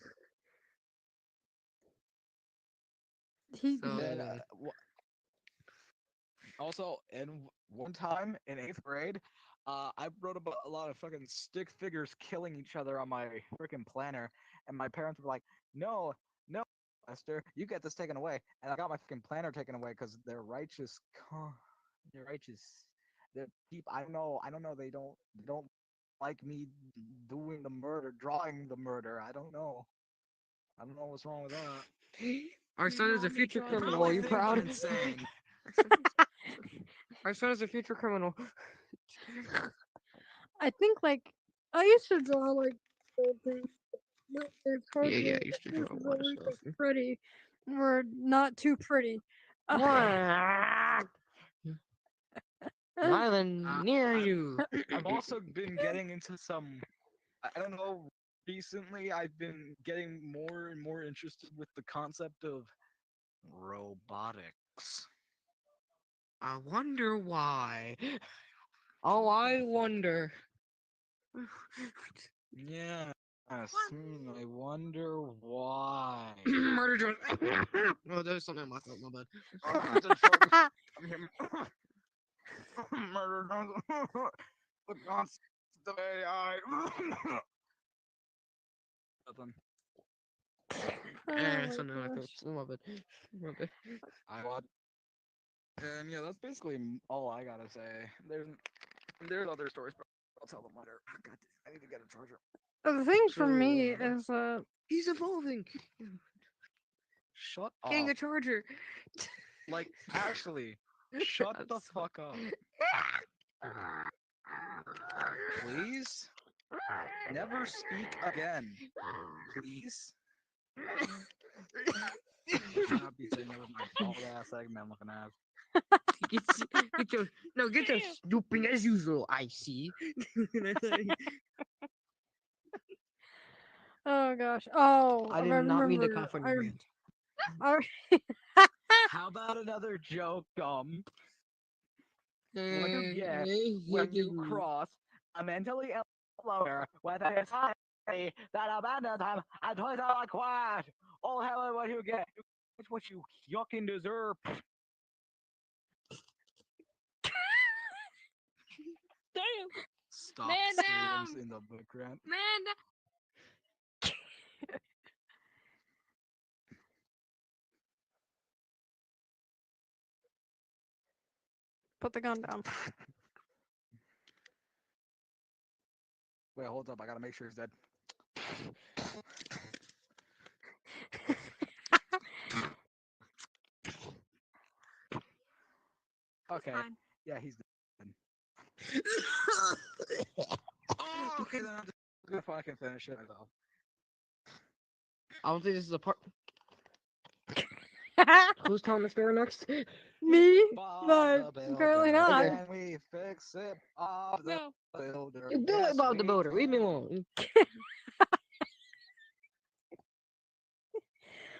He So- Then, also, one time in 8th grade, I wrote about a lot of fucking stick figures killing each other on my freaking planner, and my parents were like, "No, no, Lester, you get this taken away." And I got my fucking planner taken away because they're righteous. They're righteous. They're deep. I don't know. They don't like me doing the murder, drawing the murder. I don't know. I don't know what's wrong with that. Our son is a Mommy future draws criminal. Probably Are you think I'm proud? insane. Our son is a future criminal. I think like I used to draw like old things. But it's hard Yeah, to- I used to it's draw a lot of really stuff. pretty or not too pretty. Not even near I'm- you. I've also been getting into some. I don't know. Recently, I've been getting more and more interested with the concept of robotics. I wonder why. Oh, I wonder. Yeah. I wonder why. Murder Jones. Oh, there's something in my throat. My bad. Murder drones. The concept of AI. Nothing. Oh Something in my my throat. gosh. My bad. My bad. I what? And yeah, that's basically all I gotta say. There's other stories, but I'll tell them later. God, I need to get a charger. The thing for So, me is He's evolving. Shut Getting up. a charger. Like, actually, shut I'm the so- fuck up. Please? Never speak again. Please? I should not be saying that with my bald ass Eggman looking ass. Get your stooping as usual, I see. oh gosh. Oh, I did not mean to remember, cough on your hand. I How about another joke, what you get when you cross a mentally ill loner with a society that abandons him and toys are like quiet. Oh, hell, what you get? It's what you yucking deserve. Damn, Stop Man stadiums down. in the background. man. put the gun down. Wait, hold up. I gotta make sure he's dead. Okay. Fine. Yeah, he's dead. Oh, okay, then I'm just gonna fucking finish it myself. I don't think this is a part. Who's telling the story next? Me? Bob But the apparently Builder, not. Can we fix it, Bob the No. Builder? Do Yes, it, Bob the we Builder. Leave me can. alone.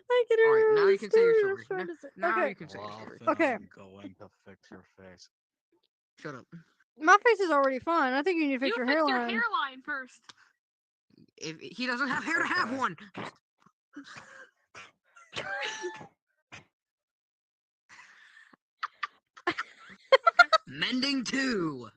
I can All right, remember now the you can say your story I was story. trying to say. Now Okay. you can say your story. Laughing, Okay. I'm going to fix your face. Shut up. My face is already fine. I think you need to fix You your fix your hairline. hairline first. If he doesn't have hair to have Okay. one. Mending two.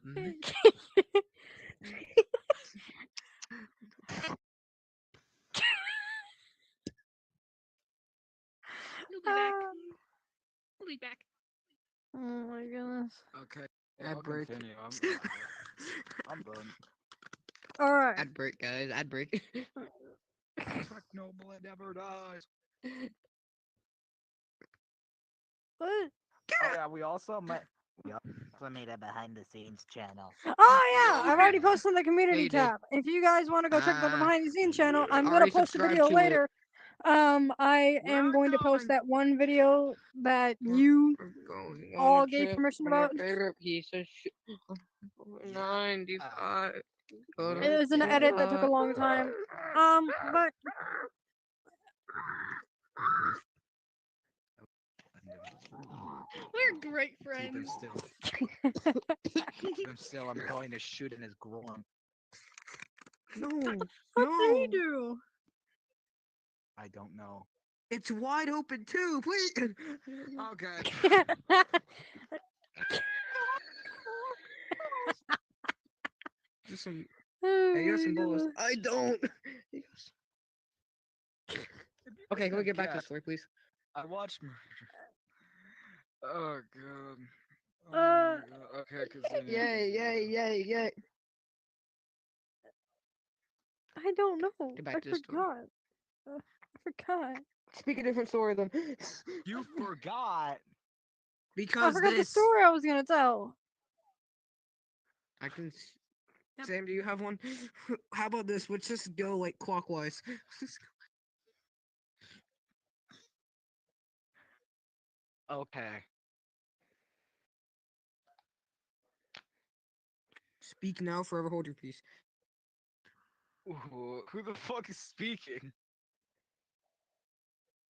lead back. Oh my goodness. Okay. Ad I'll break. continue. I'm done. All right. Ad break, guys. Ad break. No blood never dies. What? Oh yeah, we also made a behind the scenes channel. Oh yeah, I've already posted in the community you did. tab. If you guys want to go check out the Ah, behind the scenes channel, I'm gonna already post a subscribed video to it. later. I Where am are going we to post going? that one video that We're- you We're going on all a gave trip permission on our about. favorite piece of shit. 95. Go to It was an edit that took a long July. time. But We're great Keep him friends. still. Keep him still. I'm going to shoot in his groin. No, what did he no. do? I don't know. It's wide open too. Please. Okay. Just some. Hey, you got some balls. I don't. He goes, Okay, can we get back to the God, story, please? I watched murder. Oh god. Oh Uh, my god. Okay, continue. Yay, yay, yay, yay. I don't know. Get back I to the story. forgot. I forgot. Speak a different story then. You forgot. I because forgot the this. story I was gonna tell. I can. Yep. Sam, do you have one? How about this? Let's just go like clockwise. Okay. Speak now, forever hold your peace. Ooh, who the fuck is speaking?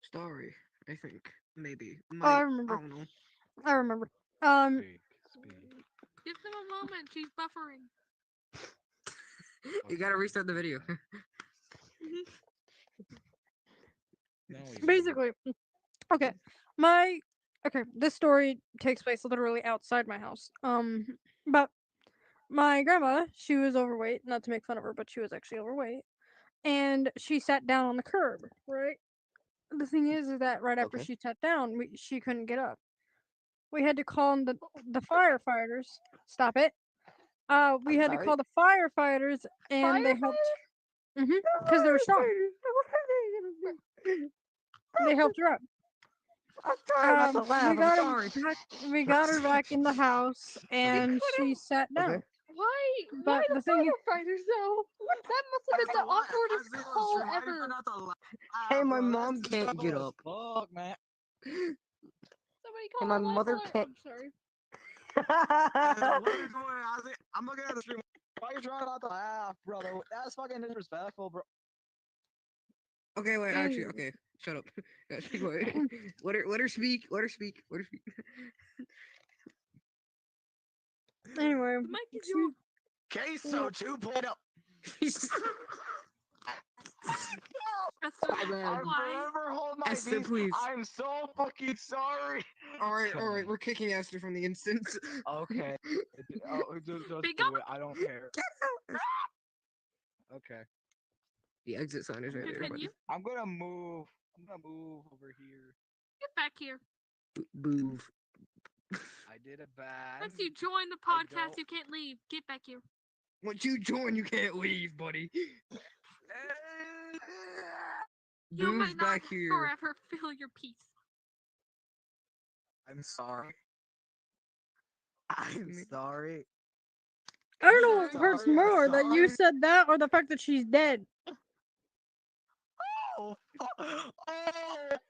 Starry, I think. Maybe. Oh, Might. I remember. don't know. I remember. Speak. Give them a moment. She's buffering. You gotta restart the video. No, you don't. Basically, okay. This story takes place literally outside my house. But my grandma, she was overweight. Not to make fun of her, but she was actually overweight, and she sat down on the curb. Right. The thing is that right after Okay. she sat down, she couldn't get up. We had to call in the firefighters. Stop it. We I'm had to sorry. call the firefighters, and they helped. Because they were strong. They helped her up. I'm trying not to laugh. We got I'm her sorry. back. We got her back in the house, and she sat down. Okay. Why? But Why the the thing is- firefighters though? That must have been the awkwardest call ever. Hey, my mom can't get up. Fuck, man. Somebody call my the mother lifeline. can't- I'm sorry. I'm looking at the stream. Why are you trying not to laugh, brother? That's fucking disrespectful, bro. Okay, wait, actually, Mm. okay. Shut up. Yeah, speak away. Let her speak. Let her speak. Let her speak. Anyway, The mic is yours. Queso 2.0. Esther, My bad. I'll why? forever hold my Esther, peace. please. I'm so fucking sorry. Alright, Come alright, on. we're kicking Esther from the instance. Okay. Just Big do up. it. I don't care. Okay. The exit sign is right there, buddy. Continue. I'm gonna move. I'm gonna move over here. Get back here. Move. I did a bad. Once you join the I podcast, don't- you can't leave. Get back here. Once you join, you can't leave, buddy. You Move might not back here. forever feel your peace. I'm sorry. I'm sorry. I don't know what hurts Sorry, I'm more, that you sorry. said that or the fact that she's dead. Oh, fuck.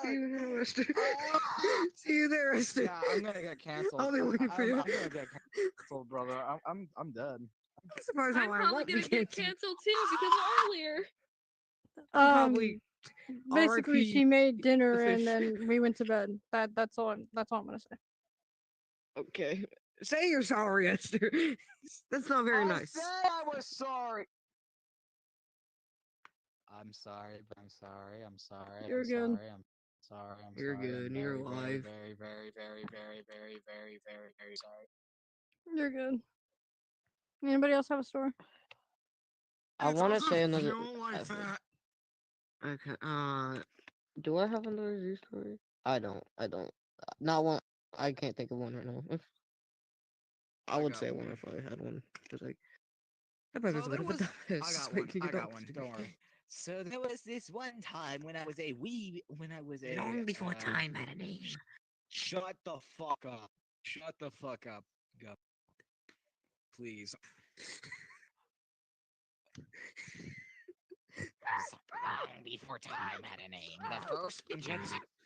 See you there, Esther. Ah. See you there, Esther. Yeah, I'm gonna get canceled. I'll be waiting for you. I'm gonna get canceled, brother. I'm dead. I'm surprised I'm how I probably won't be gonna get canceled. canceled too because of earlier. I'm probably Basically, RIP she made dinner the and fish. then we went to bed. That's all I'm gonna say. Okay. Say you're sorry, Esther. That's not very I nice. said I was sorry. I'm sorry, but I'm sorry. I'm sorry. You're I'm good. sorry. I'm sorry. I'm You're sorry. good, I'm you're very, alive. Very, very, very, very, very, very, very, very sorry. You're good. Anybody else have a story? I It's want to also say another. fuel like I- that. Okay. Do I have another zoo story? I don't. Not one. I can't think of one right now. I would got say one. one if I had one. Just like So there was. I Just got one. waking I it got up. one. Don't worry. So there was this one time when I was a wee. When I was a. Long before time had a name. Shut the fuck up. Shut the fuck up. Go. Please. Long before time had a name, the first engine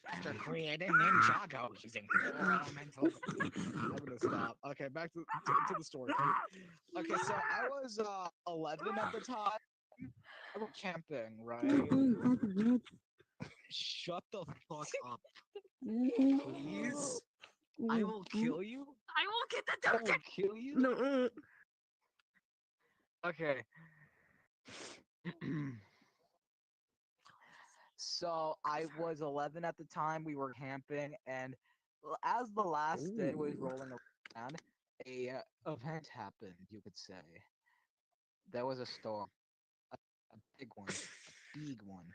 master created Ninjago using 4 elemental. I'm gonna stop. Okay, back to the story. Okay, so I was 11 at the time. I was camping, right? Shut the fuck up, please. I will kill you. I will get the I doctor. will kill you. No. Okay. So I was 11 at the time. We were camping, and as the last day was Ooh. rolling around, a event happened. You could say there was a storm, a big one, a big one.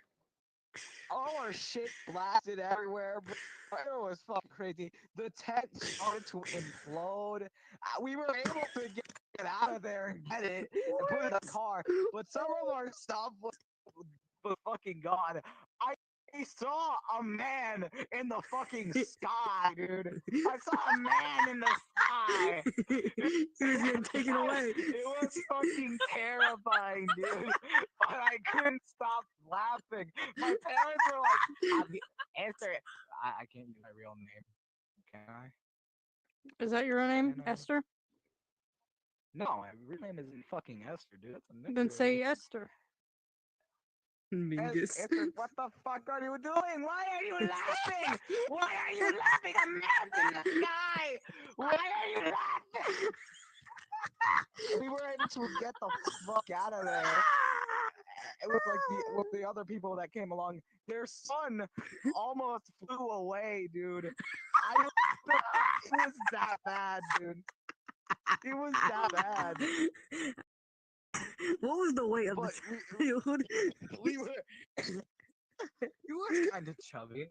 All our shit blasted everywhere, bro. It was fucking crazy. The tent started to implode. We were able to get out of there and get it and put it in the car, but some of our stuff was fucking gone. I saw a man in the fucking sky, dude. I saw a man in the sky. He was getting taken away. It was fucking terrifying, dude. But I couldn't stop laughing. My parents were like, Esther. I can't use my real name. Can I? Is that your name, Can I? Esther? No, my real name isn't fucking Esther, dude. That's a nickname. Then say Esther. Mingus. Esther, what the fuck are you doing? Why are you laughing? Why are you laughing? A man's in the sky. Why are you laughing? We were able to get the fuck out of there. With the other people that came along. Their son almost flew away, dude. It was that bad, dude. It was that bad. What was the weight of But the child? we were. He was kind of chubby.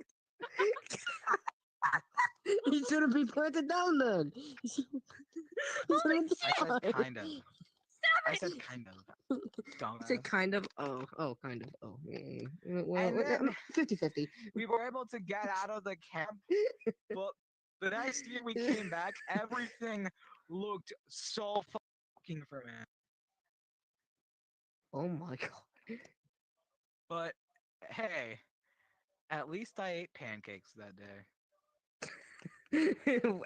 He shouldn't be planted down then. I said kind of. I said kind of. I said Dumbass. kind of. Oh, kind of. Oh. Well, And then 50-50. we were able to get out of the camp, but the next year we came back, everything looked so fucking for man. Oh my god. But hey, at least I ate pancakes that day.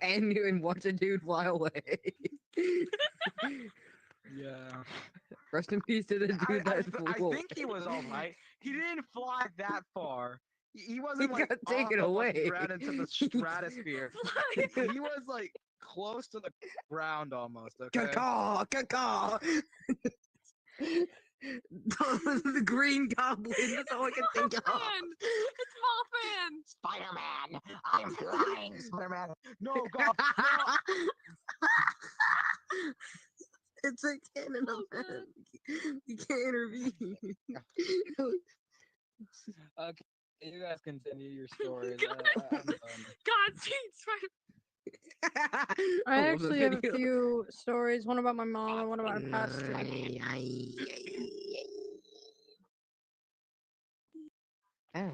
and watch a dude fly away. Yeah. Rest in peace to the dude that I flew. think he was alright. He didn't fly that far. He wasn't He like got off taken the away. fucking ground into the stratosphere. He was like close to the ground almost. Okay. Caw, caw. The Green Goblin. That's all I can think of. Mothman! It's Mothman! Spider-Man! I'm flying, Spider-Man! No, God! No! It's a cannon Oh, event. You can't intervene. Okay, you guys continue your stories. I'm done. God, seats right. I love the actually have a video. few stories. One about my mom and one about my pastor. Oh.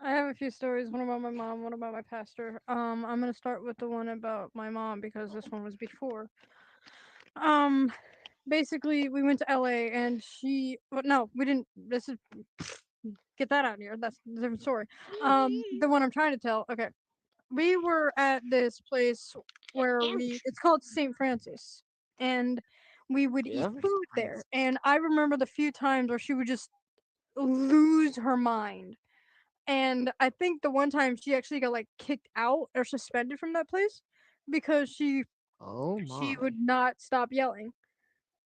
I have a few stories. One about my mom, one about my pastor. I'm gonna start with the one about my mom because this one was before. Basically, we went to LA and she. Well, no, we didn't. This is get that out of here. That's a different story. The one I'm trying to tell. Okay, we were at this place where it's called St. Francis, and we would eat Yeah. food there. And I remember the few times where she would just lose her mind. And I think the one time she actually got like kicked out or suspended from that place because Oh she my. would not stop yelling.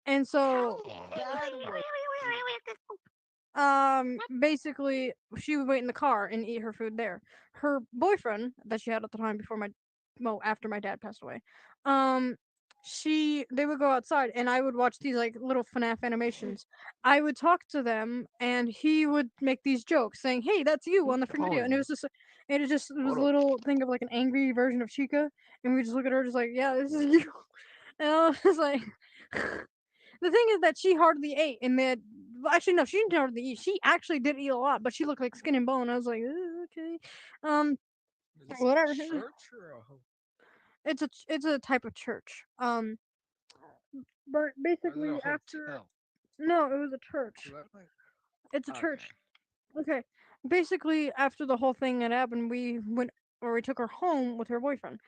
And so That was basically she would wait in the car and eat her food there. Her boyfriend that she had at the time after my dad passed away, um they would go outside and I would watch these like little FNAF animations. I would talk to them and he would make these jokes saying, "Hey, that's you on the freaking video." And it was just and it was a Hold up. little thing of like an angry version of Chica, and we just look at her just like, yeah, this is you. And I was like, the thing is that she hardly ate, and that actually no, she didn't hardly eat. She actually did eat a lot, but she looked like skin and bone. I was like, okay, um, Is this whatever. a church or a It's a type of church. But or is it basically a after hotel? no, it was a church. Is that like- It's a Okay. church. Okay. Basically, after the whole thing had happened, we took her home with her boyfriend.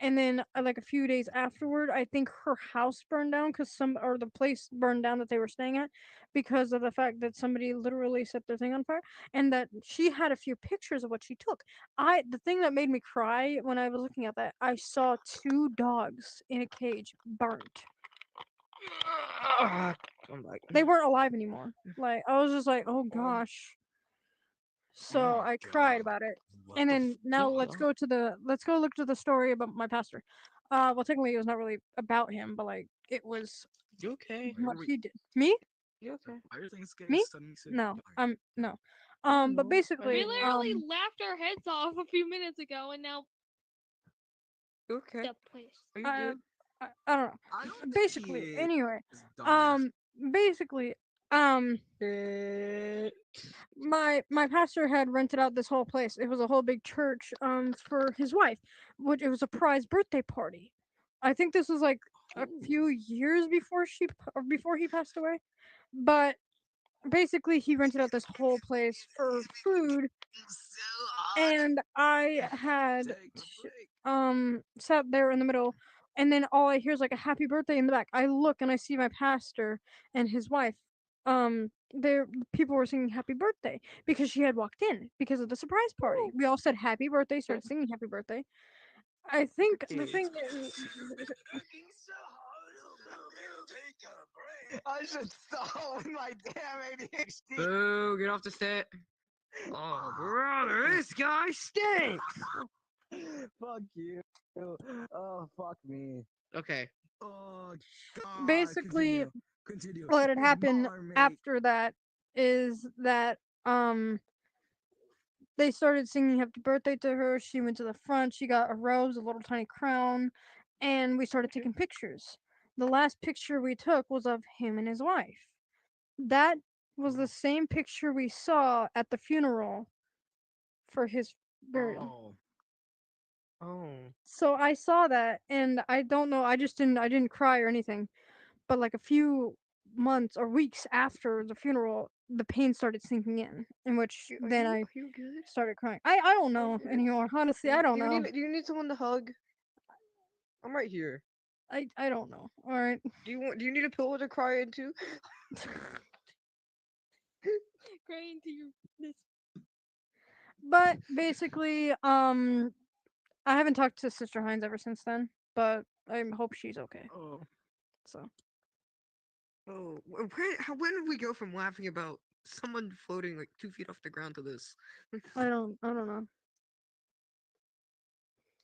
And then, like a few days afterward, I think her house burned down or the place burned down that they were staying at because of the fact that somebody literally set their thing on fire. And that she had a few pictures of what she took. The thing that made me cry when I was looking at that, I saw 2 dogs in a cage burnt. I'm like, They weren't alive anymore. Like, I was just like, oh Um, gosh. So my I cried God. about it. What And the then now let's go look to the story about my pastor. Well, technically it was not really about him, but like it was you okay? Why what are we- he did. Me? You okay? Why are things getting Me? suddenly so No. dark? No. don't But know. basically, We literally laughed our heads off a few minutes ago, and now You okay? the place. Are you I, good? I don't know. I don't think Basically, he anyway, is dumbass. basically, my pastor had rented out this whole place. It was a whole big church for his wife, which it was a prize birthday party. I think this was like a few years before he passed away. But basically he rented out this whole place for food, and I had Take a break. sat there in the middle, and then all I hear is like a happy birthday in the back. I look and I see my pastor and his wife. There people were singing happy birthday because she had walked in because of the surprise party. We all said happy birthday, started singing happy birthday. I think the Dude. thing is Take a break. I should stop with my damn ADHD. Boo! Get off the set. Oh, brother, this guy stinks. Fuck you. Oh, fuck me. Okay. Oh God. basically Continue. what had happened More, mate. after that is that they started singing happy birthday to her. She went to the front. She got a rose, a little tiny crown, and we started taking pictures. The last picture we took was of him and his wife. That was the same picture we saw at the funeral for his burial. Oh. Oh. So I saw that, and I don't know. I didn't cry or anything. But like a few months or weeks after the funeral, the pain started sinking in which then I Are you good? started crying. I don't know anymore. Honestly, I don't know. Do you need someone to hug? I'm right here. I don't know. All right. Do you need a pillow to cry into? Crying to your this. But basically, I haven't talked to Sister Hines ever since then, but I hope she's okay. Oh. So Oh. When did we go from laughing about someone floating like 2 feet off the ground to this? I don't know.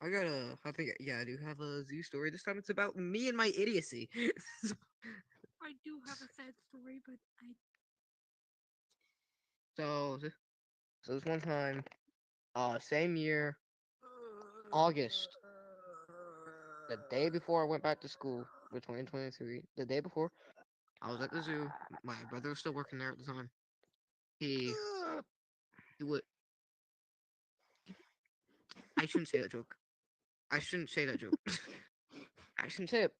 I think, yeah, I do have a zoo story. This time it's about me and my idiocy. I do have a sad story, but So this one time, same year, August, the day before I went back to school for 2023, the day before, I was at the zoo. My brother was still working there at the time. He would. I shouldn't say that joke. I shouldn't say that joke. I shouldn't say it.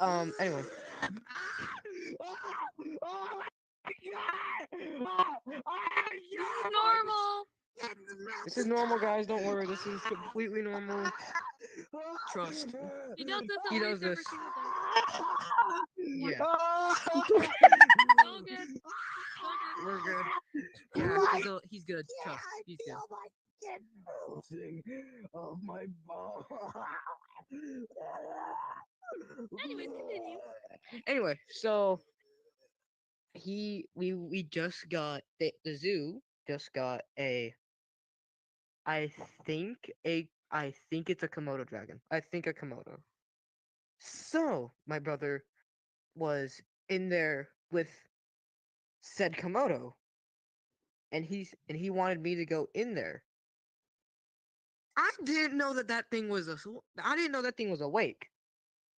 Anyway. normal. This is normal, guys. Don't worry. This is completely normal. Trust. He does this at He least does every this. single day. Yeah, All good. we're good. Yeah, he's good. Trust. He's good. Oh my ball. Anyways, continue. Anyway, so we just got the zoo just got I I think it's a Komodo dragon. I think a Komodo. So my brother was in there with said Komodo, and he wanted me to go in there I didn't know that thing was I didn't know that thing was awake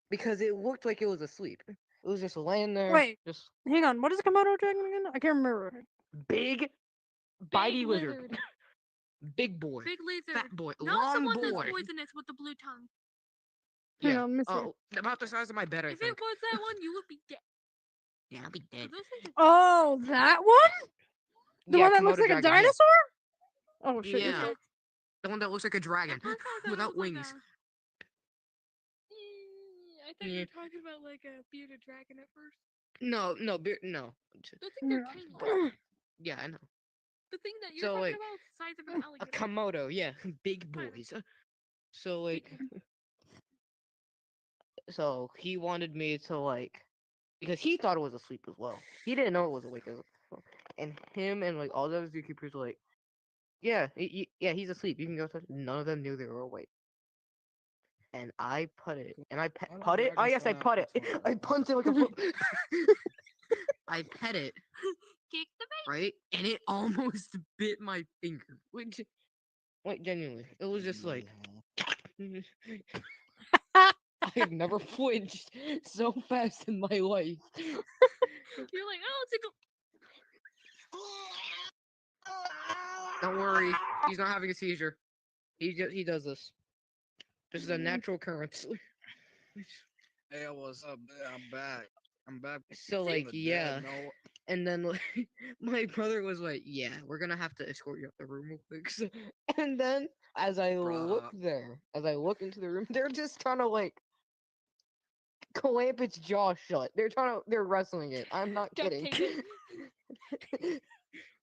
because it looked like it was asleep. It was just laying there. Wait. Just Hang on. What is a Komodo dragon again? I can't remember. big, bitey lizard. lizard. Big boy. Big lizard. Fat boy. Not long the one boy. that's poisonous with the blue tongue. Hang Yeah. on, let me see. Oh, about the size of my bed, I If think. it was that one, you would be dead. Yeah, I'll be dead. Those things Oh, that one? The Yeah, one that looks Komodo like a dragon, yeah. dinosaur? Oh shit! you're Yeah. right. The one that looks like a dragon At first I thought it without was like wings. I thought you were talking about like a bearded dragon at first. No. Those things are tiny. Yeah, I know. The thing that you're So, talking like, about is the size of an A alligator. Komodo, yeah, big Kind of. boys. So like, so he wanted me to like, because he thought it was asleep as well. He didn't know it was awake as well. And him and like all the other zookeepers were like, yeah, yeah, he's asleep. You can go touch. None of them knew they were awake. And I put it, and I put it. Oh yes, I put it. I punched it like a foot. I pet it, Kick the bait. right, and it almost bit my finger. Which, like, genuinely, it was just like. I've never flinched so fast in my life. You're like, oh, it's a Don't worry, he's not having a seizure. He does this. This is a natural occurrence. Hey, what's up? I'm back. I'm back. So from like the yeah, dead. No, and then like my brother was like, "Yeah, we're gonna have to escort you out the room real quick." And then as I look Bruh. there, as I look into the room, they're just trying to like clamp its jaw shut. They're wrestling it. I'm not duct kidding. tape it.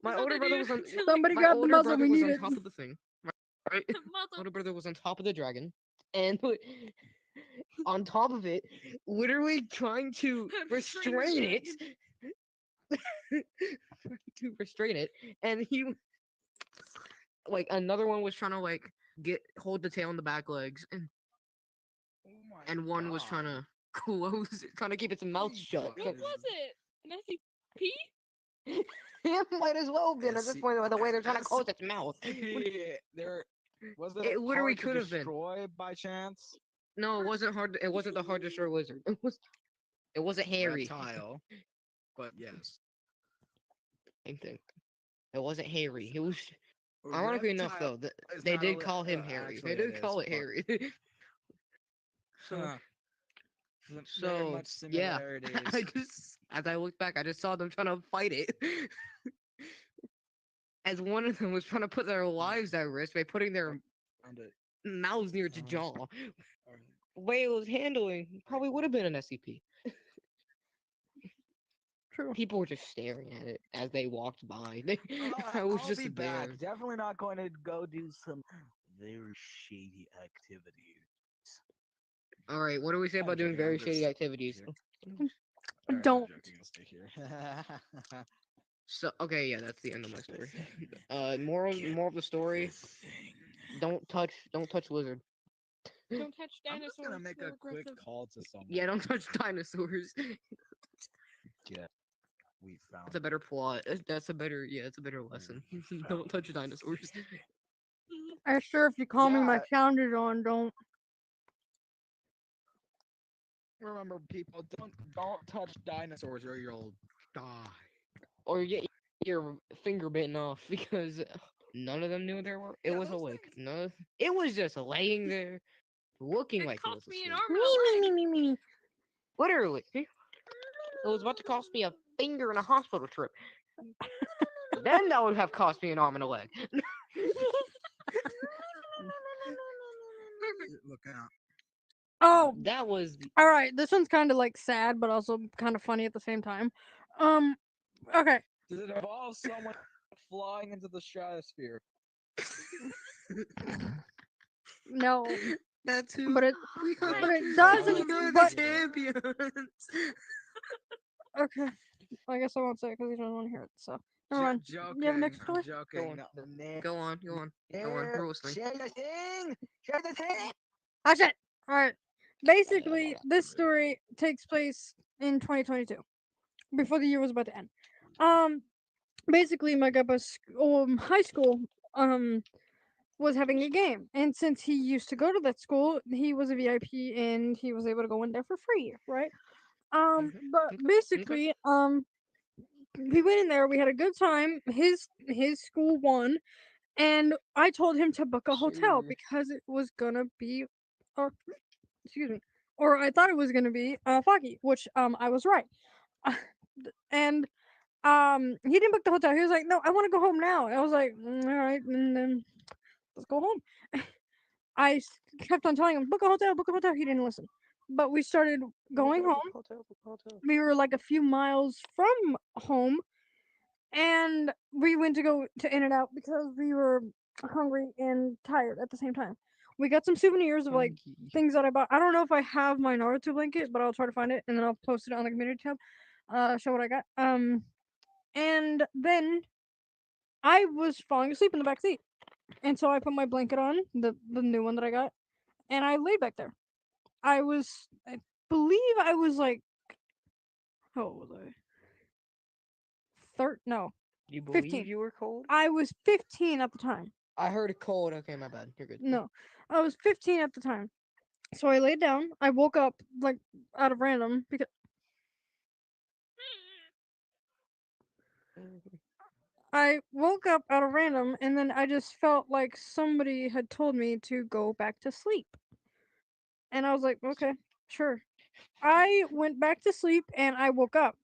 My That's what older they brother do was on. to, like, Somebody My grab the older muzzle. brother We was need on it. top of the thing. Right? muzzle. Older brother was on top of the dragon, and on top of it, literally trying to restrain it. To restrain it, and he like another one was trying to like hold the tail on the back legs, oh my and one was trying God. to close it, trying to keep its mouth shut. What because- was it? An SCP? It might as well have been at this point by the way they're trying to close its mouth. There was it. It literally hard to could have been. destroy by chance. No, it wasn't hard. It wasn't the hard destroy lizard. It wasn't hairy. Reptile. But yes. Same thing. It wasn't hairy. It was. Ironically enough, Reptile though, is they not did a call him Harry. actually They it did is, call it but- Harry. Huh. Very So much yeah, similarities. I just as I look back, I just saw them trying to fight it. As one of them was trying to put their lives at risk by putting their Found it. mouths near its Alright. jaw. Alright. The way it was handling probably would have been an SCP. True. People were just staring at it as they walked by. I was I'll just be there. back. Definitely not going to go do some very shady activities. All right, what do we say I'm about doing joking, very I'm shady just activities? here. Alright, I'm Don't. joking, I'll stay here. So okay, yeah, that's the end of my story. Moral of the story: don't touch lizard. Don't touch I'm dinosaurs. just gonna make they're a quick aggressive. call to someone. Yeah, don't touch dinosaurs. Yeah, we found. That's a better plot. That's a better, yeah, it's a better lesson. Don't touch dinosaurs. Sure, if you call me, my Yeah. sound is on. Don't. Remember, people, don't touch dinosaurs or you'll die. Or get your finger bitten off because none of them knew there were. It Yeah, was those awake. things- No, it was just laying there, looking It like it cost was me an asleep. arm and a leg. Me. Literally, it was about to cost me a finger and a hospital trip. Then that would have cost me an arm and a leg. Look out. Oh, That was all right. This one's kind of like sad, but also kind of funny at the same time. Okay. Does it involve someone flying into the stratosphere? No, that too. but it. We But are, But it Thank doesn't. we are But the champions. okay. I guess I won't say it because he doesn't want to hear it. So never mind. Joking. You have next I'm story? joking. on. No, the name. Go on. We're listening. Share the thing. Share the thing. Oh shit! All right. Basically, this story takes place in 2022, before the year was about to end. Basically, my high school, was having a game. And since he used to go to that school, he was a VIP and he was able to go in there for free, right? But Okay. basically, we went in there, we had a good time. His school won, and I told him to book a hotel Sure. because it was gonna be, or excuse me, or I thought it was gonna be foggy, which I was right. And he didn't book the hotel. He was like, "No, I want to go home now." I was like, "All right, and then let's go home." Kept on telling him, "Book a hotel, book a hotel." He didn't listen. But we started going home. We were like a few miles from home, and we went to go to In and Out because we were hungry and tired at the same time. We got some souvenirs of like Hungry. things that I bought. I don't know if I have my Naruto blanket, but I'll try to find it and then I'll post it on the community tab. Show what I got. And then I was falling asleep in the back seat, and so I put my blanket on, the new one that I got, and I laid back there. I believe I was like, how old was I? No, You believe 15. you were cold? I was 15 at the time. I heard it cold. Okay, my bad. You're good. No, I was 15 at the time. So I laid down. I woke up like out of random because I woke up out of random, and then I just felt like somebody had told me to go back to sleep. And I was like, okay, sure. I went back to sleep and I woke up.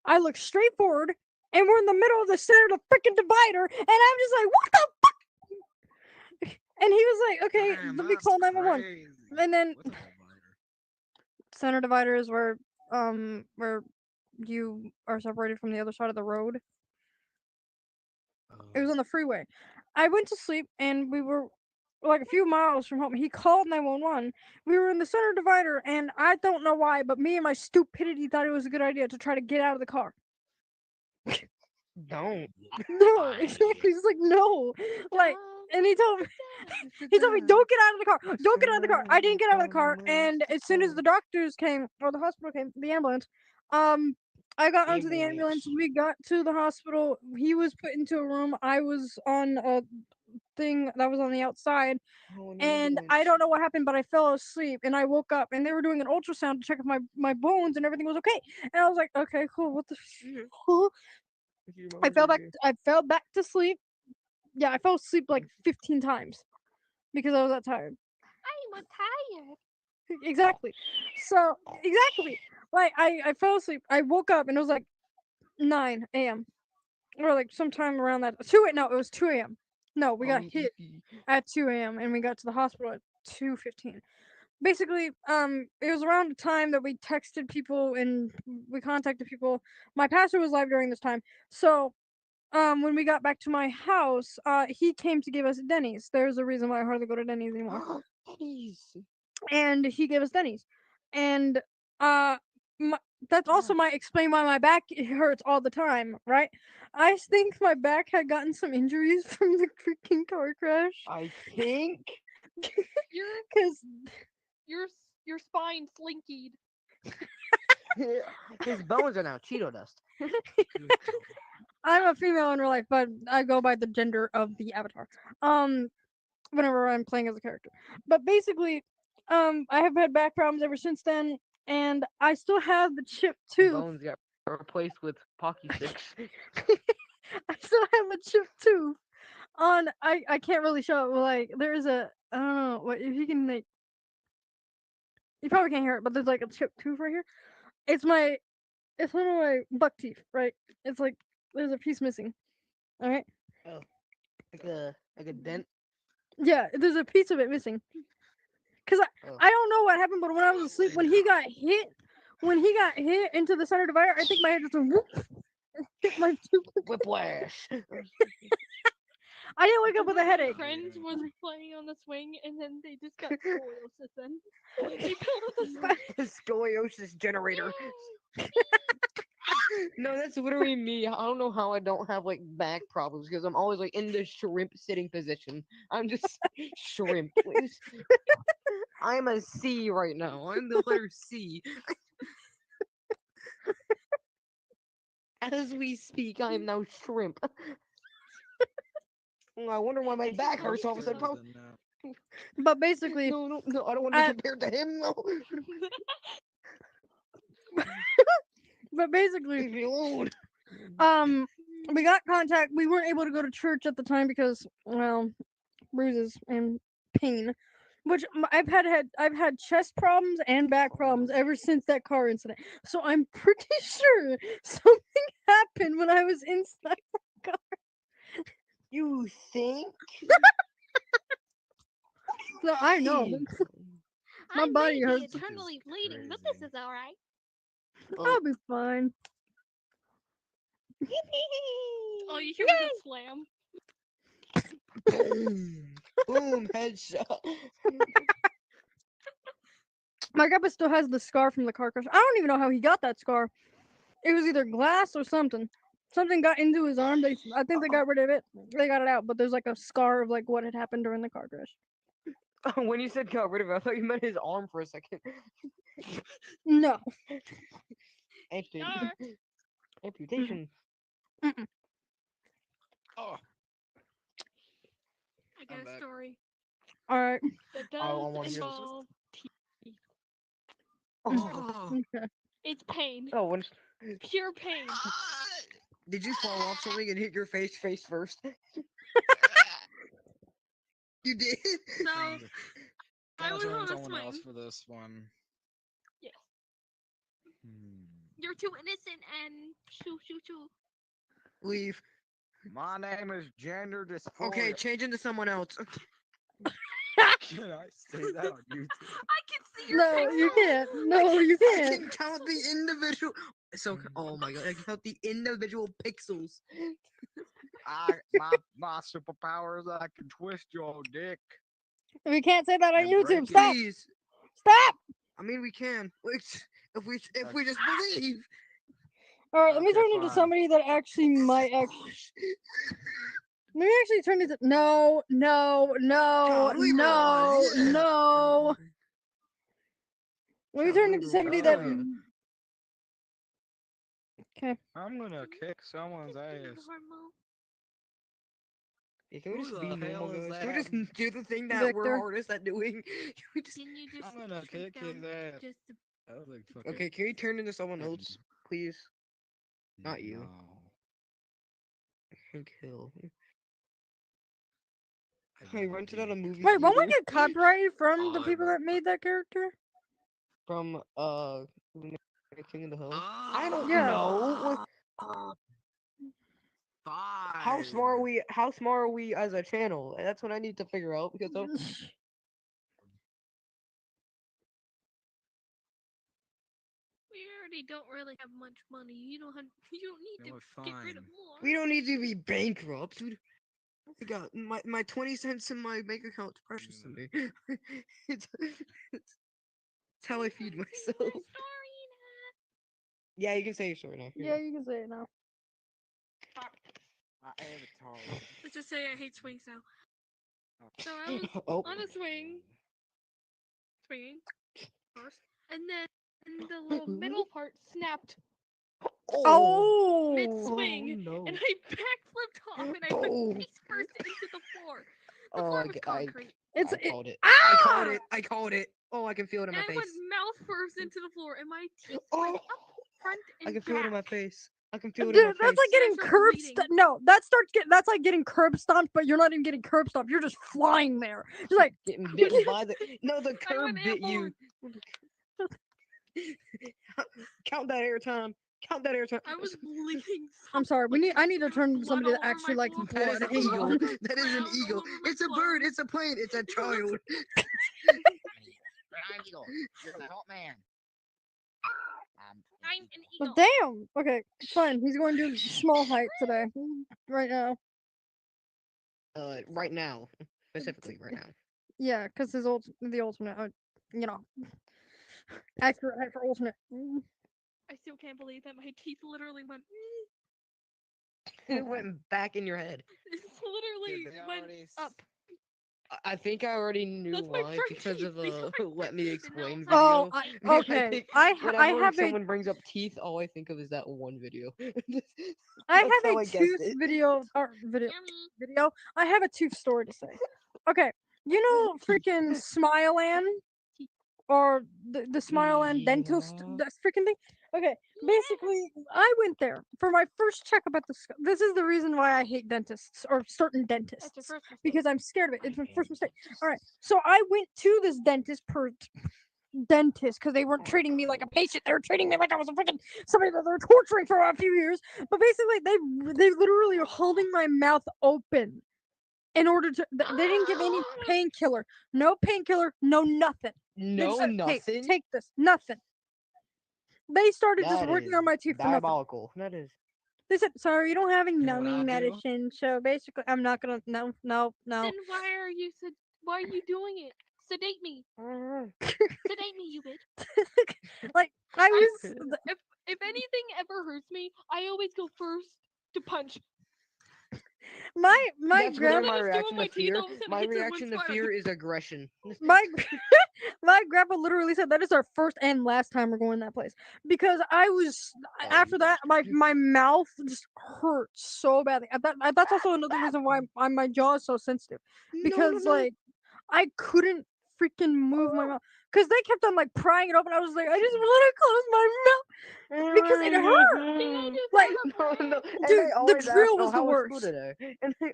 I looked straight forward, and we're in the middle of the center of the freaking divider, and I'm just like, what the fuck? And he was like, okay, Damn, let me that's call 911. crazy. And then What's a divider? center divider is where you are separated from the other side of the road. It was on the freeway. I went to sleep and we were like a few miles from home. He called 911. We were in the center divider, and I don't know why, but me and my stupidity thought it was a good idea to try to get out of the car. Don't. No, Why? exactly. He's like, no. Like, and he told me, don't get out of the car. Don't get out of the car. I didn't get out of the car. And as soon as the doctors came, or the hospital came, the ambulance, I got onto the ambulance. We got to the hospital. He was put into a room. I was on a thing that was on the outside. And I don't know what happened, but I fell asleep and I woke up and they were doing an ultrasound to check if my bones and everything was okay. And I was like, okay, cool. What the f-? I fell back to sleep. Yeah, I fell asleep like 15 times because I was that tired. I'm tired. Exactly. So exactly. Like I fell asleep. I woke up and it was like 9 a.m. or like sometime around that. No, it was 2 a.m. No, we got hit at 2 a.m. and we got to the hospital at 2:15. Basically, it was around the time that we texted people and we contacted people. My pastor was live during this time, so when we got back to my house, he came to give us Denny's. There's a reason why I hardly go to Denny's anymore. Denny's. And he gave us Denny's, and uh, that's also might explain why my back hurts all the time, right? I think my back had gotten some injuries from the freaking car crash. I think. Because Your spine slinkied. His bones are now Cheeto dust. I'm a female in real life, but I go by the gender of the avatar. Whenever I'm playing as a character. But basically, I have had back problems ever since then, and I still have the chipped Your tooth. bones got replaced with Pocky sticks. I still have a chipped tooth. I can't really show it, but like there's a I don't know what if you can like you probably can't hear it, but there's like a chipped tooth right here. It's one of my buck teeth, right? It's like there's a piece missing. All right. Oh, like a dent. Yeah, there's a piece of it missing. Cause Oh. I don't know what happened, but when I was asleep, when he got hit into the center divider, I think my head just went whoop, and hit my tooth. Whiplash. I didn't wake up with a headache. Friends was playing on the swing, and then they just got scoliosis. Then they fell off the The scoliosis generator. No, that's literally me. I don't know how I don't have like back problems because I'm always like in the shrimp sitting position. I'm just shrimp. Please. I'm a C right now. I'm the letter C. As we speak, I am now shrimp. I wonder why my back hurts all of a Better sudden. than that. But basically, No, I don't want to be at- compared to him. No. but basically, Leave me alone. we got contact. We weren't able to go to church at the time because, well, bruises and pain. Which I've had chest problems and back problems ever since that car incident. So I'm pretty sure something happened when I was inside. You think? No, I know. My I body may be hurts. eternally bleeding, but Crazy. this is alright. I'll be fine. Oh, you hear the slam? Boom. Boom. Headshot. My grandpa still has the scar from the car crash. I don't even know how he got that scar. It was either glass or something. Something got into his arm. I think they got rid of it. They got it out, but there's like a scar of like what had happened during the car crash. When you said got rid of it, I thought you meant his arm for a second. No. Scar. Amputation. Oh, I got I'm a back. story All right. that I does wanna hear this. involve oh. Okay. it's pain, Oh, when pure pain. did you fall off something and hit your face first? You did. So I was Gotta turn on a someone swing. else for this one. Yes, Hmm. you're too innocent and shoo. Leave. My name is Gender Dysphoria. Okay, change into someone else. Can I say that on YouTube? I can see your No, you pixels. can't. No, you I can't. can count the individual. So, oh my god, I can count the individual pixels. My superpower is I can twist your dick. We can't say that on And break YouTube. it. Stop. Please. Stop. I mean, we can. If we just believe. All right, let me Okay, turn into fine. somebody that actually might actually. Let me actually turn into no. God, leave her alone. Yeah. No. Let me God, turn leave into her somebody alone. that. Okay. I'm gonna kick someone's ass. Normal. Yeah, can we Who just the be normal, hell is guys? Can we that? just do the thing that Victor. we're hardest at doing? Can we just... Didn't you just I'm gonna shrink kick his down ass. just a That was like fucking. Okay, can you turn into someone else, please? Not you. No. Kill. I I never rented out a did. movie Wait, won't we theater get copyrighted from the Oh, people that made that character? from King of the Hill. Ah, I don't Yeah. know. Fine. How smart are we as a channel? That's what I need to figure out because of... We already don't really have much money. You don't need You know to what, get rid fine. of more. we don't need to be bankrupt. Dude. I got my 20 cents in my bank account. It's precious to me. it's how I feed myself. Yeah, you can say your story now. Here. Yeah, you can say it now. My avatar. Let's just say I hate swings now. So I was Oh. on a swinging first, and then the little middle part snapped Oh. mid-swing, no. and I backflipped off, and I went Oh. face first into the floor. The Oh, floor I was g- concrete, I called it. Ah! I called it. Oh, I can feel it in and my I face. went mouth first into the floor, and my teeth Oh, went up front and I can feel it in my back. face. I can feel it Dude, in my that's face. like getting And I started curb bleeding. stomped. No, that's like getting curb stomped, but you're not even getting curb stomped. You're just flying there. You're like, Getting bitten by the... No, the I curb went bit you. Count that air time. Count that air time. I was bleeding. I'm sorry. I need to There was turn into blood somebody that all over actually my likes clothes. That is blood. an Hang eagle. on. That is an Brown all eagle. over my It's a bird. clothes. It's a plane. It's a child. You're an eagle. You're a hot man. I'm an But eagle. damn. Okay, fine. He's going to do small height today. Right now. Right now. Specifically right now. Yeah, because the ultimate, accurate height for ultimate. I still can't believe that my teeth literally went. It went back in your head. It's literally Dude, they went already up. I think I already knew That's my why front because teeth. of These are my Let Me front teeth, and Explain now video. Oh, I okay. think I whenever have a someone brings up teeth, all I think of is that one video. I That's have how a I guessed tooth it. video. I have a tooth story to say. Okay, you know freaking Smileland or the Smileland dentist Yeah. that freaking thing. Okay, basically, I went there for my first checkup at the. This is the reason why I hate dentists or certain That's your dentists first mistake. because I'm scared of it. It's my first mistake. All right, so I went to this dentist because they weren't treating me like a patient. They were treating me like I was a freaking somebody that they're torturing for a few years. But basically, they literally are holding my mouth open in order to. They didn't give any painkiller, no painkiller, no nothing. They just No, said, "Hey, nothing. take this." Nothing. They started just That working is on my teeth for nothing. diabolical. That is. They said, "Sorry, you don't have any You know what numbing I'll do? medicine, so basically, I'm not gonna. No, no, no." Then why are you doing it? Sedate me. Mm. Sedate me, you bitch. Like I was. If anything ever hurts me, I always go first to punch. My That's grandma. literally my Somebody's doing reaction my to teeth, fear. all of a sudden My hits her one reaction to spot, I'm fear like, is aggression. my my grandpa literally said that is our first and last time we're going that place because I was after that my mouth just hurt so badly. That's also another reason why my jaw is so sensitive because like I couldn't freaking move my mouth because they kept on like prying it open. I was like, I just want to close my mouth because it hurt. Like, No. And dude, they the always ask, drill "Oh, was the how was worst. school today?" And they,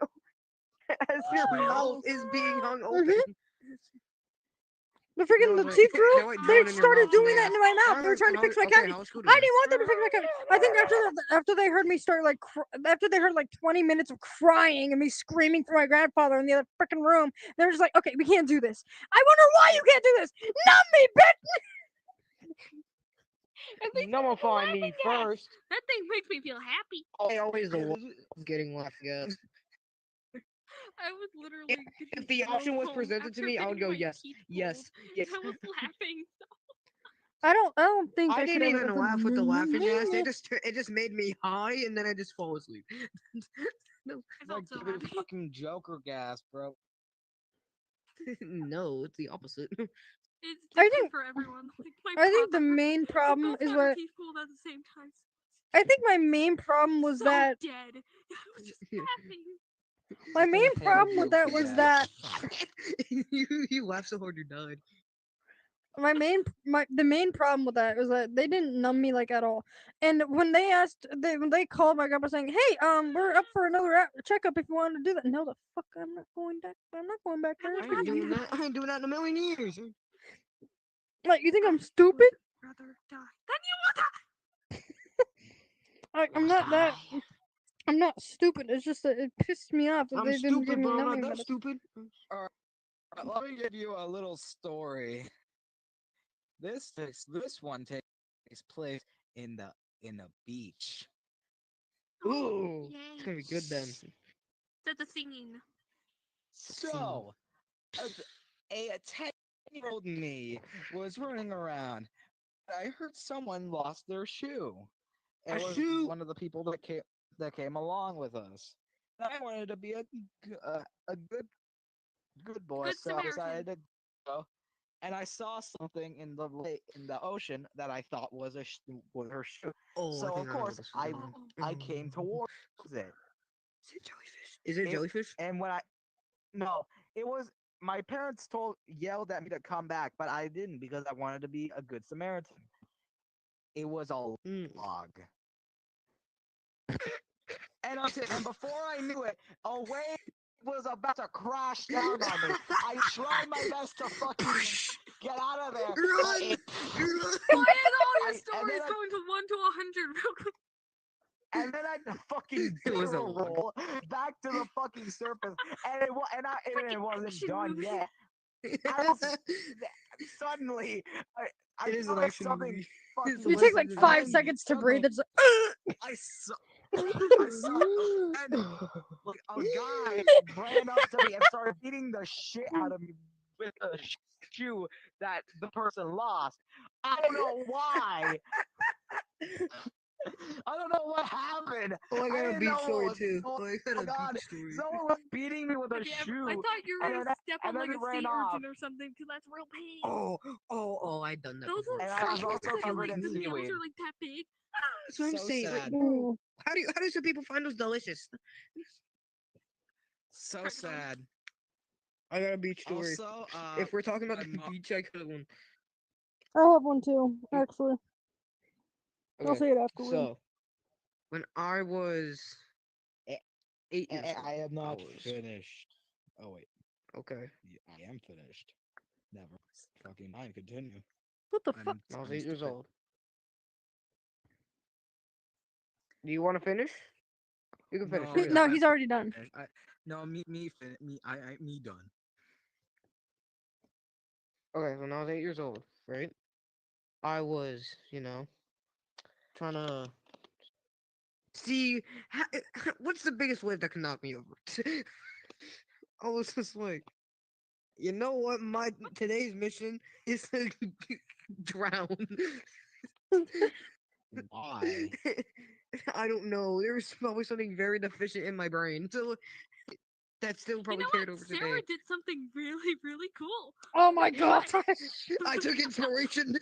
as your mouth is being hung open. Mhm. The They freaking was the like, teeth drill, they like they drilling in your started mouth and doing they that ask, into my mouth. They were "Alright, trying to fix my okay, cavity. how's school I today?" didn't want them to fix my cavity. I think after they heard me start like after they heard like 20 minutes of crying and me screaming for my grandfather in the other freaking room, they were just like, "Okay, we can't do this. I wonder why you can't do this. Numb me, bitch." and they Nullify me laughing gas. first. That thing makes me feel happy. I always love getting laughed at. I was literally If the option was presented to me, I would go yes, yes, yes. I was laughing. I don't think I I could didn't ever even open laugh with the laughing gas. my- It just made me high, and then I just fall asleep. I Like felt so giving happy. fucking Joker gas, bro. No, it's the opposite. It's I different think for everyone. Like my I think the brother, main we problem both is got our what teeth pulled at the same time. I think my main problem was So that dead. I was just laughing. my main Inhale problem with that Joker was gas. that you laughed so hard you died. the main problem with that was that they didn't numb me like at all. And when they called my grandpa saying, "Hey, we're up for another checkup if you want to do that," no, the fuck, I'm not going back. I'm not going back there. I ain't doing that. I ain't doing that in a million years. Like, you think I'm stupid? Rather die. Then you will die. I'm not that. I'm not stupid. It's just that it pissed me off that I'm they didn't give stupid, me but I'm not numbing that medicine. stupid. Let me give you a little story. This one takes place in the beach. Ooh, Yay. it's gonna be good then. That's a singing. So, a 10-year-old me was running around. I heard someone lost their shoe. It A was shoe? one of the people that came along with us. And I wanted to be a good boy, Good so I Samaritan. decided to go. And I saw something in the ocean that I thought was was her shoe. Oh, So I of think I know course this is I going. I came towards it. Is it jellyfish? Is it It- jellyfish? And when no, it was my parents yelled at me to come back, but I didn't because I wanted to be a good Samaritan. It was a log. And before I knew it, a wave was about to crash down on me. I tried my best to fucking get out of there. Run! But it, Why is all your and stories then I- going to 1 to 100 real quick? and then I had to fucking It was a barrel log. roll back to the fucking surface, and it wasn't action done movie. yet. As suddenly, I It is an saw action something movie. fucking. You take like And 5 then seconds to breathe. suddenly, It's I saw. I saw and like a guy ran up to me and started beating the shit out of me with a shoe that the person lost. I don't know why. I don't know what happened. Oh, I got a didn't beach know what story was too. going Oh, I got Oh a God! beach story. Someone was beating me with a Okay, I shoe. thought you were and gonna then- step and on like then a it ran sea off. urchin or something, because that's real pain. Oh, I done that Those before. little And I was scratches also that you covered like, in the scales seaweed. are like that big. That's what I'm So saying. Like, sad. bro, how do some people find those delicious? So sad. I got a beach story. Also, If we're talking about my the mo- beach, I could have one. I have one too, actually. I'll say it afterwards. So, when I was 8 years old, I am not was- finished. Oh wait, Okay, I am finished. Never fucking mind. Continue. What the I'm fuck? I was I'm 8 years stupid. old. Do you want to finish? You can finish. No, hurry up. No, he's already done. No, me done. Okay, when I was 8 years old, right? I was, trying to see what's the biggest wave that can knock me over. I was just like, you know what? My today's mission is to drown. Why? I don't know. There's probably something very deficient in my brain, so that still probably carried over today. Sarah did something really, really cool. Oh my god. I took inspiration.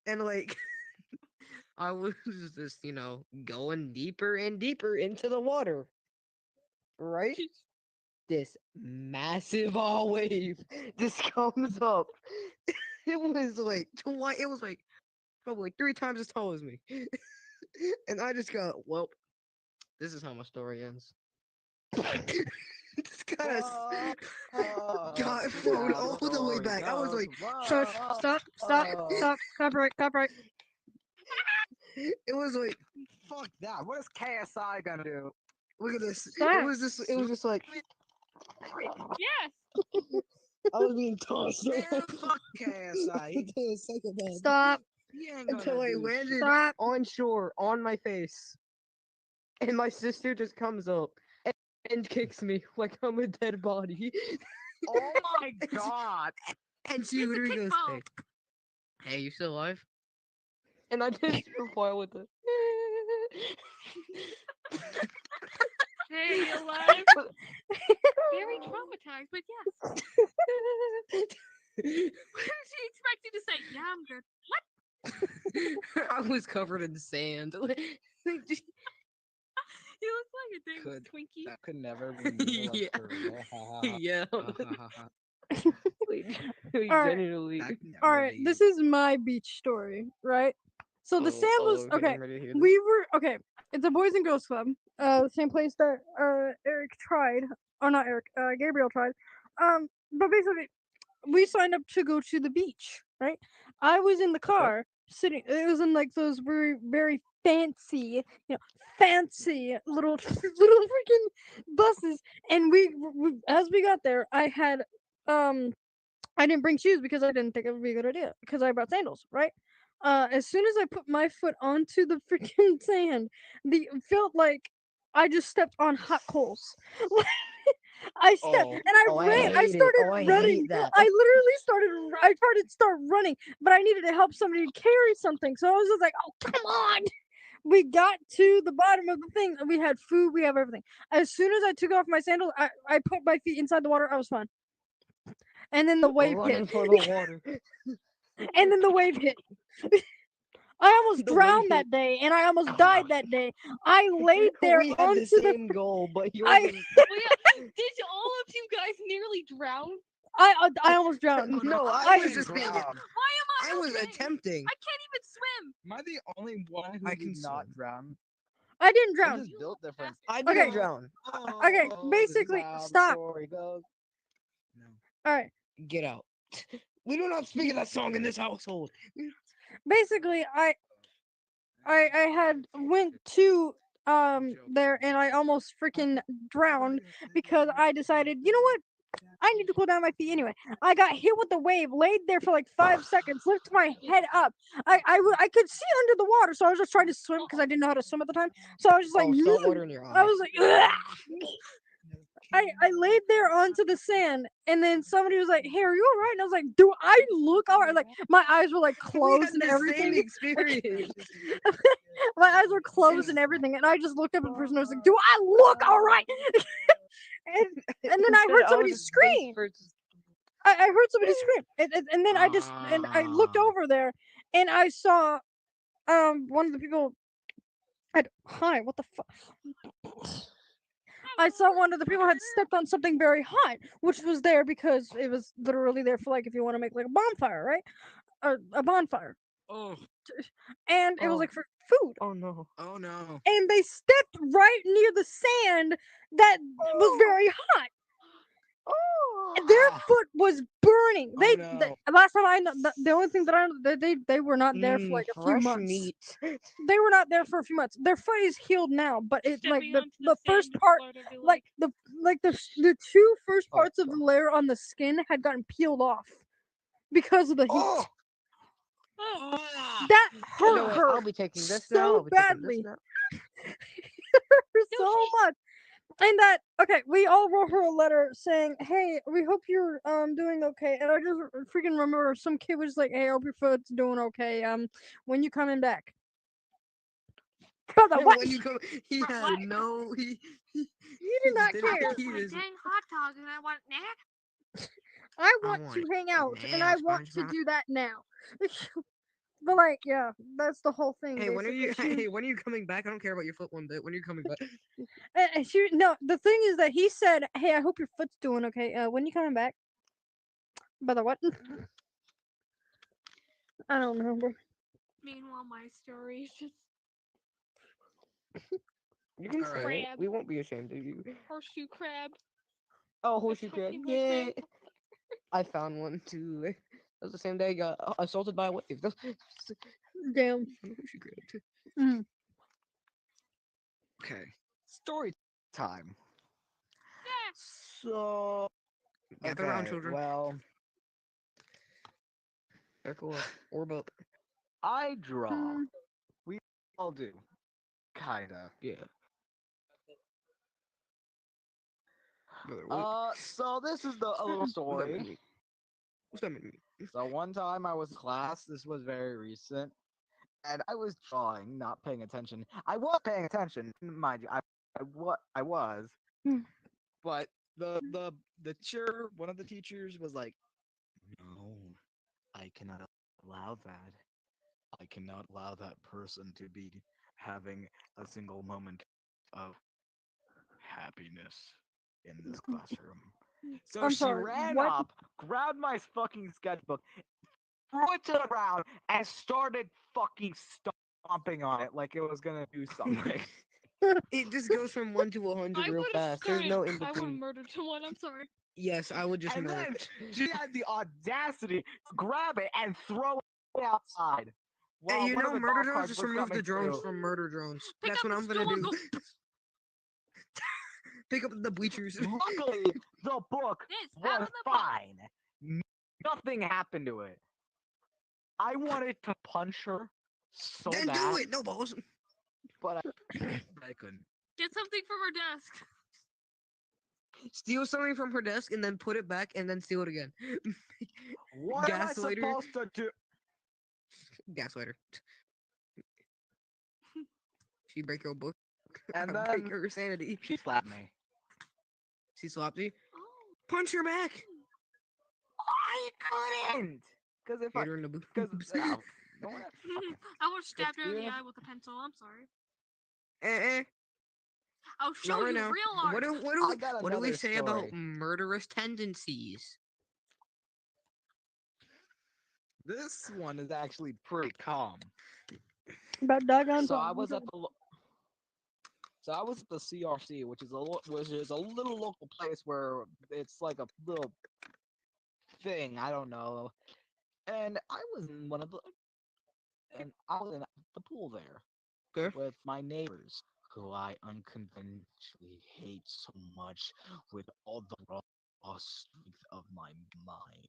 And like I was just, going deeper and deeper into the water. Right? This massive wave just comes up. It was like probably 3 times as tall as me. And I just got, well, this is how my story ends. Just kind of got thrown all the way back. I was like, Shush. Stop. Copyright. it was like, Fuck that. What is KSI gonna do? look at this. Stop. It was just like Yes. I was being tossed Man, around fuck KSI. into a psychopath Stop. He ain't gonna until I do landed Stop. on shore on my face, and my sister just comes up and kicks me like I'm a dead body. Oh my god. And she It's a literally goes, kickball. hey, you still alive? And I just reply with a Hey, you alive? Very traumatized, but yes. What did she expect you to say? Yeah, I'm good. I was covered in sand. You look like a dang Could- Twinkie. That could never be me. Like, Yeah. for real. Ha, ha, ha. Yeah. Ha, ha, ha, ha. Alright. Genuinely. That could never Alright, be. this is my beach story, right? So the sand was I'm okay. ready to hear this. We were okay. It's a boys and girls club. The same place that Eric tried, or not Eric. Gabriel tried. But basically, we signed up to go to the beach, right? I was in the car sitting. It was in like those very very fancy little freaking buses. And we as we got there, I didn't bring shoes because I didn't think it would be a good idea because I brought sandals, right? As soon as I put my foot onto the freaking sand, the felt like I just stepped on hot coals. I stepped and I ran. I started running. I literally start running, but I needed to help somebody carry something. So I was just like, "Oh, come on!" We got to the bottom of the thing. We had food. We have everything. As soon as I took off my sandals, I put my feet inside the water. I was fine. And then the wave Running hit. for the water. And then the wave hit. I almost The wave drowned hit. that day, and I almost died that day. I laid there We had onto the same goal, but yours I- was Well, yeah. Did all of you guys nearly drown? I almost drowned. no. I I was didn't just being. drown. Why am I? I was okay? attempting. I can't even swim. Am I the only one who I did can not swim. drown? I didn't I'm drown. just built different. I Okay. didn't drown. Okay, Oh, basically, this is how the stop. story goes. No. All right. Get out. We do not speak of that song in this household. Basically, I had went to there and I almost freaking drowned because I decided, you know what? I need to cool down my feet anyway. I got hit with the wave, laid there for like 5 seconds, lifted my head up. I could see under the water, so I was just trying to swim because I didn't know how to swim at the time. So I was just like, Oh, salt water in your eyes. I was like, "Ugh." I laid there onto the sand, and then somebody was like, "Hey, are you alright?" And I was like, "Do I look alright?" Like my eyes were like We closed had and the same everything. experience. My eyes were closed and everything, and I just looked up at the person. I was like, "Do I look alright?" and then I heard somebody scream. I heard somebody scream, and then I looked Ah. over there, and I saw one of the people. Hi, what the fuck? I saw one of the people had stepped on something very hot, which was there because it was literally there for like if you want to make like a bonfire, right? A bonfire, Oh. and it was Oh. like for food. Oh no. Oh no. And they stepped right near the sand that was very hot. Oh. Their Ah. foot was burning. Oh, They no. last time I know, the only thing that I know that they were not there for like a few Fresh months. meat. They were not there for a few months. Their foot is healed now, but it like Stepping the onto the first sand part, part of it, like the two first Oh, parts of the layer on the skin had gotten peeled off because of the heat. Oh. Oh, Ah. That You hurt know what? her I'll be taking this now. so I'll be taking this badly. now. Her so much. And that okay, we all wrote her a letter saying, "Hey, we hope you're doing okay." And I just freaking remember some kid was like, "Hey, I hope your foot's doing okay. When you coming back?" Brother, what? When you come, he Bro, had what? no. He did not didn't- care. he my is- dang hot dog and I want snack. I I want to want hang out and now, I want to SpongeBob. do that now. But like, yeah, that's the whole thing. Hey, when are you? basically. Hey, when are you coming back? I don't care about your foot one bit. When are you coming back? No, the thing is that he said, "Hey, I hope your foot's doing okay. When you coming back?" Brother, what? I don't remember. Meanwhile, my story is just You can Alright. say it. Crab. We won't be ashamed of you. horseshoe crab. Oh, horseshoe That's crab. fucking my Yeah. crab. I found one too. That was the same day I got assaulted by a wave. Damn. Horseshoe crab too. Mm. Okay. Story time. Yeah. So. Gather around, Okay, children. well, Circle up. Orb up. I draw. Mm. We all do. Kinda. Yeah. Brother, what? So this is a little story. What's that mean? So one time I was in class, this was very recent, and I was drawing, not paying attention. I was paying attention, mind you. I was, Hmm. but the teacher, one of the teachers, was like, "No, I cannot allow that. I cannot allow that person to be having a single moment of happiness in this classroom." So I'm she sorry, ran what? up, grabbed my fucking sketchbook, threw it to the ground, and started fucking stomping on it like it was gonna do something. It just goes from 1 to 100 I real would have fast. There's started. no in I would have between. murdered someone. I'm sorry. Yes, I would just And murder. then she had the audacity to grab it and throw it outside. Hey, While you one know, of the murder golf drones carts just was remove the coming drones through. from murder drones. Pick That's up what the I'm gonna stool and do. go. Pick up the bleachers. Luckily, the book This out was of the book. fine. Nothing happened to it. I wanted to punch her so Then bad, do it. No balls. but I couldn't. Get something from her desk. Steal something from her desk and then put it back and then steal it again. What am I Gaslighter. supposed to do? Gaslighter. She break your book. And I break then her sanity. she slapped me. She slapped you. Oh. Punch her back. I couldn't, because if I, Hit her in the boobs. because no one I would have stabbed her in the Experience? eye with a pencil. I'm sorry. Eh. I'll show Not right you now. real art. I got What do we another say about story. murderous tendencies? This one is actually pretty calm. About doggone So time. I was at the CRC, which is a little local place where it's like a little thing. I don't know. And I was in I was in the pool there Okay. with my neighbors, who I unconventionally hate so much with all the raw strength of my mind.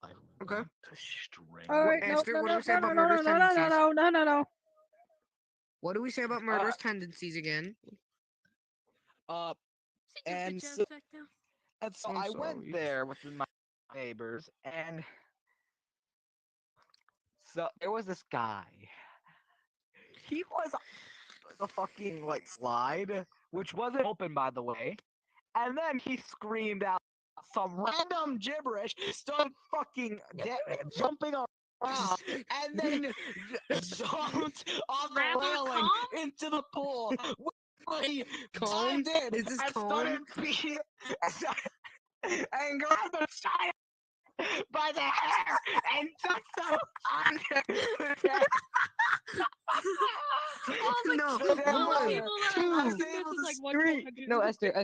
I Okay. want to strangle. All right, no, Esther, no, what do no, we say no, about no, no, murderous no, no, no, tendencies? no. What do we say about murderous tendencies again? Sit your And bitch ass so- back down. And so I'm I sorry. went there with my neighbors, and so there was this guy. He was on the fucking like slide, which wasn't open by the way. And then he screamed out some random gibberish, started fucking jumping around, and then jumped off the Rather railing calm? into the pool. He Calm? dived in Is this and calm? started peeing and grabbed the child by the hair and took them under the deck. Oh my No, god, One, all the people that are two, watching this is like, what three. can I do? No, Esther. I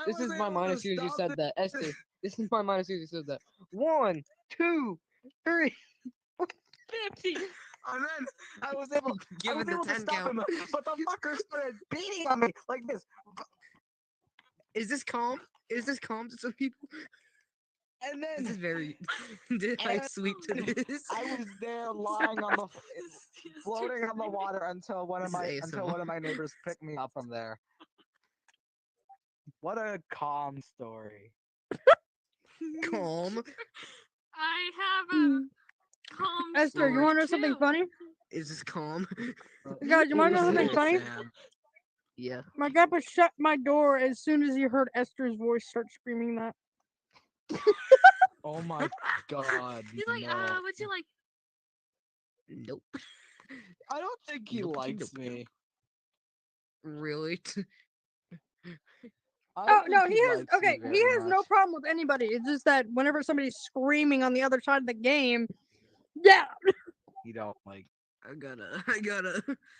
This was is my able mind to as soon as you stop said that. Esther, this is my mind as soon as you said that. 1, 2, 3. 50. And then I was able Give it the to 10 stop count. him, but the fucker started beating on me like this. Is this calm? Is this calm to some people? And This is then very. Did I And sweep to this? I was there lying on the Yes, floating on the you're water until one of This is ASMR. my neighbors picked me up from there. What a calm story. Calm. I have a calm Esther, you story want to know something too. funny? Is this calm? Guys, you want to know something Ooh, funny? Sam. Yeah. My grandpa shut my door as soon as he heard Esther's voice start screaming that. Oh my god. He's like, no. what's he like? Nope. I don't think he Nope, likes nope. me. Really? I Oh no, think he has likes me okay. He very has no much. problem with anybody. It's just that whenever somebody's screaming on the other side of the game, yeah, You don't like. I gotta.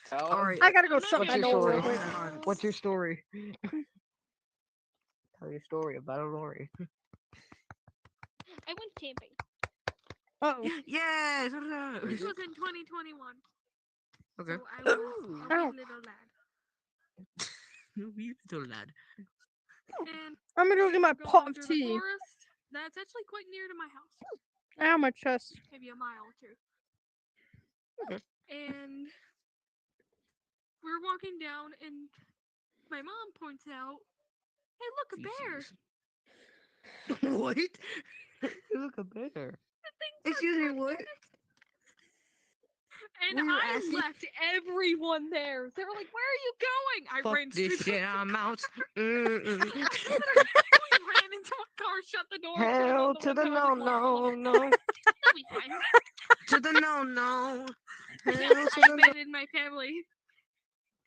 Tell All him? right. I gotta go I'm shut not my your door real story? quick. What's your story? Tell your story about Lori. I went camping. Oh, Yes. This was in 2021. Okay. So I was a Ow. wee little lad. You little lad. And I'm gonna go get my go pot of through the tea. forest. That's actually quite near to my house. Ow, my chest. Maybe a mile or two. And we're walking down, and my mom points out, "Hey, look, a bear!" What? Look a bear. The thing's Excuse me, not what? And Were you I asking? left everyone there. They were like, "Where are you going?" I Fuck ran this straight shit, up I'm out. I literally ran into a car, shut the door, turned Hell on to the window, no, and walked no, away. no. They'll be fine. To the no. I Hell to the no. abandoned my family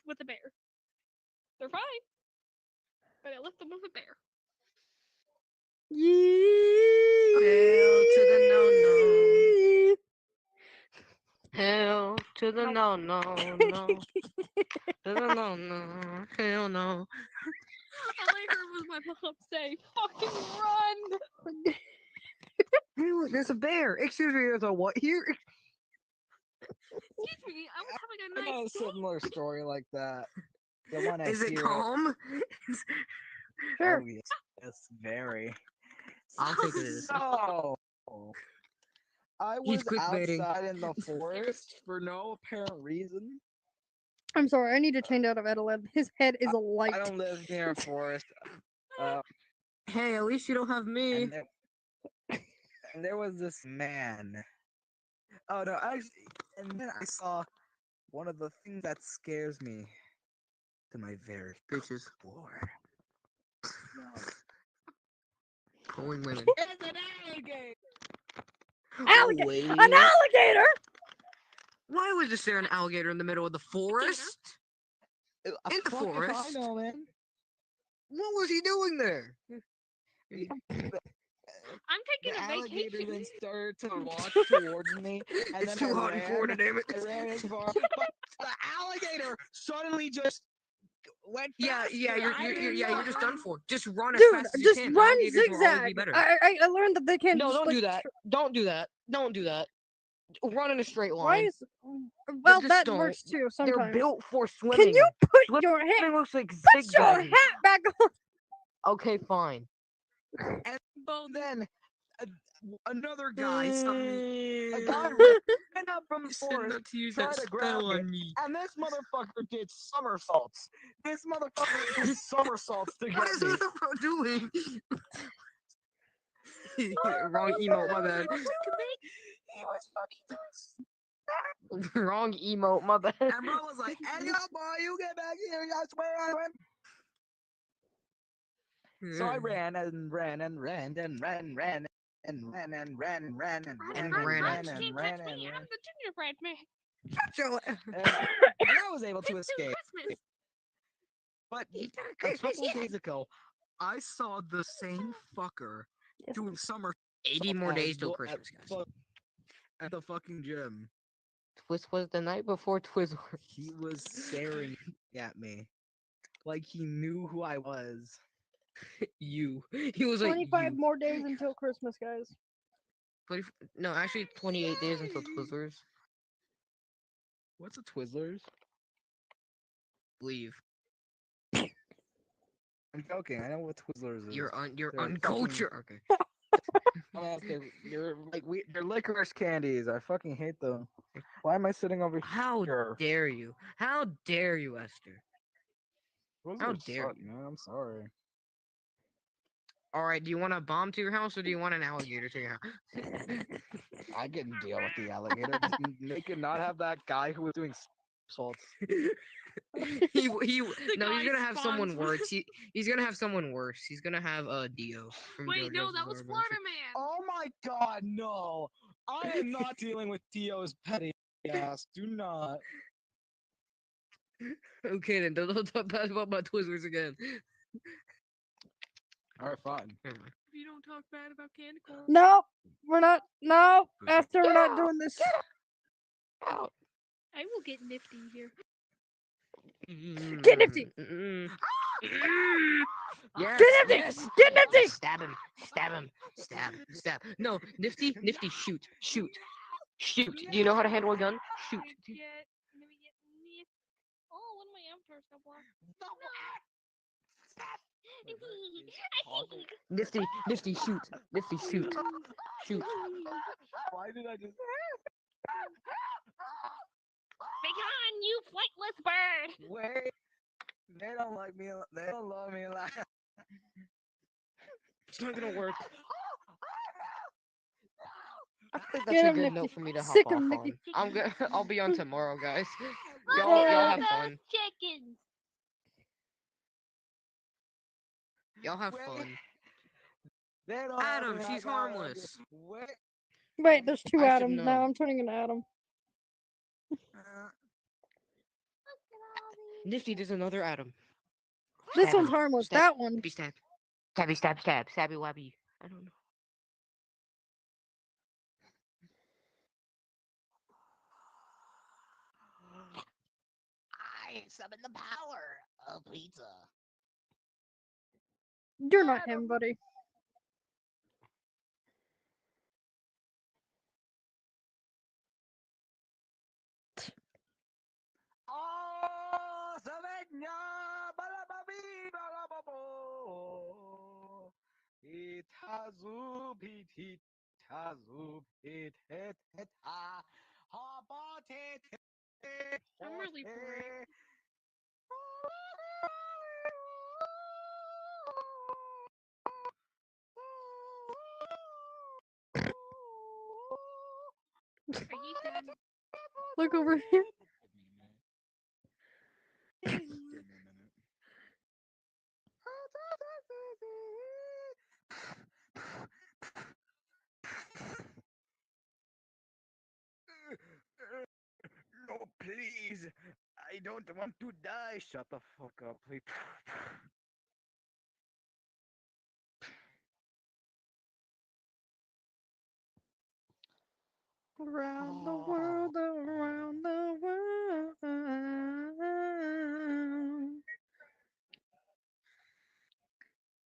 with a bear. They're fine, but I left them with a bear. Hell to the no. Hell to the no, no, no. To the no, no. Hell no. All I heard was my mom say, "Fucking run!" Hey, look, there's a bear. Excuse me, there's a what here? Excuse me, I was having I a got a nice day. similar story like that. The one I Is it hear. calm? Sure. Oh, yes, yes, very. I'll take it as So, I He's was clickbaiting. outside in the forest for no apparent reason. I'm sorry, I need to change out of Adelaide. His head is a light. I don't live near a forest. Hey, at least you don't have me. And there was this man. Oh no, actually, and then I saw one of the things that scares me to my very Bitches. core. Calling women. It's an alligator. Alligator! Wait. An alligator! Why was there an alligator in the middle of the forest? In the Fuck if I forest? know, man. What was he doing there? I'm taking The a alligator vacation. then started to walk towards me, and It's then too I hot in ran. Florida, damn it. I ran as far, but the alligator suddenly just went Yeah, faster. you're just done for. Just run as Dude, fast as you just can. run Alligators will always be zigzag. better. I learned that they can't No, just don't like, do that. Don't do that. Don't do that. Run in a straight Why line. is well just that don't. works too They're sometimes. built for Can swimming. you put Swimming your hat looks like put your zigzagging. hat back on? Okay, fine. And Both. then another guy suddenly, a guy ran up from the Send forest, not to use tried that to grab spell me, on me. and this motherfucker did somersaults. This motherfucker did somersaults to What get is me. this bro doing? Wrong emote, my bad. He was fucking Wrong emote, my bad. and bro was like, "Hey, yo, boy, you get back here! I swear I went." So I ran and ran and ran and ran, ran and ran and ran and ran and ran and ran. ran You and can't ran touch and me. ran. I'm the gingerbread man. And I was able to It's still escape. Christmas. But a couple days ago, I saw the same fucker Yes. doing summer 80 more days till at Christmas, guys. at the fucking gym. Twist was the night before Twizzlers. He was staring at me like he knew who I was. You. He was like 25 you. more days until Christmas, guys. 20, No, actually 28 days until Twizzlers. What's a Twizzlers? Leave. I'm joking. I know what Twizzlers is. You're They're uncultured. Okay. They're like they're licorice candies. I fucking hate them. Why am I sitting over How here? dare you? How dare you, Esther? How Twizzlers dare suck, you? man. I'm sorry. All right, do you want a bomb to your house or do you want an alligator to your house? I can deal with the alligator. Just make it not have that guy who was doing salts. he The no, he's guy gonna have someone spawns worse. He's gonna have someone worse. He's gonna have Dio from Wait, no, JoJo's that was Bizarre Florida Adventure. Man. Oh my god, no! I am not dealing with Dio's petty ass. Do not. Okay, then don't talk bad about my Twizzlers again. Alright, fine. Never mind. If you don't talk bad about candy corn. No, we're not. No, Esther, we're not doing this. Out. I will get nifty here. Get nifty. Yes, Get nifty. yes. Get nifty. Stab him. Stab him. Stab. No, Nifty. Shoot. Shoot. Do you know how to handle a gun? Shoot. Let me get nif. Oh, one of my avatars got blocked. Nifty, shoot. Nifty, shoot. Shoot. Why did I just. Begone, you flightless bird! Wait. They don't like me. They don't love me like. It's not gonna work. I think Get that's a him, good Nicky. note for me to hop Sick off him, on. Nicky. I'll be on tomorrow, guys. Let's Y'all kill have those fun. chickens! Y'all have Wait. fun. They don't love Adam, me she's like I love you. harmless. Wait. Wait, there's two I should Adams know. now. I'm turning into Adam. Nifty, there's another Adam. This Stab one's him. harmless. Stab. That one. Be stabbed. Stabby, stabby, wabby. I don't know. I summon the power of pizza. You're not him, buddy. Oh, Savenya, balababi, balababo. Itazu, pitazu, pit, het, het, ha. Haba, tit, tit, I'm really boring. Are you done? Look over here. Give me a minute. No, please. I don't want to die. Shut the fuck up, please. Around the world, around the world.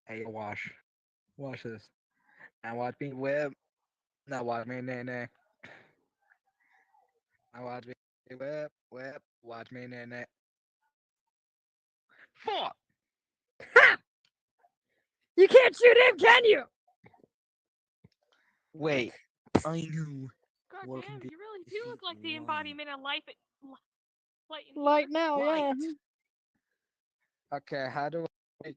Hey, wash. Wash this. And watch me whip. Now watch me nay nay. Now watch me whip. Watch me nay nay. Fuck! You can't shoot him, can you? Wait, I knew. God Welcome damn, to you really do look like the Defeat embodiment of light and Light heat. now, yeah. Light. Okay, how do I?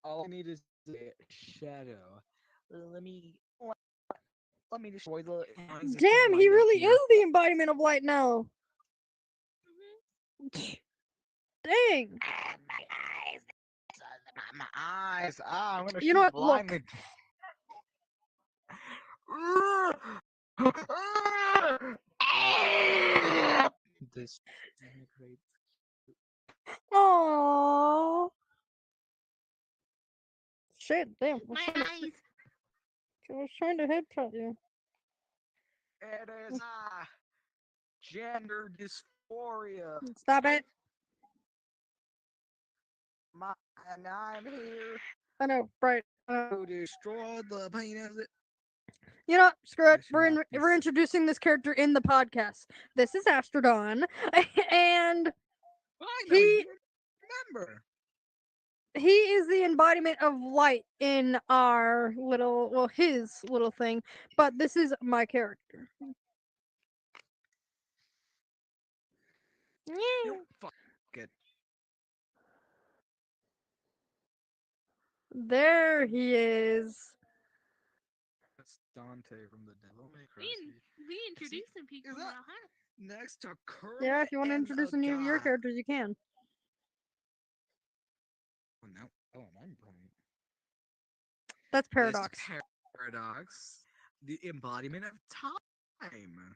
All I need is a shadow. Let me destroy the. Damn, he really is the embodiment of light now. Dang. My eyes. Ah, I'm gonna You know shoot what? Look. blindly. This great. Aww. Shit, damn. I was trying to headshot you. It is gender dysphoria. Stop it. And I'm here I know, right. to destroy the penis. You know, screw it. This should not be We're said. introducing this character in the podcast. This is sᴙrᥱᥱ, and Finally, he you remember. he is the embodiment of light in our little, well, his little thing. But this is my character. You know, fuck it. There he is. That's Dante from the Devil May Cry. We introduced some people is that- now, huh? Next to Kermit. Yeah, if you want to and introduce a any of your guy. characters, you can. Oh, now, I'm brilliant. That's This Paradox. Paradox, the embodiment of time.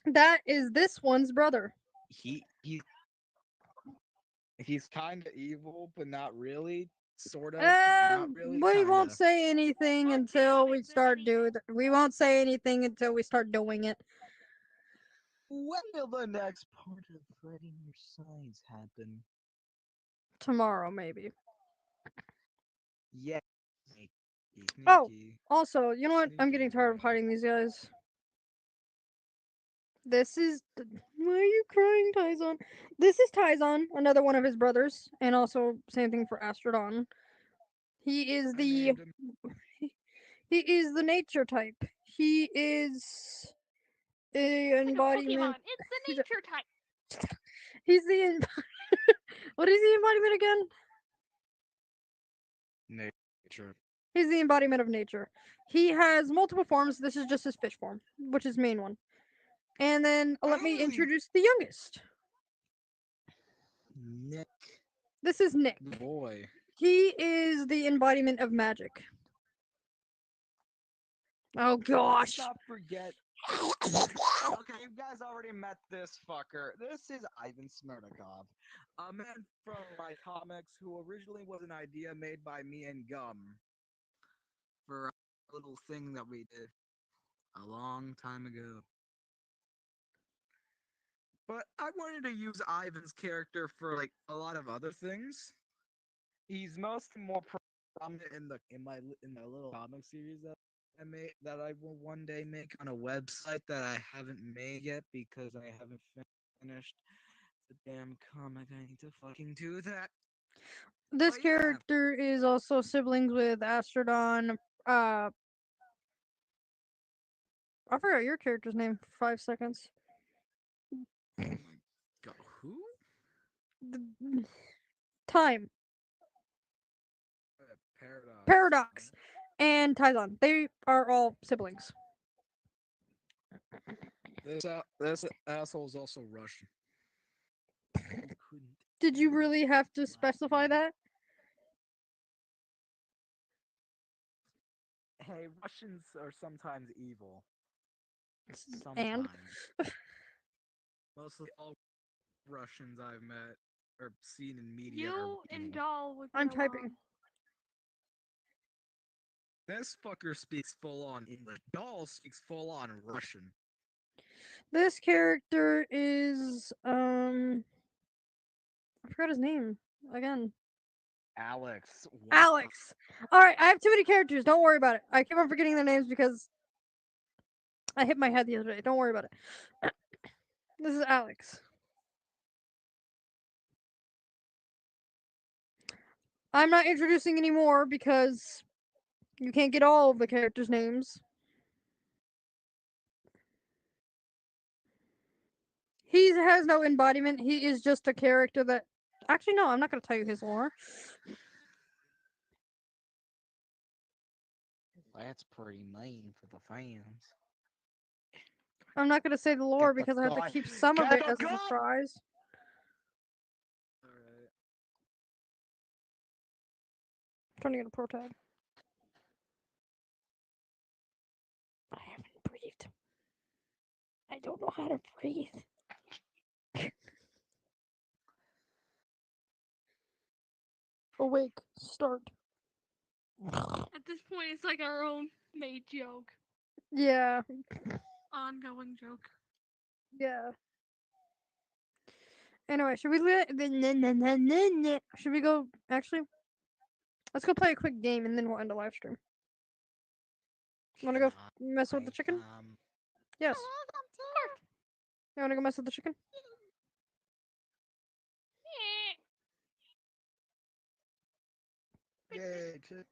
That is this one's brother. He's kind of evil, but not really. Sort of. Um, Not really. we won't Kinda. say anything God until damn we it, start Benny. doing. We won't say anything until we start doing it When will the next part of writing your signs happen? tomorrow, maybe. Yeah. Oh, also, you know what? I'm getting tired of hiding these guys. This is. Why are you crying, Tyzon? This is Tyzon, another one of his brothers, and also same thing for sᴙrᥱᥱ. He is I the. named him. He is the nature type. He is the Like a embodiment. Pokemon. It's the he's a- nature type. He's the. What is the embodiment again? Nature. He's the embodiment of nature. He has multiple forms. This is just his fish form, which is main one. And then let me really- introduce the youngest. Nick. This is Nick. Boy. He is the embodiment of magic. Oh Let's gosh. not forget. Okay, you guys already met this fucker. This is Ivan Smirnikov, a man from my comics who originally was an idea made by me and Gum for a little thing that we did a long time ago. But I wanted to use Ivan's character for like a lot of other things. He's mostly more prominent in the little comic series that I will one day make on a website that I haven't made yet because I haven't finished the damn comic. I need to fucking do that. This But yeah. character is also siblings with sᴙrᥱᥱ. I forgot your character's name for 5 seconds. Oh my god. Who? Time. Paradox. Paradox. And Tyzon. They are all siblings. This asshole is also Russian. Did you really have to specify that? Hey, Russians are sometimes evil. And? Sometimes. Mostly all Russians I've met or seen in media. You and Doll would I'm get typing. along. This fucker speaks full on English. Doll speaks full on Russian. This character is I forgot his name again. Alex. Alex. All right, I have too many characters. Don't worry about it. I keep on forgetting their names because I hit my head the other day. Don't worry about it. This is Alex. I'm not introducing anymore because You can't get all of the characters' names. He has no embodiment. He is just a character that. Actually, no, I'm not going to tell you his lore. That's pretty mean for the fans. I'm not going to say the lore Get the because I have to gun. keep some of Get it the as a gun. surprise. Alright. Trying to get a pro tag. I haven't breathed. I don't know how to breathe. Awake. Start. At this point, it's like our own made joke, Yeah. ongoing joke. Yeah. Anyway, should we should we go? Actually, let's go play a quick game and then we'll end the live stream. Want to go mess with the chicken? Yes. You want to go mess with the chicken? Yay, chick.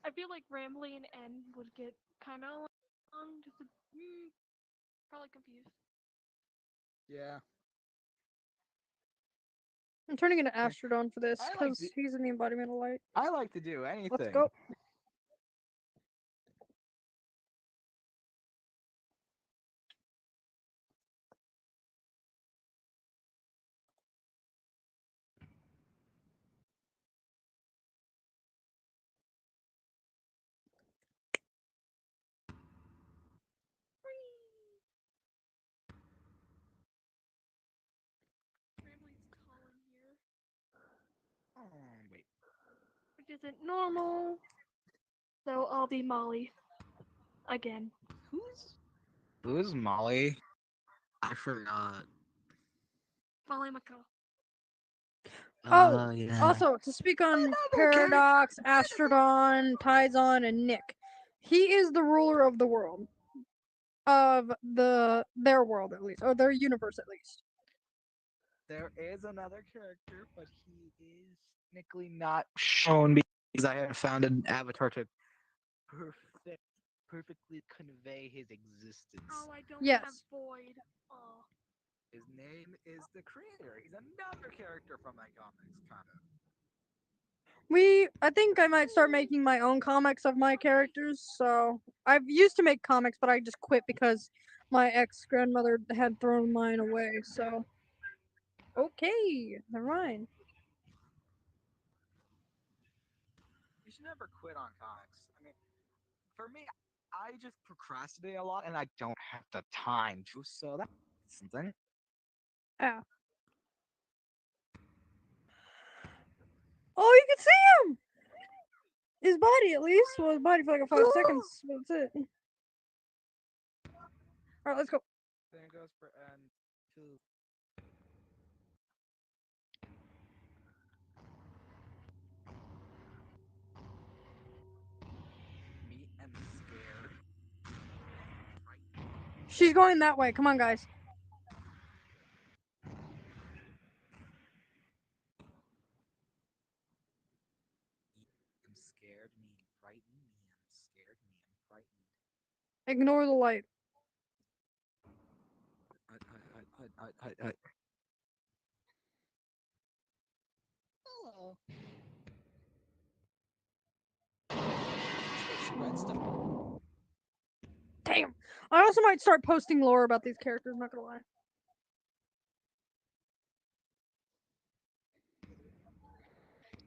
I feel like Rambly and N would get kind of long, just probably confused. Yeah. I'm turning into Astrodon for this I like because the- he's in the embodiment of light. I like to do anything. Let's go. Rambly's calling here, Wait. which isn't normal. So I'll be Molly. Again. Who's Molly? I forgot. Molly McCall. Oh, yeah. also, to speak on Paradox, Astrodon, Tyzon, and Nick, he is the ruler of the world. Of their world, at least. Or their universe, at least. There is another character, but he is technically not shown because I haven't found an avatar to perfectly convey his existence. Oh, I don't Yes. have Void. Oh. His name is the creator. He's another character from my comics, kind of. I think I might start making my own comics of my characters. So I've used to make comics, but I just quit because my ex grandmother had thrown mine away. So okay, never mind. You should never quit on comics. I mean, for me, I just procrastinate a lot, and I don't have the time to. So that's something. Ah. Oh, you can see him. His body, at least. Well, his body for like 5 seconds. But that's it. All right, let's go. Then it goes for N2. Me and scared. She's going that way. Come on, guys. I'm scared. Me and frightened. Me and scared. Me and frightened. Ignore the light. Hello. Spread stuff. Damn. I also might start posting lore about these characters. Not gonna lie.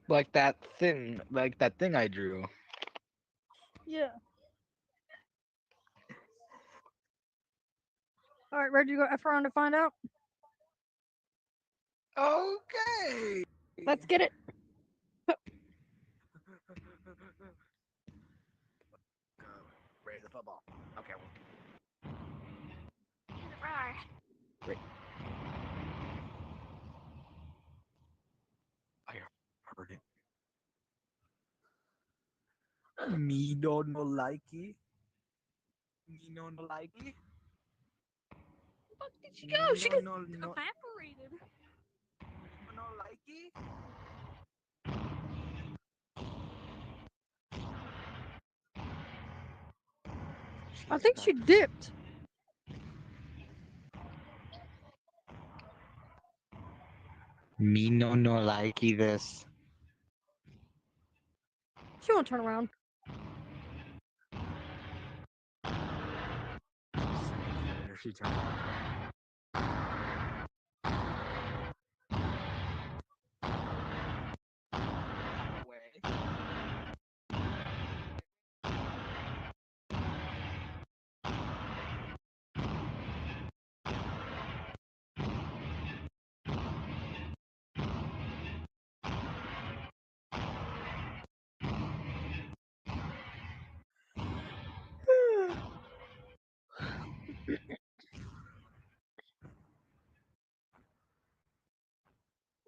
Like that thing I drew. Yeah. All right, ready to go F around to find out? Okay. Let's get it. Raise the football. Okay. Right. Great. I heard it. Me don't know likey. Me no likey. Fuck did she go? She just no evaporated. no likey. I think she dipped. Me no likey this. She won't turn around. If she turned away.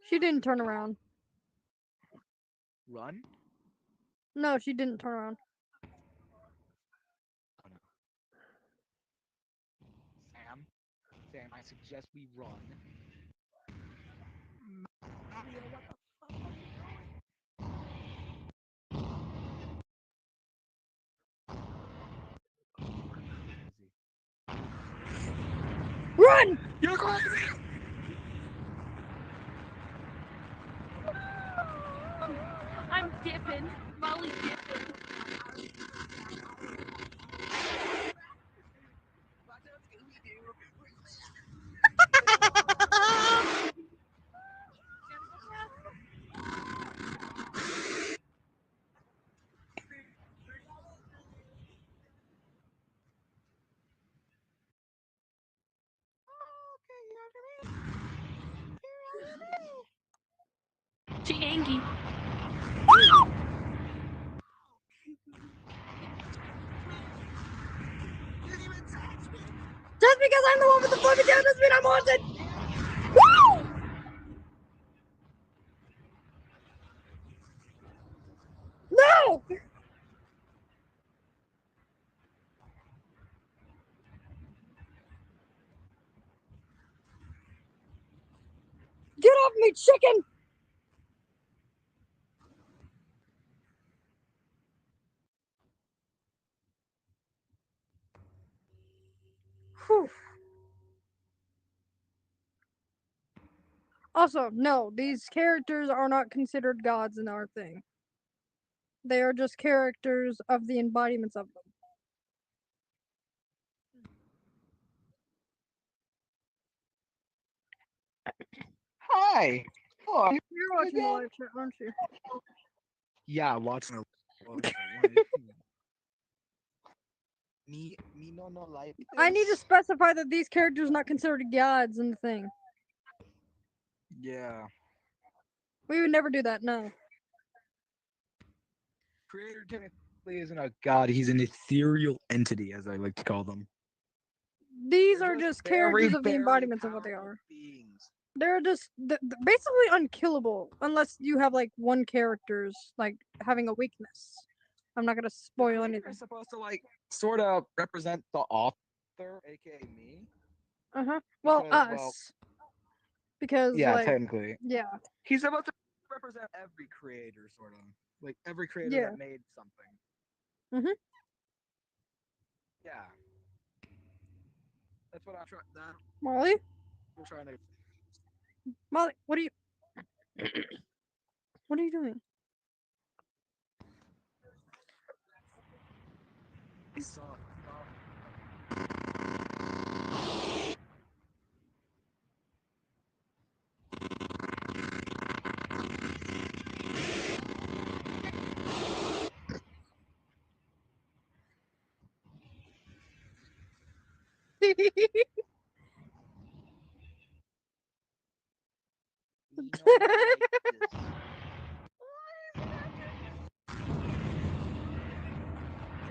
She didn't turn around. Run? No, she didn't turn around. Oh, no. Sam, I suggest we run. Mario, what the fuck are you doing? Run! You're crazy! I'm dipping. Molly dipping. She angry. Just because I'm the one with the flippy tail doesn't mean I'm haunted! Woo! No! Get off me, chicken! Whew. Also, no, these characters are not considered gods in our thing. They are just characters of the embodiments of them. Hi! Oh, You're watching the live chat, aren't you? yeah, watching a Me no like I need to this. specify that these characters are not considered gods in the thing. Yeah. We would never do that, no. Creator technically isn't a god, he's an ethereal entity, as I like to call them. These They're are just very, characters of the very embodiments of what they powerful are. beings. They're just basically unkillable unless you have like one character's like having a weakness. I'm not gonna The spoil creator anything. is supposed to like sort of represent the author, aka me. Well, Because, us. Because yeah, like technically. yeah. He's supposed to represent every creator, sort of. Like every creator Yeah. that made something. Mhm. Yeah. That's what I'm trying. Molly? I'm trying to. Molly, what are you what are you doing?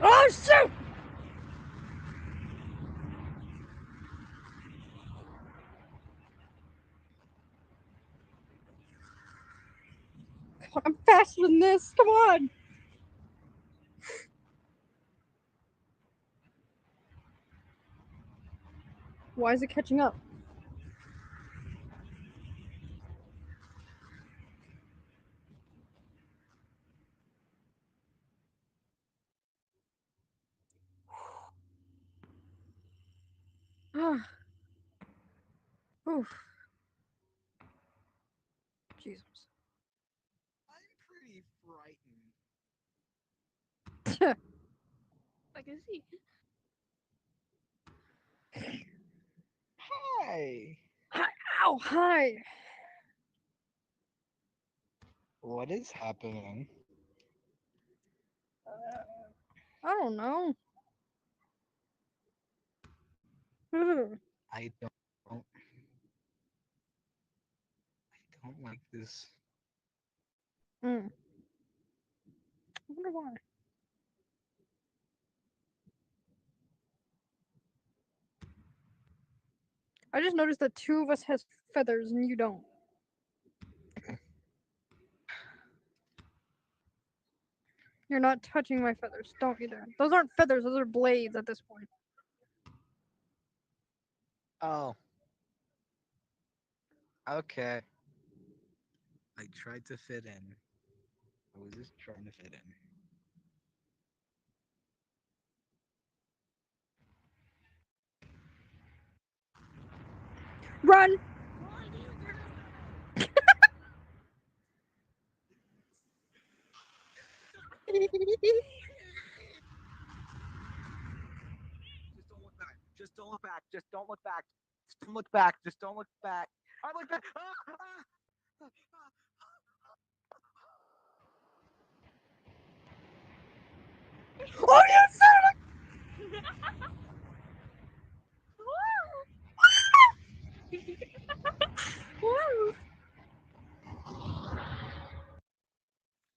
Oh shoot! I'm faster than this. Come on. Why is it catching up? Oof. Jesus. I'm pretty frightened. I can see. Hi. Ow, hi. What is happening? I don't know. Ugh. I don't like this. Mm. I wonder why. I just noticed that two of us has feathers and you don't. You're not touching my feathers. Don't you dare. Those aren't feathers, those are blades at this point. Oh. Okay. I tried to fit in. I was just trying to fit in. Run! Just don't look back. Just don't look back. Just don't look back. Just don't look back. I look back. Oh, you son of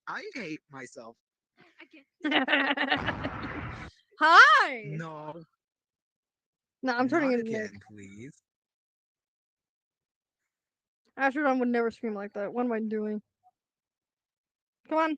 I hate myself. Again. Hi! No, No, I'm turning not into Nick. again, please. Astrodon would never scream like that. What am I doing? Come on.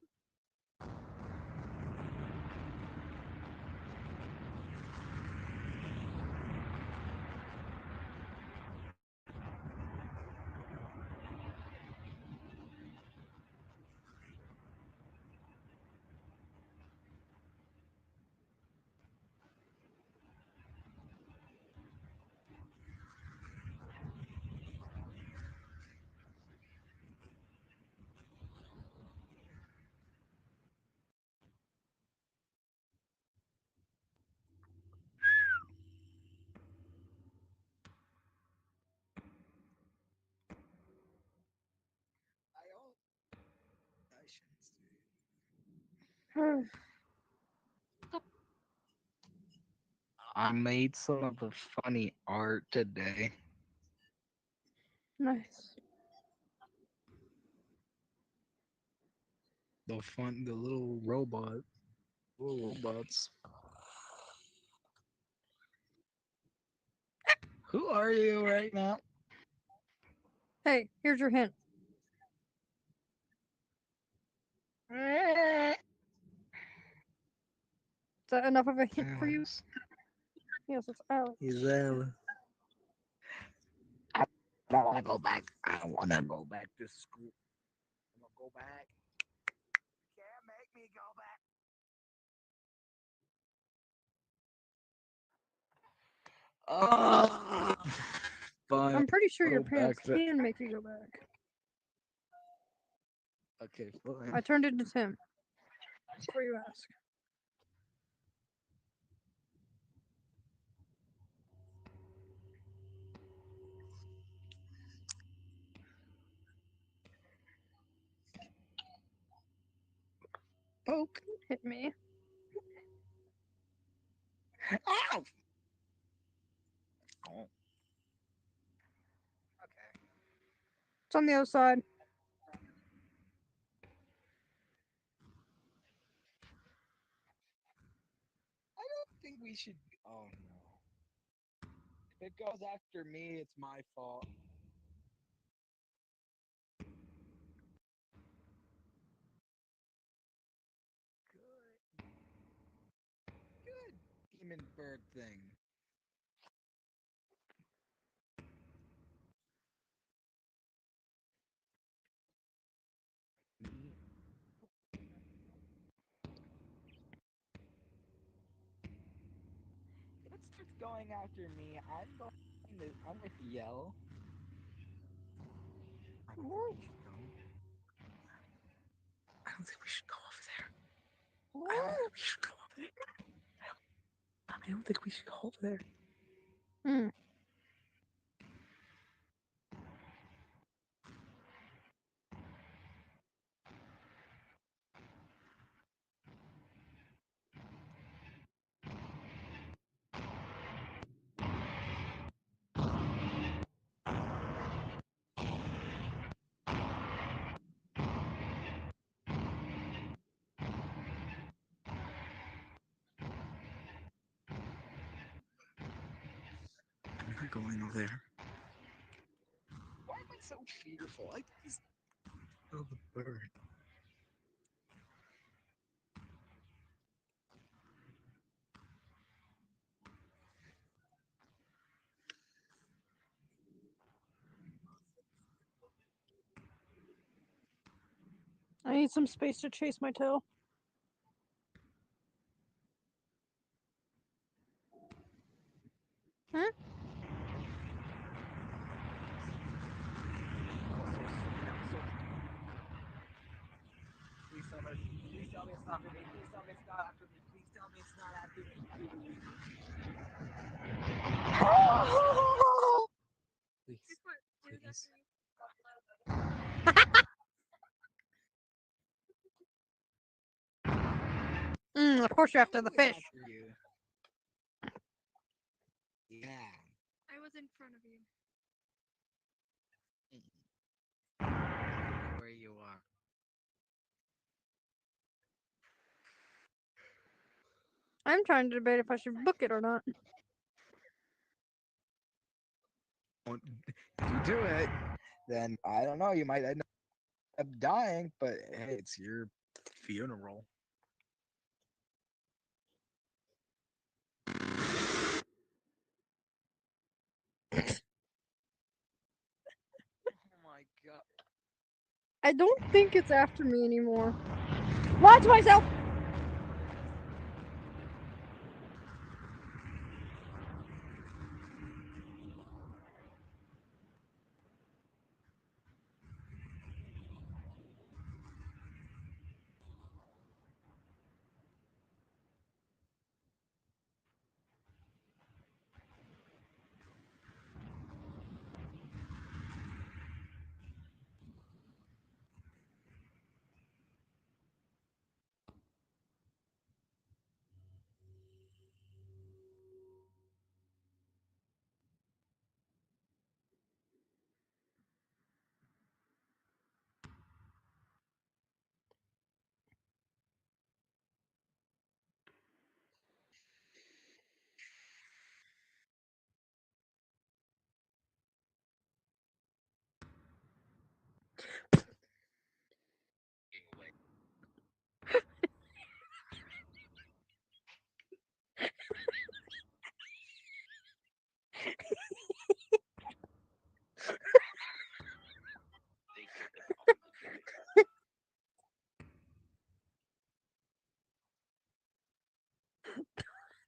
I shouldn't say. I made some of the funny art today. Nice. The little robots. Who are you right now? Hey, here's your hint. Is that enough of a hint for you? Alex. Yes, it's Alex. He's Alex. I don't want to go back. I don't want to go back to school. I'm gonna go back. Can't make me go back. Oh, fine. I'm pretty sure your Go parents back to. can make you go back. Okay, fine. I turned into Tim. Before you ask. Poke. Hit me. Ow! Oh. Okay. It's on the other side. I don't think we should. Oh no. If it goes after me, it's my fault. Good. Good. Demon bird thing. If it starts going after me, I'm going to. I'm going to yell. I don't think we should go over there. I don't think we should go over there. I don't think we should go over there. We're going over there. Why am I so fearful? I just oh the bird. I need some space to chase my tail. Huh? Please tell me it's not after me. Please tell me it's not after me. Please tell me it's not after me. Please, please. Of course you're after the fish. After you. Yeah. I was in front of you. Where you are. I'm trying to debate if I should book it or not. If you do it, then I don't know. You might end up dying, but hey, it's your funeral. Oh my god. I don't think it's after me anymore. Lied to myself!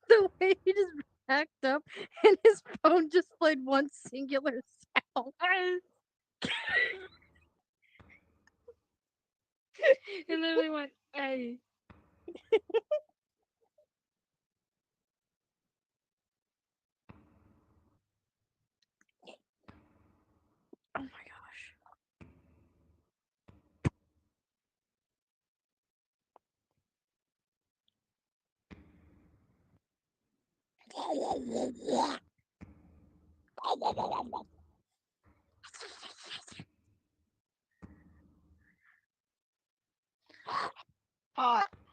The way he just backed up and his phone just played one singular sound. It literally went, hey. Oh my gosh.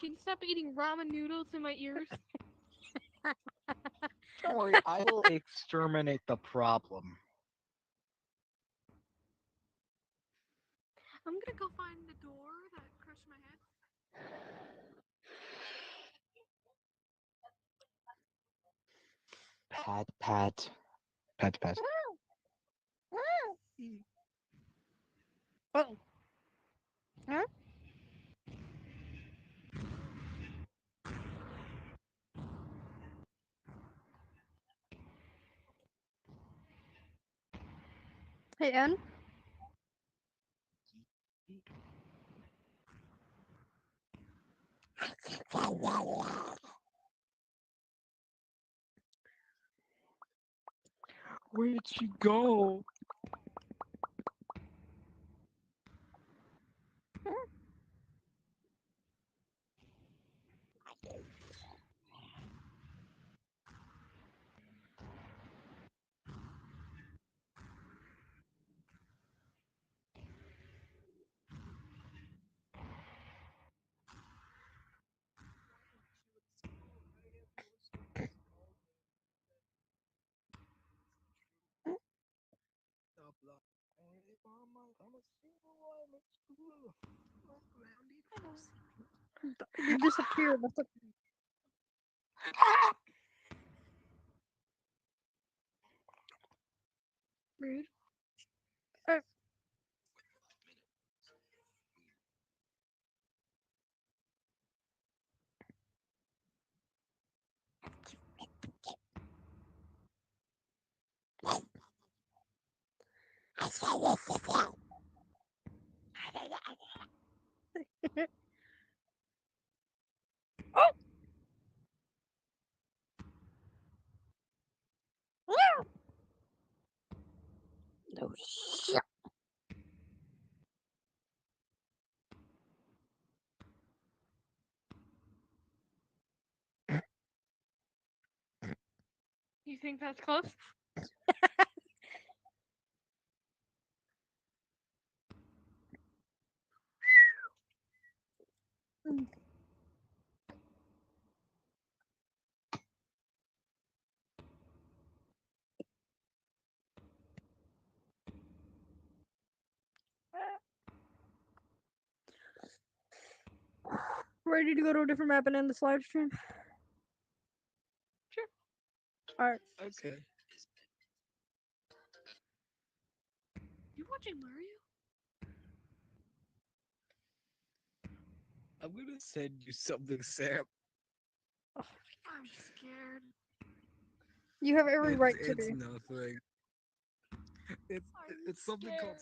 Can you stop eating ramen noodles in my ears? Don't worry, I will exterminate the problem. I'm gonna go find the door that crushed my head. Pat. Oh. Huh? Hey, Ann? Where did she go? You disappeared. That's rude. No shit. You think that's close? Ready to go to a different map and end this live stream? Sure. Alright. Okay. You watching Mario? I'm gonna send you something, Sam. I'm scared. You have every right to It's be. nothing. It's I'm it's something called.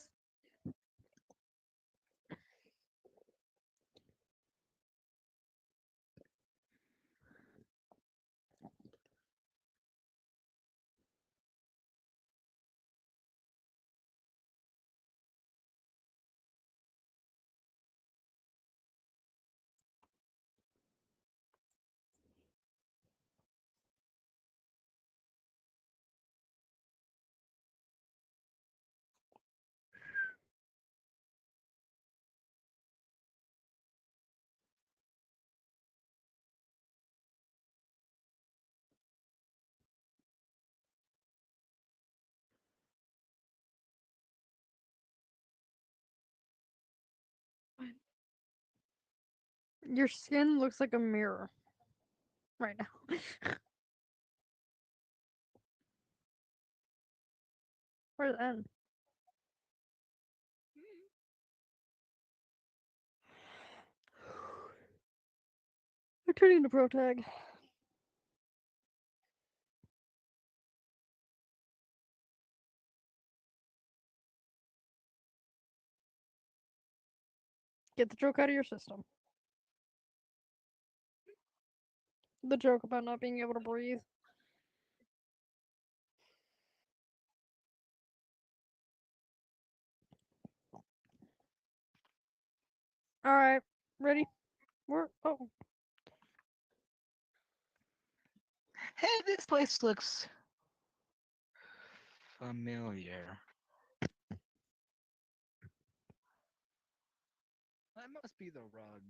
Your skin looks like a mirror right now. Where's the end? We're turning to pro tag. Get the joke out of your system. The joke about not being able to breathe. Alright. Ready? We're oh. Hey, this place looks familiar. That must be the rug.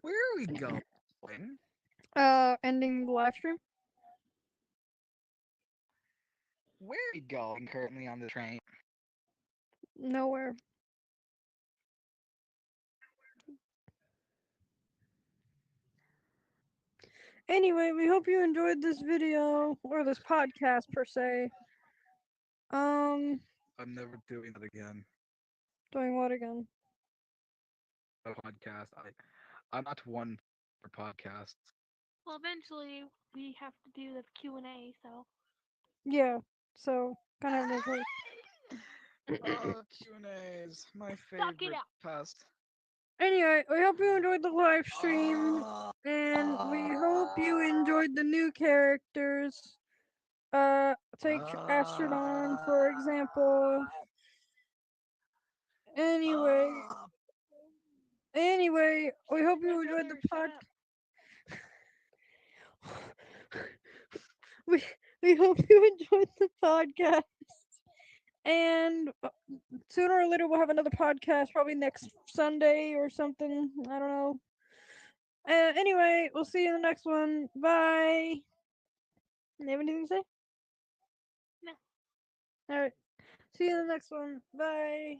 Where are we going? Ending the live stream. Where are we going currently on the train? Nowhere. Anyway, we hope you enjoyed this video or this podcast per se. I'm never doing that again. Doing what again? A podcast. I'm not one for podcasts. Well, eventually we have to do the Q&A, so. Yeah. So kind of have no choice. Oh, Q&As, my Suck it favorite up. past. Anyway, we hope you enjoyed the live stream, Ah, and we hope you enjoyed the new characters. Take Astrodon for example. Anyway, we hope you enjoyed the Shut podcast. up. we hope you enjoyed the podcast, and sooner or later we'll have another podcast, probably next Sunday or something. I don't know. Anyway, we'll see you in the next one. Bye. You have anything to say? No. All right. See you in the next one. Bye.